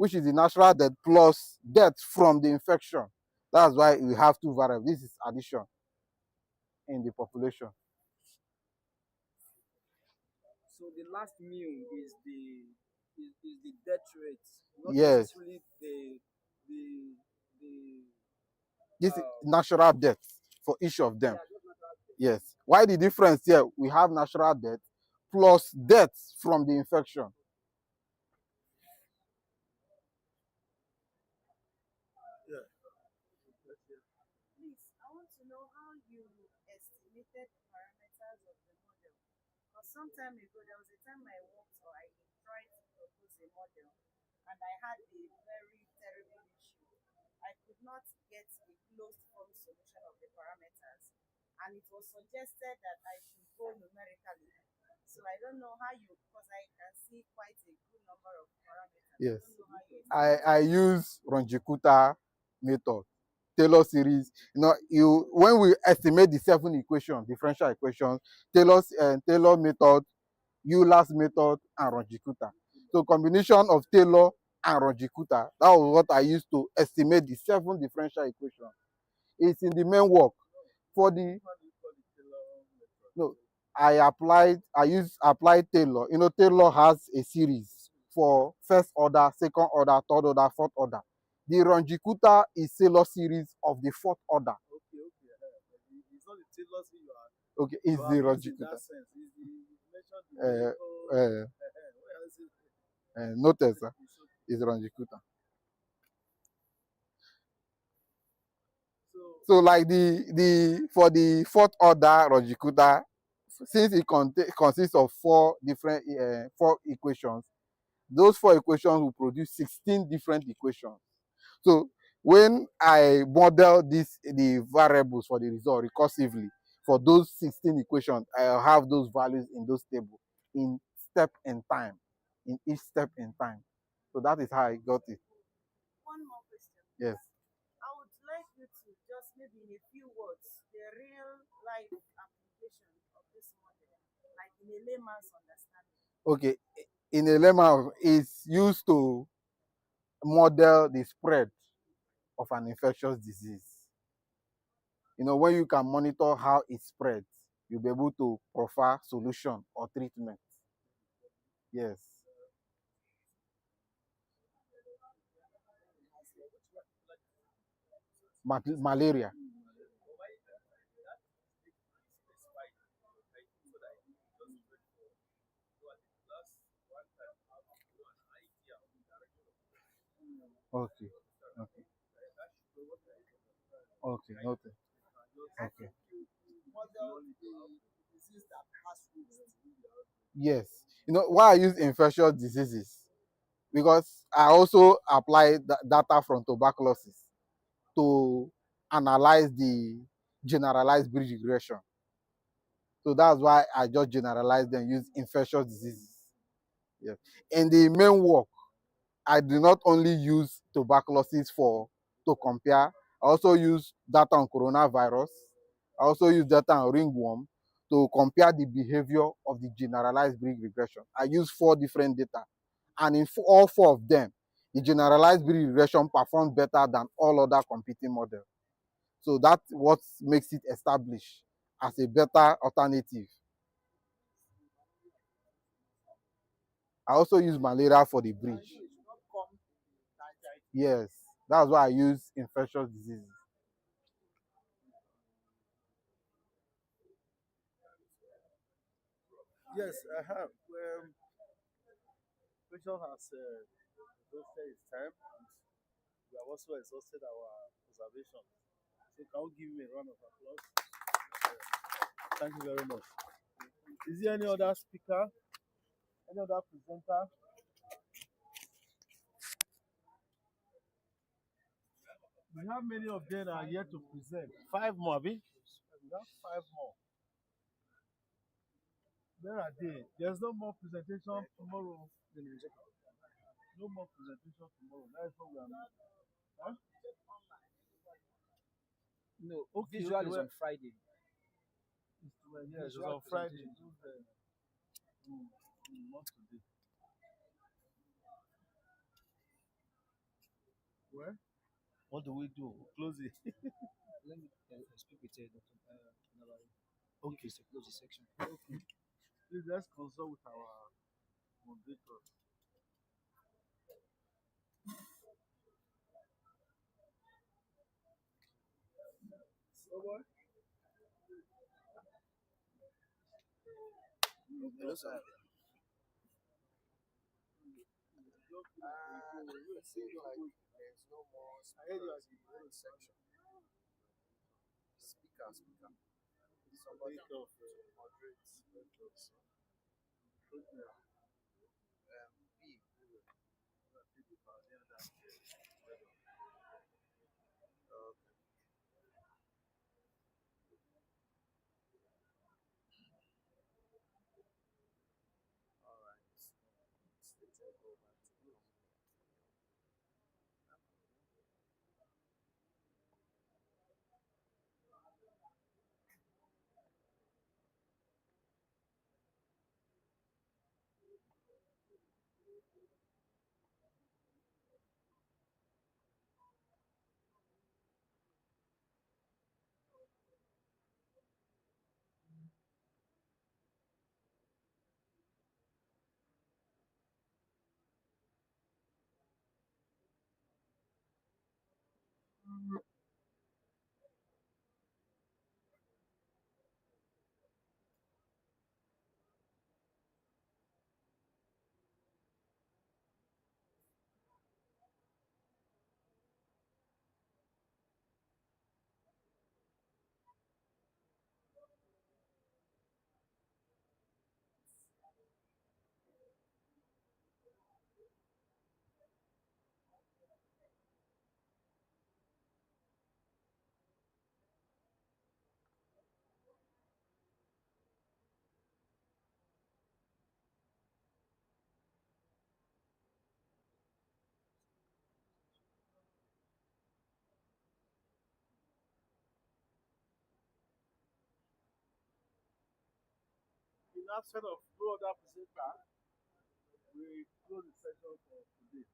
which is the natural death plus death from the infection. That's why we have two variables. This is addition in the population. So the last meal is the death rate, not Yes. necessarily the This is natural death for each of them. Yes. Why the difference here? We have natural death plus death from the infection. Yeah. Please, I want to know how you estimated the parameters of the model. Because some time ago, there was a time I worked or I tried to propose a model and I had a very terrible issue. I could not get a closed form solution of the parameters. And it was suggested that I should go numerically. So I don't know how you, because I can see quite a good number of parameters. Yes. I don't know how you I use Ronjikuta method, Taylor series. When we estimate the 7 equations, differential equations, Taylor method, Euler's method, and Ronjikuta. So combination of Taylor and Ronjikuta, that was what I used to estimate the 7 differential equations. It's in the main work. For the no, I use applied Taylor. Taylor has a series for first order, second order, third order, fourth order. The Ronjikuta is Taylor series of the fourth order. Okay. It's not the Taylor series you are. Okay, it's the Ronjikuta. Notice, it's Ronjikuta. So like for the fourth order Ronjikuta, since it consists of 4 equations, those 4 equations will produce 16 different equations. So when I model the variables for the result recursively for those 16 equations, I'll have those values in those tables in each step in time. So that is how I got it. One more question. Yes. I would like you to just maybe in a few words, the real life application of this model, like in a layman's understanding. Okay, in a lemma, it's used to model the spread of an infectious disease. When you can monitor how it spreads, you'll be able to proffer solution or treatment. Yes. Malaria. Okay. Okay. Okay. Yes. Why I use infectious diseases? Because I also apply data from tuberculosis to analyze the generalized breed regression. So that's why I just generalize them, use infectious diseases. Yes. In the main work, I do not only use tuberculosis to compare. I also use data on coronavirus. I also use data on ringworm to compare the behavior of the generalized breed regression. I use 4 different data. And in all 4 of them, the generalized breed regression performed better than all other competing models. So that's what makes it established as a better alternative. I also use malaria for the bridge. Yes, that's why I use infectious diseases. Yes, I have. Question has exhausted its time, and we have also exhausted our observation. So can you give me a round of applause? Thank you very much. Is there any other speaker? Any other presenter? We have many of them are yet to present. 5 more, Abi? We have 5 more. Where are they? There's no more presentation tomorrow. No more presentation tomorrow. That is what we are not. Huh? No, Okay, visual is well, on Friday. Yes, it's on Friday. Not today. Well, what do we do? Close it. Let me speak with Dr. Nabari. Okay. If it's to close the section. Okay. Please let's consult with our moderator. Someone? Hello, sir. It seems like there's no more speakers in my section. Speaker. Somebody to moderate. B. Okay. All right. Let's go back to the In absence of no other presenter, we close the session for today.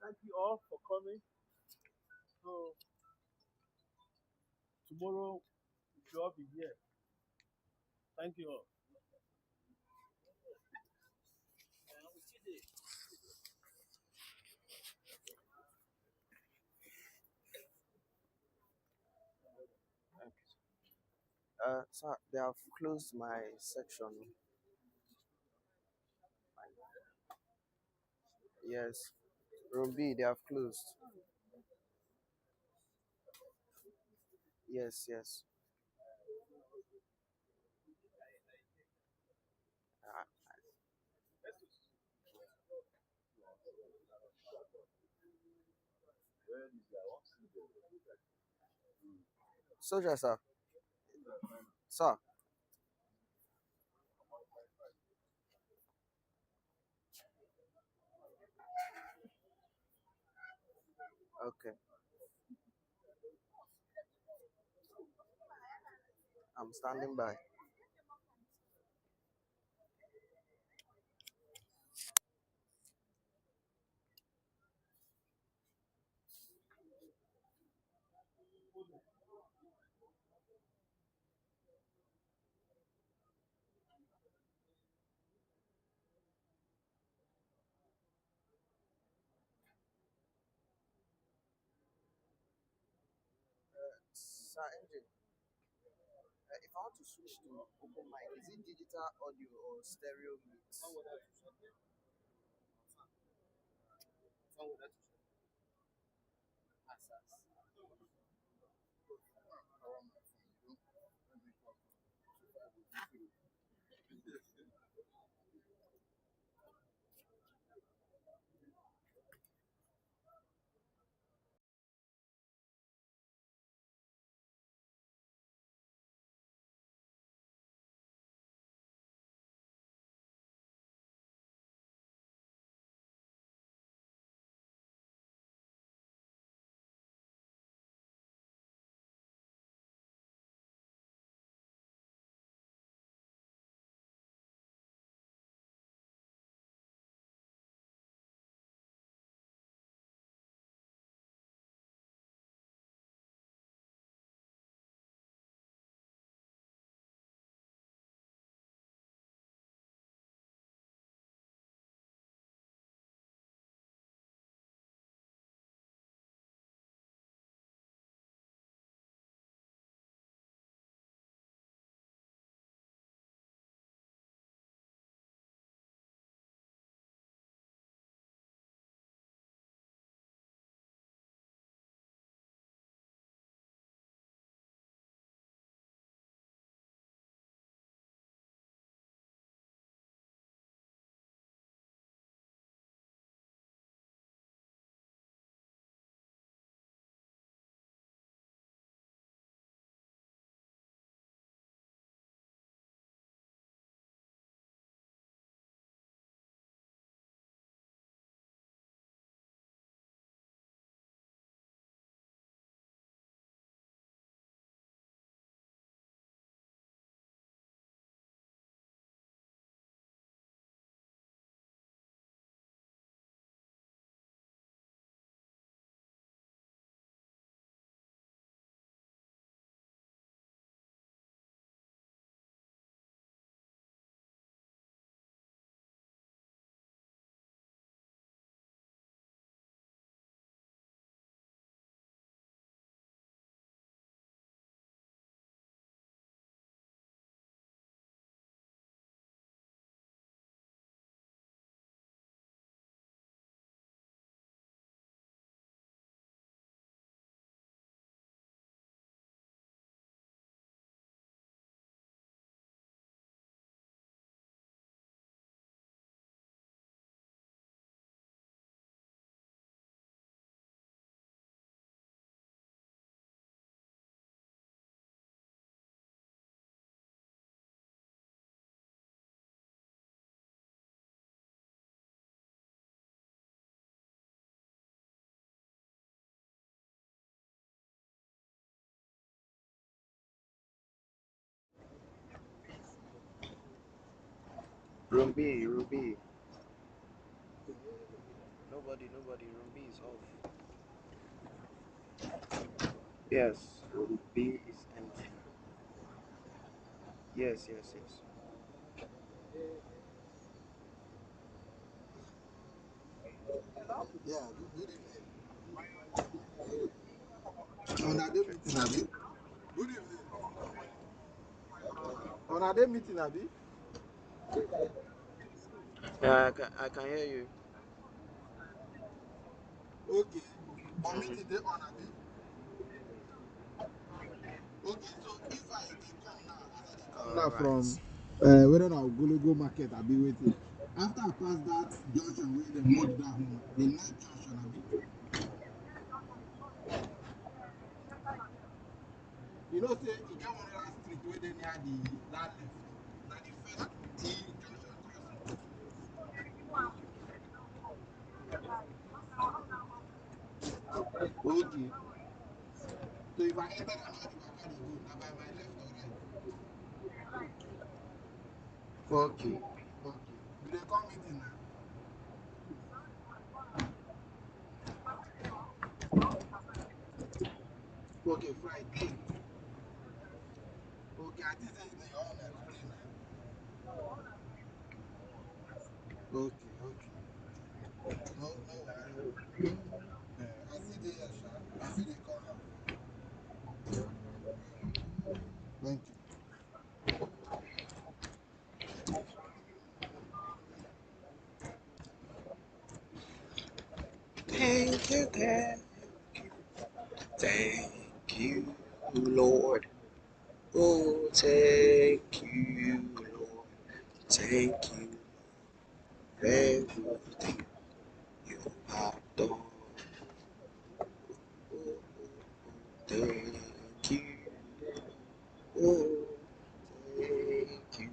Thank you all for coming. So tomorrow we should all be here. Thank you all. Sir, they have closed my section. Yes. Room B, they have closed. Yes. Uh, Soldier, sir. Sir. Okay. I'm standing by. Sir, Engine, if I want to switch to open mic, is it digital audio or stereo mix? Room B, room B. Nobody, room B is off. Yes, room B is empty. Yes. Yeah, good evening. On a day meeting, Abi. Good evening. On a day meeting, Abi. Yeah, I can hear you. Okay. On meeting day on Abi. Okay, so if I dey come now, as I dey come now from whether na Ogologo market Abi wetin. After I pass that junction wey dem mold that one, the next junction Abi. You know say e get one other street wey dey near the that left. Na the first T junction crossing. Okay. So if I enter and how the waka dey go, na by my left or right? Okay. You dey come meeting now? Okay, Friday. Okay, I think say your own explain now. Okay. No wahala. I see the sha. I see the come out. Thank you. Thank you, God. Thank you, Lord. Oh, thank you, Lord. Thank you for everything you have done. Oh, thank you. Oh, thank you.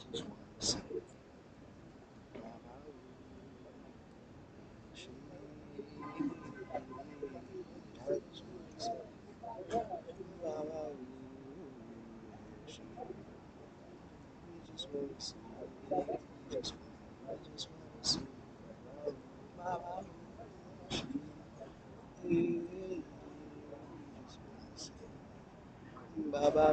I just want to say, Baba, I just want to say, Baba, we just want to say, we just want to say, Baba, we just want to say, Baba,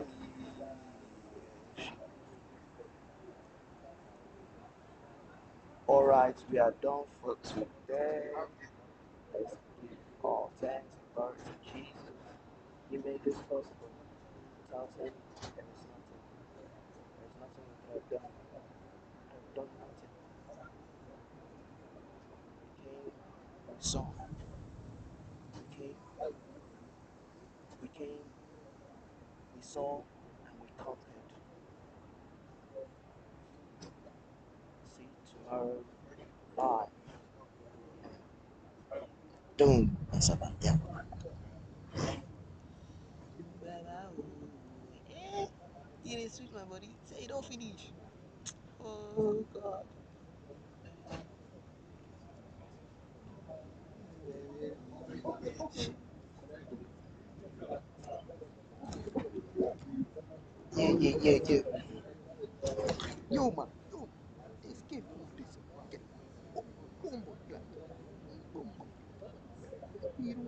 all right, we are done for today. Let's give all thanks and glory to Jesus. He made this possible. Without him, there is nothing. There's nothing we could have done. We could have done nothing. We came, we saw. We saw, and we conquered. See you tomorrow. Bye. Doom. Asaba. Yeah. It is sweet, my body. Say it don't finish. Oh God. Yeah. Yo man, this game move this. Yeah. Bombo clat. Bombo. Hero.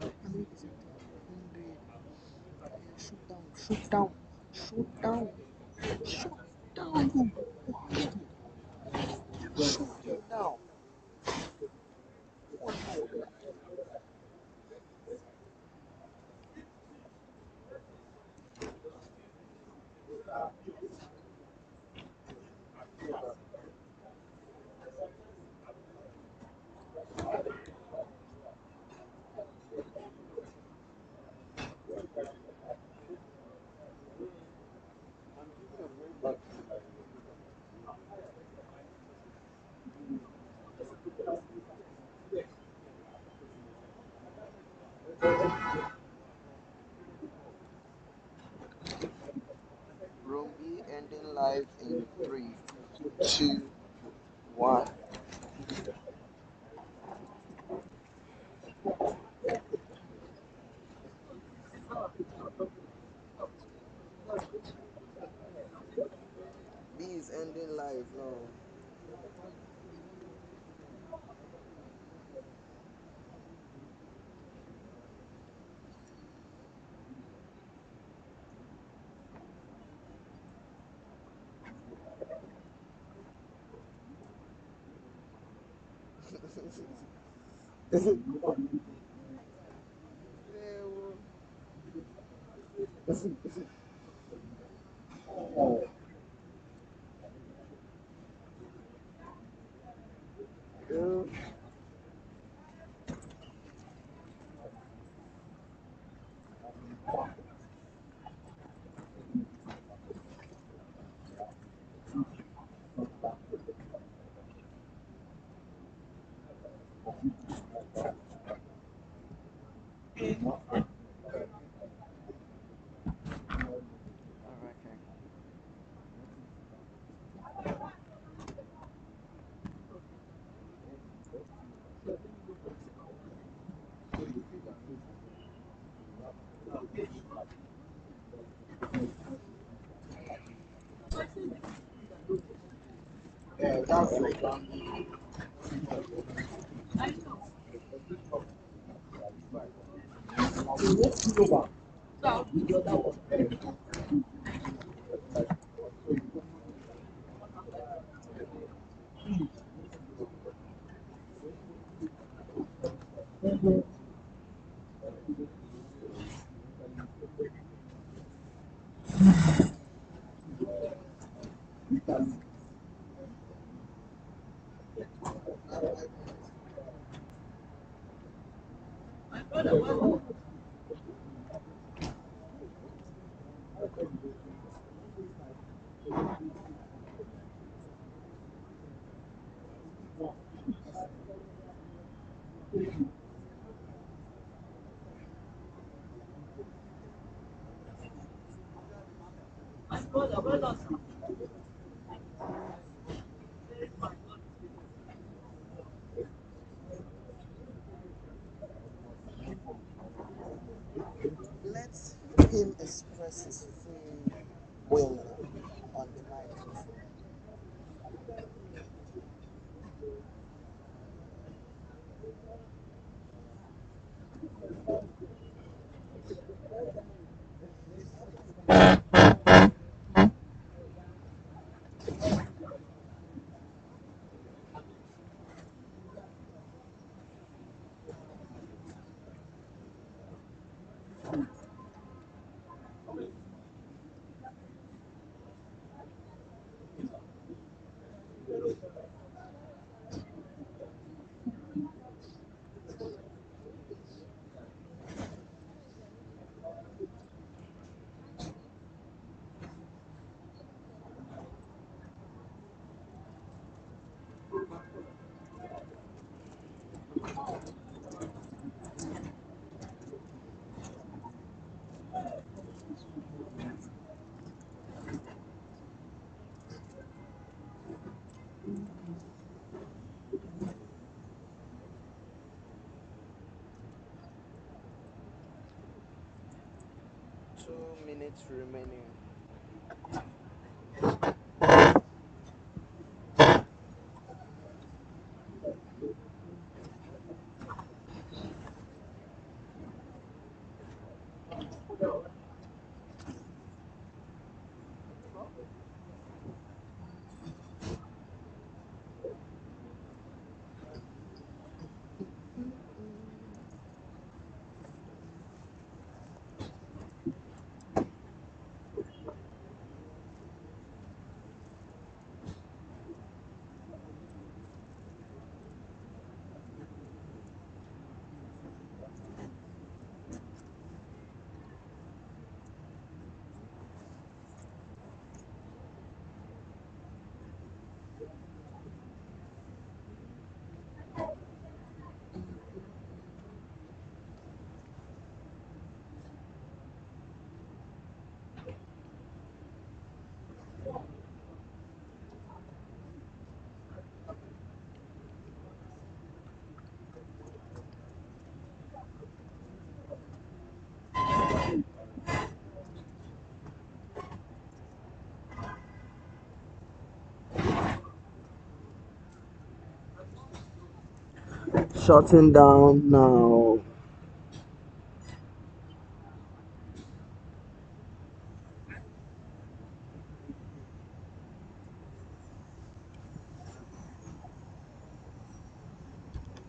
How many is it? 100. Shoot down. Shoot down. Boom. Shoot him down. 100. Room B ending live in 3, 2, 1. life now. Yeah, that's like let him express his free will on the microphone. Minutes remaining. shutting down now.